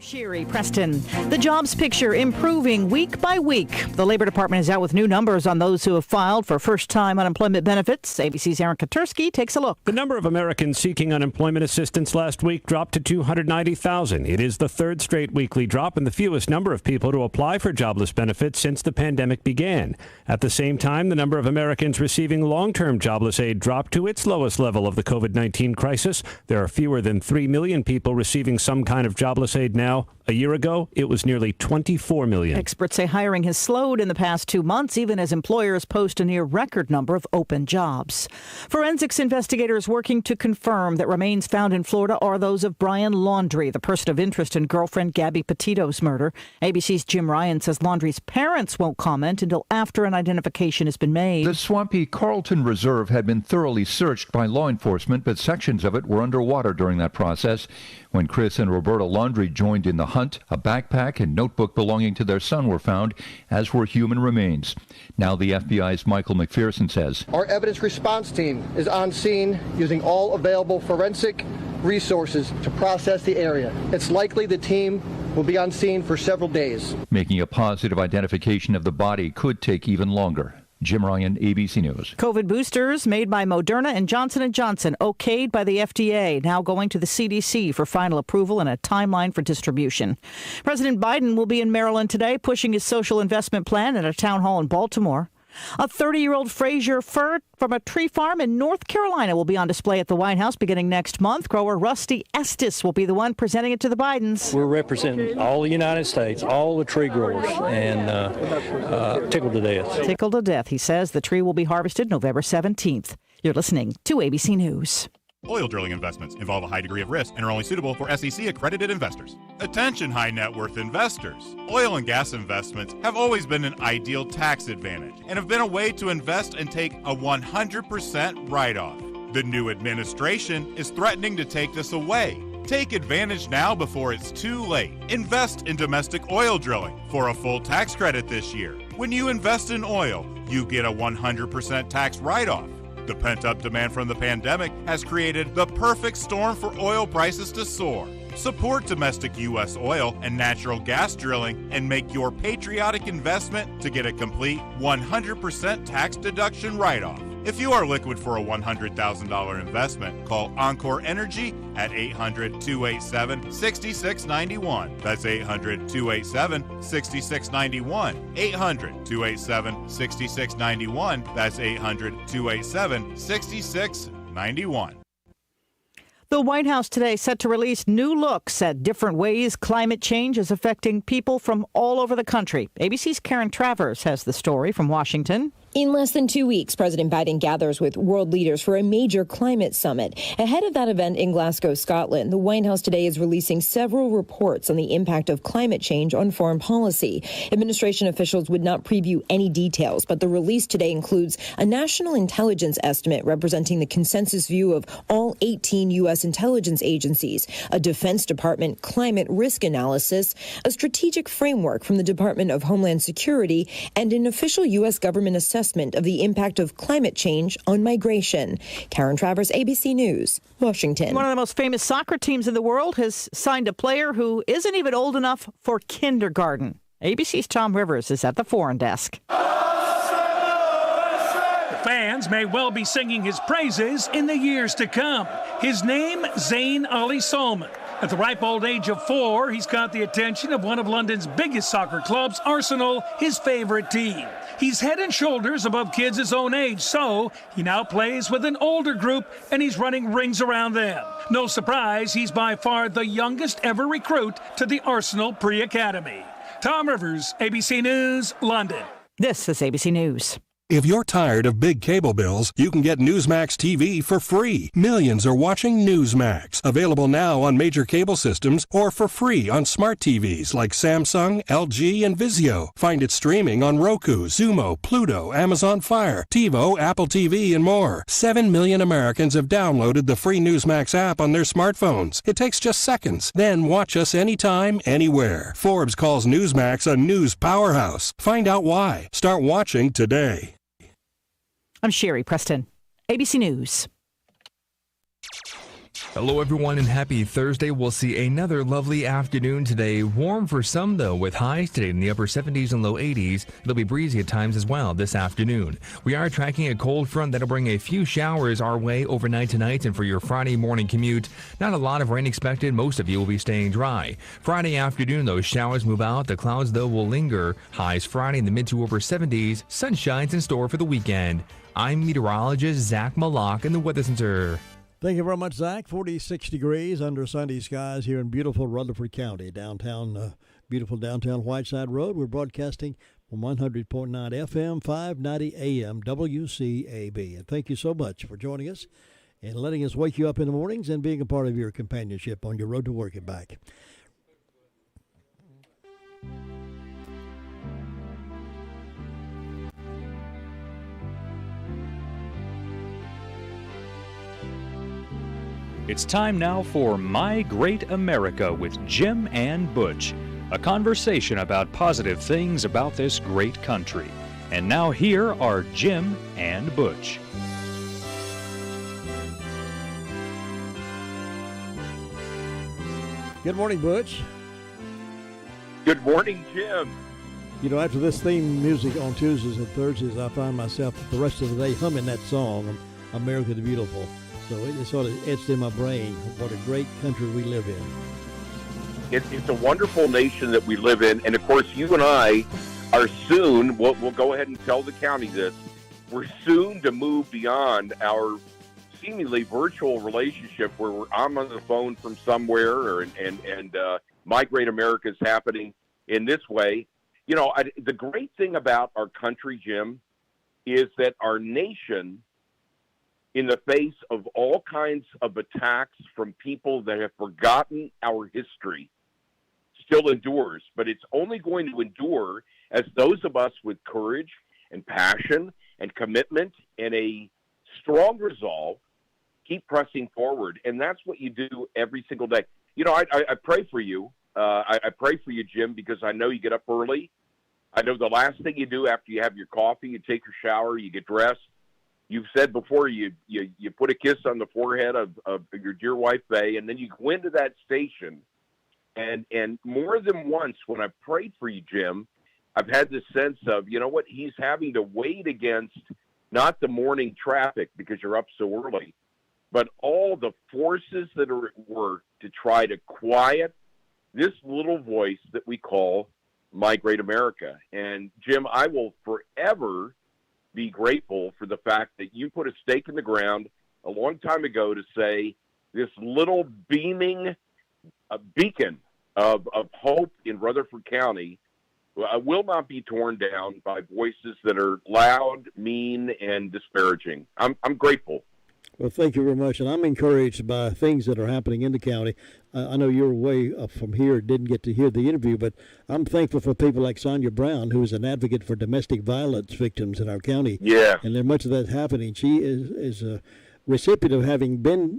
Sherry Preston. The jobs picture improving week by week. The Labor Department is out with new numbers on those who have filed for first-time unemployment benefits. ABC's Aaron Katursky takes a look. The number of Americans seeking unemployment assistance last week dropped to 290,000. It is the third straight weekly drop and the fewest number of people to apply for jobless benefits since the pandemic began. At the same time, the number of Americans receiving long-term jobless aid dropped to its lowest level of the COVID-19 crisis. There are fewer than 3 million people receiving some kind of jobless aid now. A year ago, it was nearly 24 million. Experts say hiring has slowed in the past 2 months, even as employers post a near record number of open jobs. Forensics investigators working to confirm that remains found in Florida are those of Brian Laundrie, the person of interest in girlfriend Gabby Petito's murder. ABC's Jim Ryan says Laundrie's parents won't comment until after an identification has been made. The swampy Carlton Reserve had been thoroughly searched by law enforcement, but sections of it were underwater during that process. When Chris and Roberta Laundrie joined in the hunt, a backpack and notebook belonging to their son were found, as were human remains. Now the FBI's Michael McPherson says, our evidence response team is on scene using all available forensic resources to process the area. It's likely the team will be on scene for several days. Making a positive identification of the body could take even longer. Jim Ryan, ABC News. COVID boosters made by Moderna and Johnson & Johnson okayed by the FDA, now going to the CDC for final approval and a timeline for distribution. President Biden will be in Maryland today, pushing his social investment plan at a town hall in Baltimore. A 30-year-old Fraser fir from a tree farm in North Carolina will be on display at the White House beginning next month. Grower Rusty Estes will be the one presenting it to the Bidens. We're representing all the United States, all the tree growers, and tickled to death. Tickled to death, he says. The tree will be harvested November 17th. You're listening to ABC News. Oil drilling investments involve a high degree of risk and are only suitable for SEC-accredited investors. Attention high net worth investors. Oil and gas investments have always been an ideal tax advantage and have been a way to invest and take a 100% write-off. The new administration is threatening to take this away. Take advantage now before it's too late. Invest in domestic oil drilling for a full tax credit this year. When you invest in oil, you get a 100% tax write-off. The pent-up demand from the pandemic has created the perfect storm for oil prices to soar. Support domestic U.S. oil and natural gas drilling and make your patriotic investment to get a complete 100% tax deduction write-off. If you are liquid for a $100,000 investment, call Encore Energy at 800-287-6691. That's 800-287-6691. 800-287-6691. That's 800-287-6691. The White House today set to release new looks at different ways climate change is affecting people from all over the country. ABC's Karen Travers has the story from Washington. In less than 2 weeks, President Biden gathers with world leaders for a major climate summit. Ahead of that event in Glasgow, Scotland, the White House today is releasing several reports on the impact of climate change on foreign policy. Administration officials would not preview any details, but the release today includes a national intelligence estimate representing the consensus view of all 18 U.S. intelligence agencies, a Defense Department climate risk analysis, a strategic framework from the Department of Homeland Security, and an official U.S. government assessment of the impact of climate change on migration. Karen Travers, ABC News, Washington. One of the most famous soccer teams in the world has signed a player who isn't even old enough for kindergarten. ABC's Tom Rivers is at the foreign desk. Fans may well be singing his praises in the years to come. His name, Zayn Ali Salman. At the ripe old age of 4, he's caught the attention of one of London's biggest soccer clubs, Arsenal, his favorite team. He's head and shoulders above kids his own age, so he now plays with an older group, and he's running rings around them. No surprise, he's by far the youngest ever recruit to the Arsenal pre-academy. Tom Rivers, ABC News, London. This is ABC News. If you're tired of big cable bills, you can get Newsmax TV for free. Millions are watching Newsmax. Available now on major cable systems or for free on smart TVs like Samsung, LG, and Vizio. Find it streaming on Roku, Xumo, Pluto, Amazon Fire, TiVo, Apple TV, and more. 7 million Americans have downloaded the free Newsmax app on their smartphones. It takes just seconds. Then watch us anytime, anywhere. Forbes calls Newsmax a news powerhouse. Find out why. Start watching today. I'm Sherry Preston, ABC News. Hello, everyone, and happy Thursday. We'll see another lovely afternoon today. Warm for some, though, with highs today in the upper 70s and low 80s. It'll be breezy at times as well this afternoon. We are tracking a cold front that'll bring a few showers our way overnight tonight and for your Friday morning commute. Not a lot of rain expected. Most of you will be staying dry. Friday afternoon, those showers move out. The clouds, though, will linger. Highs Friday in the mid to upper 70s. Sunshine's in store for the weekend. I'm meteorologist Zach Malak in the Weather Center. Thank you very much, Zach. 46 degrees under sunny skies here in beautiful Rutherford County, beautiful downtown Whiteside Road. We're broadcasting from 100.9 FM, 590 AM, WCAB. And thank you so much for joining us and letting us wake you up in the mornings and being a part of your companionship on your road to work and back. It's time now for My Great America with Jim and Butch, a conversation about positive things about this great country. And now here are Jim and Butch. Good morning, Butch. Good morning, Jim. You know, after this theme music on Tuesdays and Thursdays, I find myself the rest of the day humming that song, America the Beautiful. So it sort of etched in my brain what a great country we live in. It's a wonderful nation that we live in. And, of course, you and I are soon, we'll go ahead and tell the county this, we're soon to move beyond our seemingly virtual relationship where I'm on the phone from somewhere and My Great America is happening in this way. You know, the great thing about our country, Jim, is that our nation, in the face of all kinds of attacks from people that have forgotten our history, still endures. But it's only going to endure as those of us with courage and passion and commitment and a strong resolve keep pressing forward. And that's what you do every single day. You know, I pray for you. I pray for you, Jim, because I know you get up early. I know the last thing you do after you have your coffee, you take your shower, you get dressed. You've said before you put a kiss on the forehead of your dear wife, Faye, and then you go into that station. And more than once when I've prayed for you, Jim, I've had this sense of, you know what, he's having to wait against not the morning traffic because you're up so early, but all the forces that are at work to try to quiet this little voice that we call My Great America. And Jim, I will forever be grateful for the fact that you put a stake in the ground a long time ago to say this little beaming beacon of hope in Rutherford County will not be torn down by voices that are loud, mean, and disparaging. I'm grateful. Well, thank you very much, and I'm encouraged by things that are happening in the county. I know you're way up from here, didn't get to hear the interview, but I'm thankful for people like Sonia Brown, who is an advocate for domestic violence victims in our county. Yeah. And there's much of that happening. She is a recipient of having been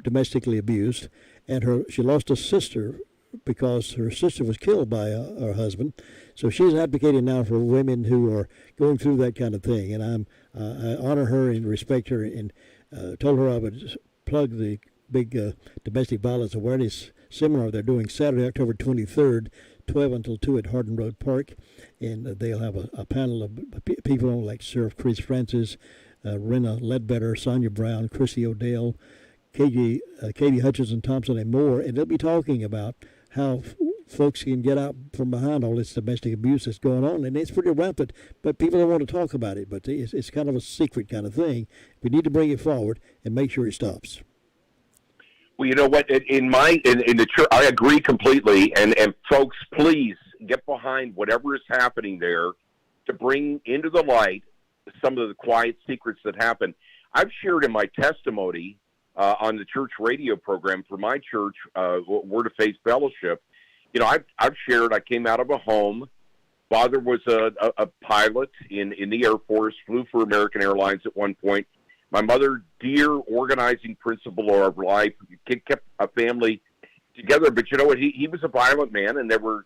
domestically abused, and she lost a sister because her sister was killed by her husband. So she's advocating now for women who are going through that kind of thing, and I honor her and respect her, and told her I would plug the big domestic violence awareness seminar they're doing Saturday, October 23rd, 12 until 2 at Hardin Road Park. And they'll have a panel of people on like Sheriff Chris Francis, Rena Ledbetter, Sonia Brown, Chrissy O'Dell, Katie Hutchinson Thompson, and more. And they'll be talking about how folks can get out from behind all this domestic abuse that's going on. And it's pretty rampant, but people don't want to talk about it. But it's kind of a secret kind of thing. We need to bring it forward and make sure it stops. Well, you know what? In the church, I agree completely. And folks, please get behind whatever is happening there to bring into the light some of the quiet secrets that happen. I've shared in my testimony on the church radio program for my church, Word of Faith Fellowship. You know, I've shared. I came out of a home. Father was a pilot in the Air Force, flew for American Airlines at one point. My mother, dear organizing principle of our life, kept a family together. But you know what? He was a violent man, and there were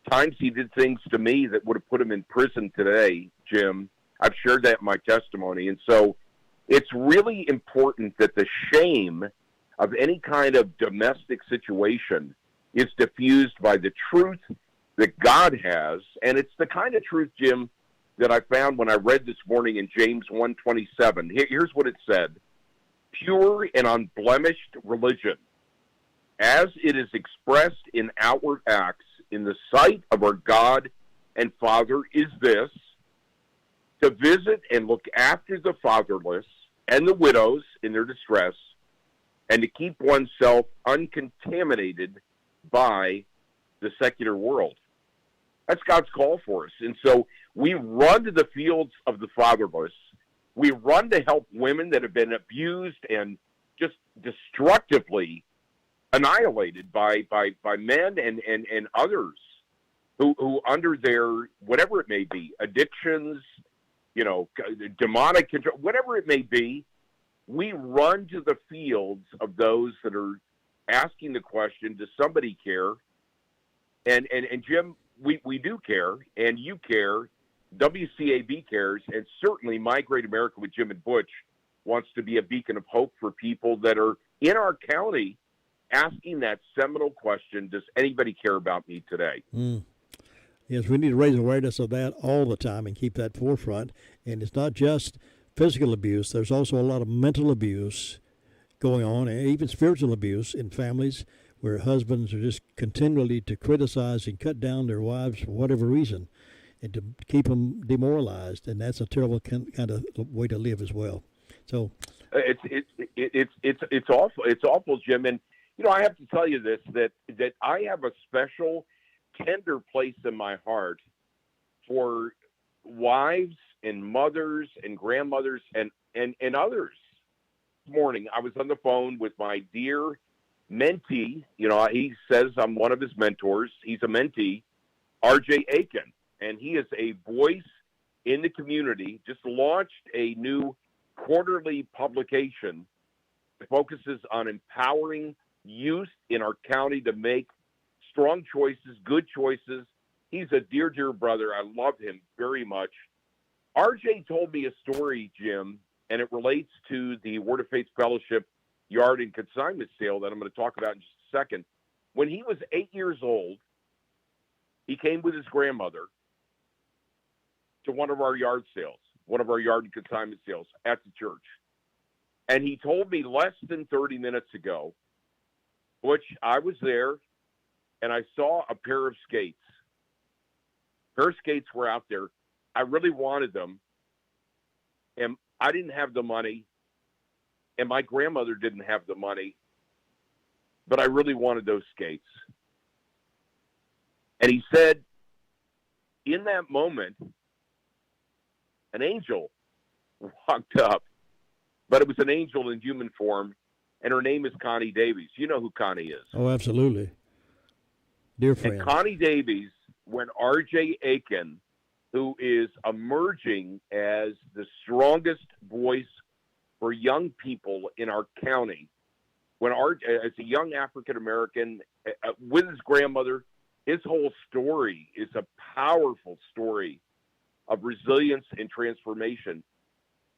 times he did things to me that would have put him in prison today, Jim. I've shared that in my testimony. And so it's really important that the shame of any kind of domestic situation is diffused by the truth that God has. And it's the kind of truth, Jim, that I found when I read this morning in James 1:27. Here's what it said. Pure and unblemished religion, as it is expressed in outward acts in the sight of our God and Father, is this: to visit and look after the fatherless and the widows in their distress, and to keep oneself uncontaminated by the secular world. That's God's call for us. And so we run to the fields of the fatherless. We run to help women that have been abused and just destructively annihilated by men and others who under their, whatever it may be, addictions, you know, demonic control, whatever it may be, we run to the fields of those that are asking the question, does somebody care? And Jim, we do care, and you care. WCAB cares, and certainly My Great America with Jim and Butch wants to be a beacon of hope for people that are in our county asking that seminal question, does anybody care about me today? Yes, we need to raise awareness of that all the time and keep that forefront. And it's not just physical abuse. There's also a lot of mental abuse going on, and even spiritual abuse in families where husbands are just continually to criticize and cut down their wives for whatever reason and to keep them demoralized. And that's a terrible kind of way to live as well. So it's awful. It's awful, Jim. And, you know, I have to tell you this, that I have a special tender place in my heart for wives and mothers and grandmothers and others. This morning, I was on the phone with my dear mentee. You know, he says I'm one of his mentors. He's a mentee, R.J. Aiken, and he is a voice in the community. Just launched a new quarterly publication that focuses on empowering youth in our county to make strong choices, good choices. He's a dear, dear brother. I love him very much. RJ told me a story, Jim, and it relates to the Word of Faith Fellowship yard and consignment sale that I'm going to talk about in just a second. When he was 8 years old, he came with his grandmother to one of our yard sales. one of our yard and consignment sales at the church. And he told me less than 30 minutes ago, Butch, I was there and I saw a pair of skates. A pair of skates were out there. I really wanted them. And I didn't have the money. And my grandmother didn't have the money. But I really wanted those skates. And he said, in that moment, an angel walked up, but it was an angel in human form, and her name is Connie Davies. You know who Connie is. Oh, absolutely. Dear friend. And Connie Davies, when R.J. Aiken, who is emerging as the strongest voice for young people in our county, when as a young African-American with his grandmother, his whole story is a powerful story of resilience and transformation.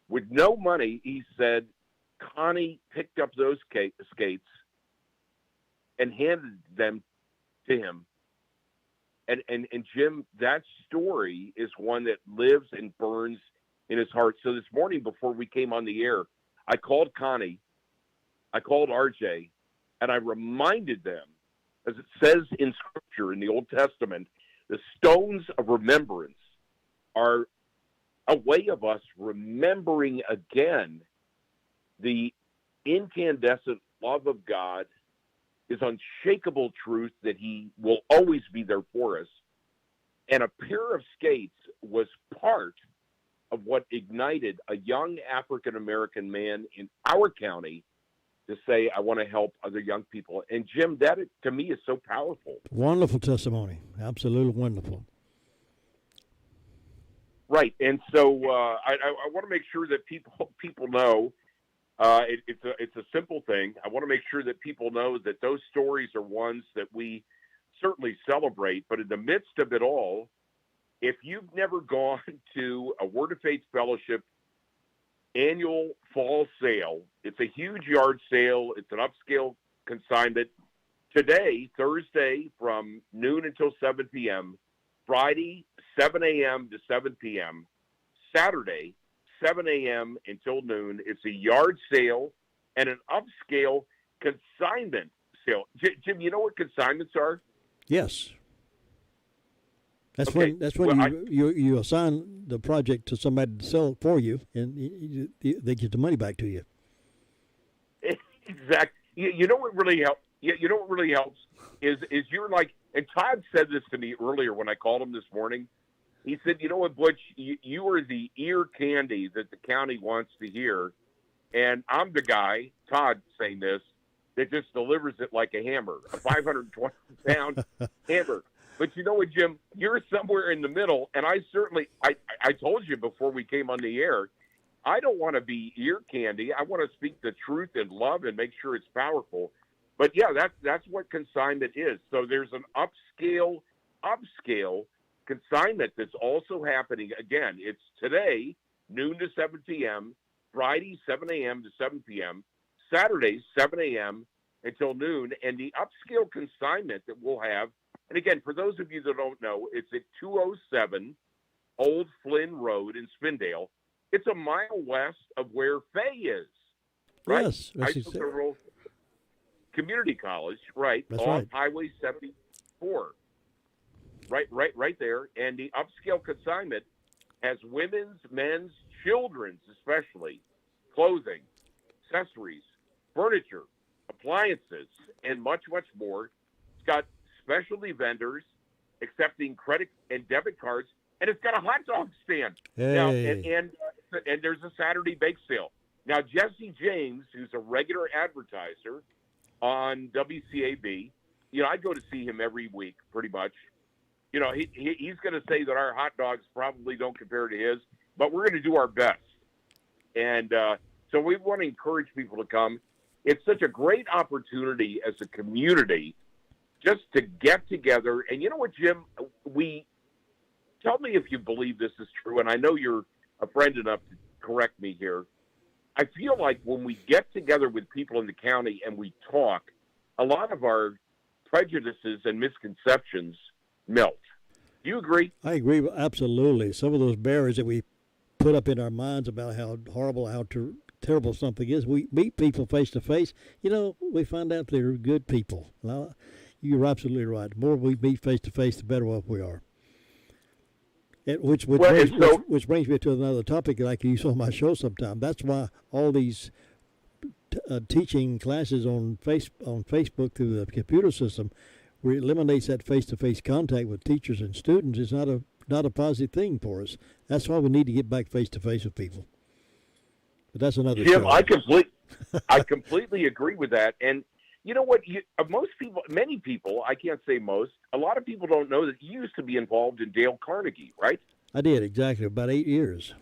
With no money, he said, Connie picked up those skates and handed them to him. And Jim, that story is one that lives and burns in his heart. So this morning before we came on the air, I called Connie, I called RJ, and I reminded them, as it says in Scripture in the Old Testament, the stones of remembrance are a way of us remembering again the incandescent love of God, his unshakable truth that he will always be there for us. And a pair of skates was part of what ignited a young African-American man in our county to say, I want to help other young people. And Jim, that to me is so powerful. Wonderful testimony. Absolutely wonderful. Right. And so I want to make sure that people know it's a simple thing. I want to make sure that people know that those stories are ones that we certainly celebrate. But in the midst of it all, if you've never gone to a Word of Faith Fellowship annual fall sale, it's a huge yard sale. It's an upscale consignment. Today, Thursday, from noon until 7 p.m., Friday, 7 a.m. to 7 p.m., Saturday, 7 a.m. until noon. It's a yard sale and an upscale consignment sale. Jim, you know what consignments are? Yes. That's okay. when you assign the project to somebody to sell it for you, and they get the money back to you. Exactly. You know what really helps? You know what really helps is you're like, and Todd said this to me earlier when I called him this morning. He said, you know what, Butch, you are the ear candy that the county wants to hear. And I'm the guy, Todd saying this, that just delivers it like a hammer, a 520-pound hammer. But you know what, Jim, you're somewhere in the middle. And I told you before we came on the air, I don't want to be ear candy. I want to speak the truth in love and make sure it's powerful. But yeah, that's what consignment is. So there's an upscale consignment that's also happening. Again, it's today, noon to 7 p.m., Friday, 7 a.m. to 7 p.m., Saturday, 7 a.m. until noon. And the upscale consignment that we'll have, and again, for those of you that don't know, it's at 207 Old Flynn Road in Spindale. It's a mile west of where Fay is, right? Yes. Community College, right? That's on right. Highway 74. Right there. And the upscale consignment has women's, men's, children's, especially, clothing, accessories, furniture, appliances, and much, much more. It's got specialty vendors accepting credit and debit cards, and it's got a hot dog stand. Hey. Now, and there's a Saturday bake sale. Now, Jesse James, who's a regular advertiser on WCAB, I go to see him every week pretty much. He's going to say that our hot dogs probably don't compare to his, but we're going to do our best. And so we want to encourage people to come. It's such a great opportunity as a community just to get together. And you know what, Jim? Tell me if you believe this is true, and I know you're a friend enough to correct me here. I feel like when we get together with people in the county and we talk, a lot of our prejudices and misconceptions melt. Do you agree? I agree, absolutely. Some of those barriers that we put up in our minds about how horrible, how terrible something is. We meet people face to face. We find out they're good people. Now, you're absolutely right. The more we meet face to face, the better off we are. Which brings me to another topic like you saw on my show sometime. That's why all these teaching classes on Facebook through the computer system, where it eliminates that face-to-face contact with teachers and students, is not a positive thing for us. That's why we need to get back face-to-face with people. But that's another Jim, show. I completely agree with that. And you know what? Most people, many people, I can't say most, a lot of people don't know that you used to be involved in Dale Carnegie, right? I did, exactly, about 8 years.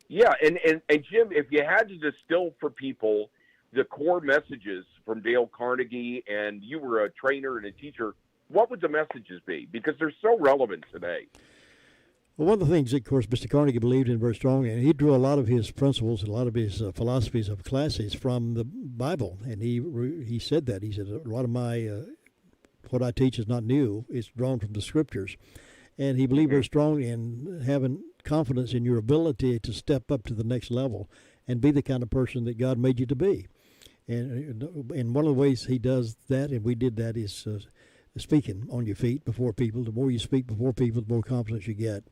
Yeah, and Jim, if you had to distill for people the core messages from Dale Carnegie, and you were a trainer and a teacher, what would the messages be? Because they're so relevant today. Well, one of the things, of course, Mr. Carnegie believed in very strongly, and he drew a lot of his principles, a lot of his philosophies of classes from the Bible, and he said that. He said, a lot of what I teach is not new, it's drawn from the Scriptures. And he believed very strongly in having confidence in your ability to step up to the next level and be the kind of person that God made you to be. And one of the ways he does that, and we did that, is speaking on your feet before people. The more you speak before people, the more confidence you get.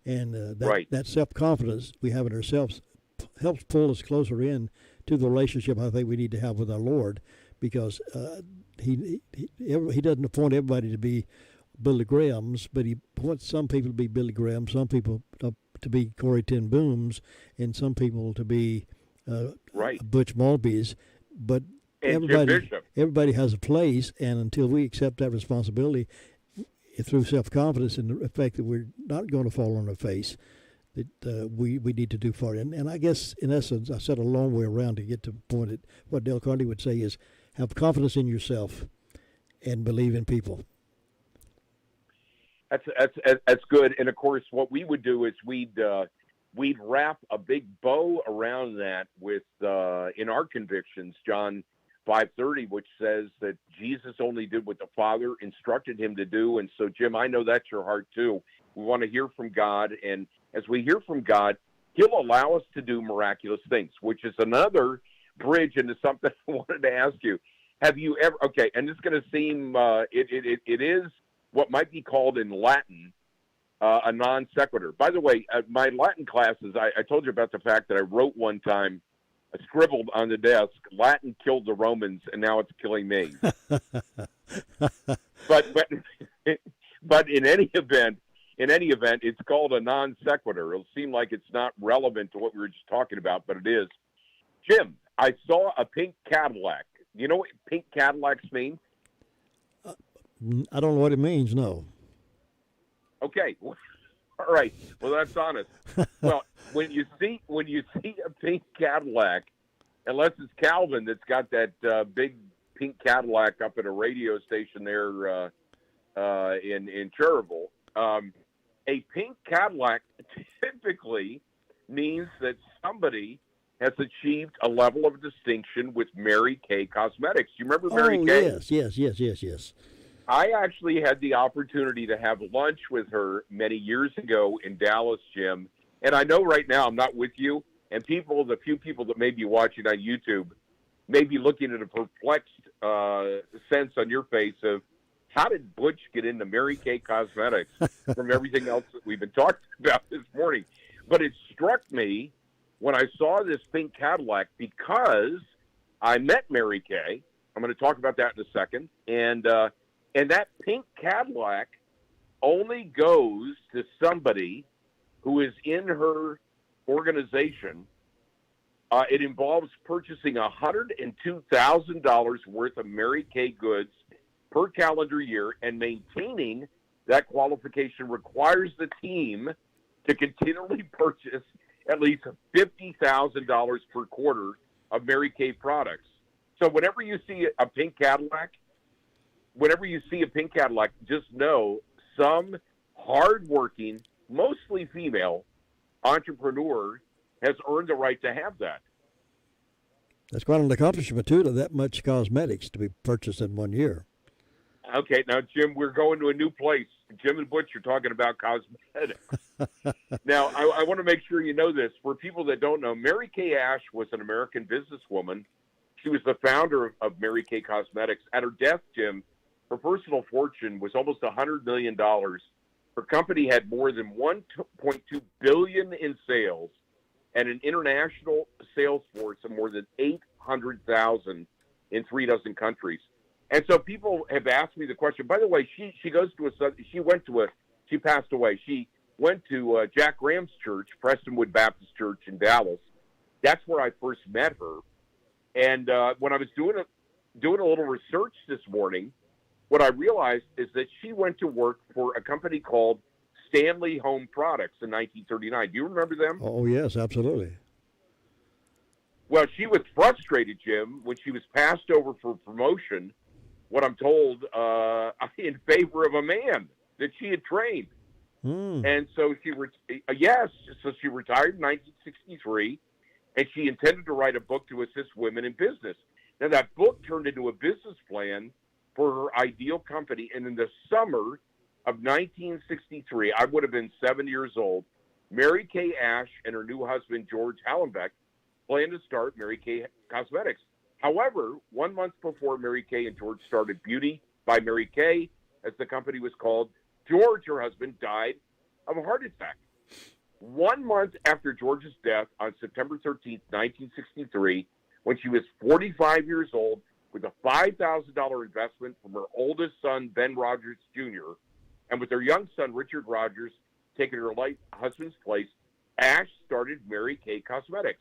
And that self-confidence we have in ourselves helps pull us closer in to the relationship I think we need to have with our Lord, because he doesn't appoint everybody to be Billy Grahams, but he wants some people to be Billy Graham, some people to be Corey Ten Booms, and some people to be Butch Maltby's. But everybody has a place, and until we accept that responsibility through self-confidence in the fact that we're not going to fall on our face, that we need to do for it. And I guess, in essence, I said a long way around to get to the point that what Dale Carnegie would say is have confidence in yourself and believe in people. That's good. And, of course, what we would do is we'd wrap a big bow around that with, in our convictions, John 5:30, which says that Jesus only did what the Father instructed him to do. And so, Jim, I know that's your heart too. We want to hear from God, and as we hear from God, he'll allow us to do miraculous things, which is another bridge into something I wanted to ask you. Have you ever, okay, and it's going to seem, it is what might be called in Latin a non sequitur. By the way, my Latin classes, I told you about the fact that I wrote one time, I scribbled on the desk, Latin killed the Romans, and now it's killing me. but in any event, it's called a non sequitur. It'll seem like it's not relevant to what we were just talking about, but it is. Jim, I saw a pink Cadillac. You know what pink Cadillacs mean? I don't know what it means, no. Okay. All right. Well, that's honest. Well, when you see a pink Cadillac, unless it's Calvin that's got that big pink Cadillac up at a radio station there in Cherville, a pink Cadillac typically means that somebody has achieved a level of distinction with Mary Kay Cosmetics. Do you remember Mary Kay? Yes. I actually had the opportunity to have lunch with her many years ago in Dallas, Jim. And I know right now I'm not with you, and the few people that may be watching on YouTube may be looking at a perplexed sense on your face of, how did Butch get into Mary Kay Cosmetics from everything else that we've been talking about this morning? But it struck me when I saw this pink Cadillac, because I met Mary Kay. I'm going to talk about that in a second. And that pink Cadillac only goes to somebody who is in her organization. It involves purchasing $102,000 worth of Mary Kay goods per calendar year, and maintaining that qualification requires the team to continually purchase at least $50,000 per quarter of Mary Kay products. So whenever you see a pink Cadillac, just know some hardworking, mostly female entrepreneur has earned the right to have that. That's quite an accomplishment, too, to that much cosmetics to be purchased in 1 year. Okay, now, Jim, we're going to a new place. Jim and Butch are talking about cosmetics. Now, I want to make sure you know this. For people that don't know, Mary Kay Ash was an American businesswoman. She was the founder of Mary Kay Cosmetics. At her death, Jim, her personal fortune was almost $100 million. Her company had more than $1.2 billion in sales and an international sales force of more than 800,000 in 36 countries. And so people have asked me the question. By the way, she passed away. She went to Jack Graham's church, Prestonwood Baptist Church in Dallas. That's where I first met her. And when I was doing a little research this morning, what I realized is that she went to work for a company called Stanley Home Products in 1939. Do you remember them? Oh, yes, absolutely. Well, she was frustrated, Jim, when she was passed over for promotion, what I'm told, in favor of a man that she had trained. And so she retired in 1963, and she intended to write a book to assist women in business. Now, that book turned into a business plan for her ideal company, and in the summer of 1963, I would have been 7 years old, Mary Kay Ash and her new husband, George Hallenbeck, planned to start Mary Kay Cosmetics. However, 1 month before Mary Kay and George started Beauty by Mary Kay, as the company was called, George, her husband, died of a heart attack. 1 month after George's death on September 13th, 1963, when she was 45 years old, with a $5,000 investment from her oldest son, Ben Rogers Jr., and with her young son, Richard Rogers, taking her late husband's place, Ash started Mary Kay Cosmetics.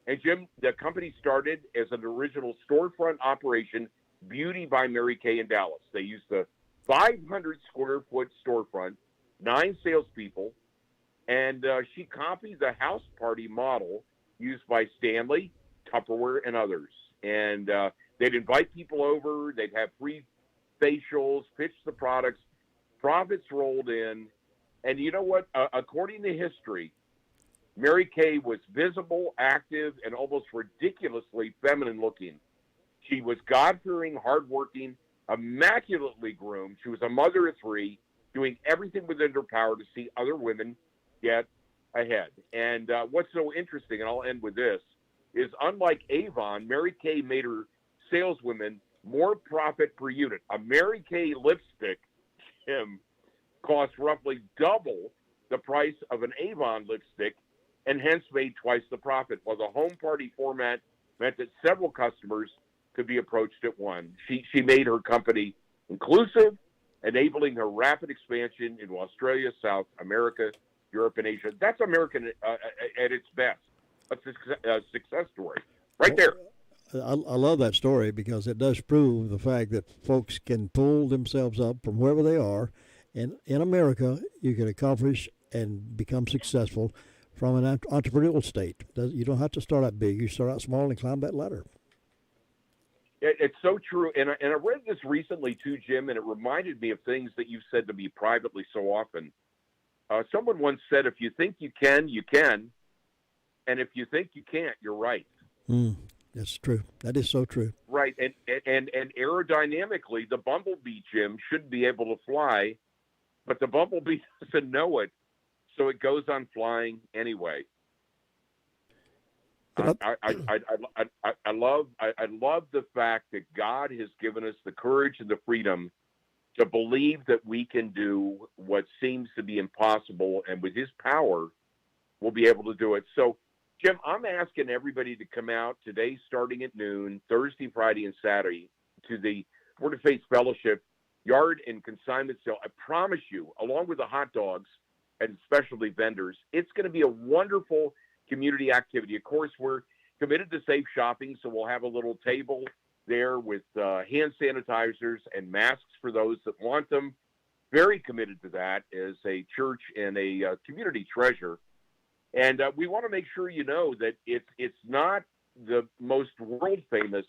And Jim, the company started as an original storefront operation, Beauty by Mary Kay in Dallas. They used the 500 square foot storefront, 9 salespeople, and she copied the house party model used by Stanley, Tupperware, and others. And they'd invite people over, they'd have free facials, pitch the products, profits rolled in. And you know what? According to history, Mary Kay was visible, active, and almost ridiculously feminine looking. She was God-fearing, hardworking, immaculately groomed. She was a mother of 3, doing everything within her power to see other women get ahead. And what's so interesting, and I'll end with this, is unlike Avon, Mary Kay made her saleswomen more profit per unit. A Mary Kay lipstick, Jim, cost roughly double the price of an Avon lipstick and hence made twice the profit, while the home party format meant that several customers could be approached at one. She made her company inclusive, enabling her rapid expansion into Australia, South America, Europe, and Asia. That's American at its best. A success story right there. I love that story because it does prove the fact that folks can pull themselves up from wherever they are. And in America, you can accomplish and become successful from an entrepreneurial state. You don't have to start out big. You start out small and climb that ladder. It's so true. And I read this recently too, Jim, and it reminded me of things that you've said to me privately so often. Someone once said, if you think you can, you can. And if you think you can't, you're right. That's true. That is so true. Right. And aerodynamically, the bumblebee, Jim, should be able to fly, but the bumblebee doesn't know it, so it goes on flying anyway. I love the fact that God has given us the courage and the freedom to believe that we can do what seems to be impossible, and with His power, we'll be able to do it. So, Jim, I'm asking everybody to come out today, starting at noon, Thursday, Friday, and Saturday, to the Word of Faith Fellowship yard and consignment sale. I promise you, along with the hot dogs and specialty vendors, it's going to be a wonderful community activity. Of course, we're committed to safe shopping, so we'll have a little table there with hand sanitizers and masks for those that want them. Very committed to that as a church and a community treasure. And we want to make sure you know that it's not the most world-famous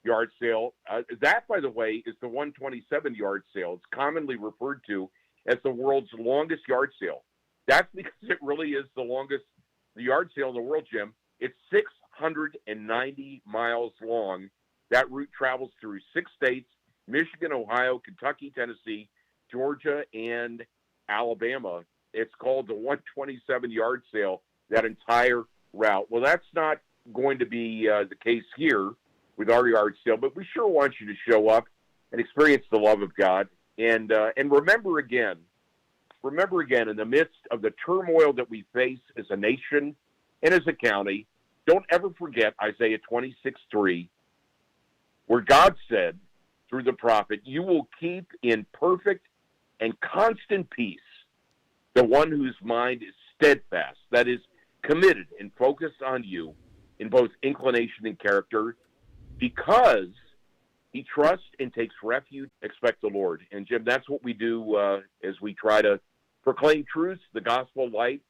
yard sale. That, by the way, is the 127 yard sale. It's commonly referred to as the world's longest yard sale. That's because it really is the longest yard sale in the world, Jim. It's 690 miles long. That route travels through 6 states: Michigan, Ohio, Kentucky, Tennessee, Georgia, and Alabama. It's called the 127 yard sale, that entire route. Well, that's not going to be the case here with our yard sale, but we sure want you to show up and experience the love of God. And remember again, in the midst of the turmoil that we face as a nation and as a county, don't ever forget Isaiah 26:3, where God said through the prophet, "You will keep in perfect and constant peace the one whose mind is steadfast," that is, committed and focused on you in both inclination and character, because he trusts and takes refuge. Expect the Lord. And Jim, that's what we do as we try to proclaim truths, the gospel, light,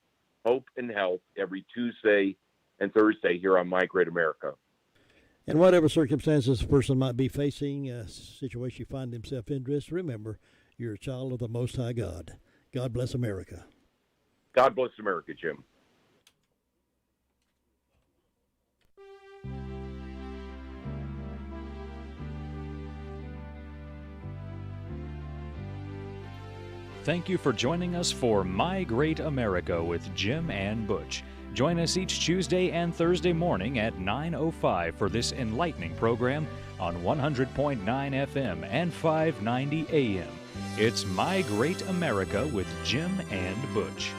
hope, and health every Tuesday and Thursday here on My Great America. And whatever circumstances a person might be facing, a situation you find himself in, just remember, you're a child of the Most High God. God bless America. God bless America, Jim. Thank you for joining us for My Great America with Jim and Butch. Join us each Tuesday and Thursday morning at 9:05 for this enlightening program on 100.9 FM and 590 AM. It's My Great America with Jim and Butch.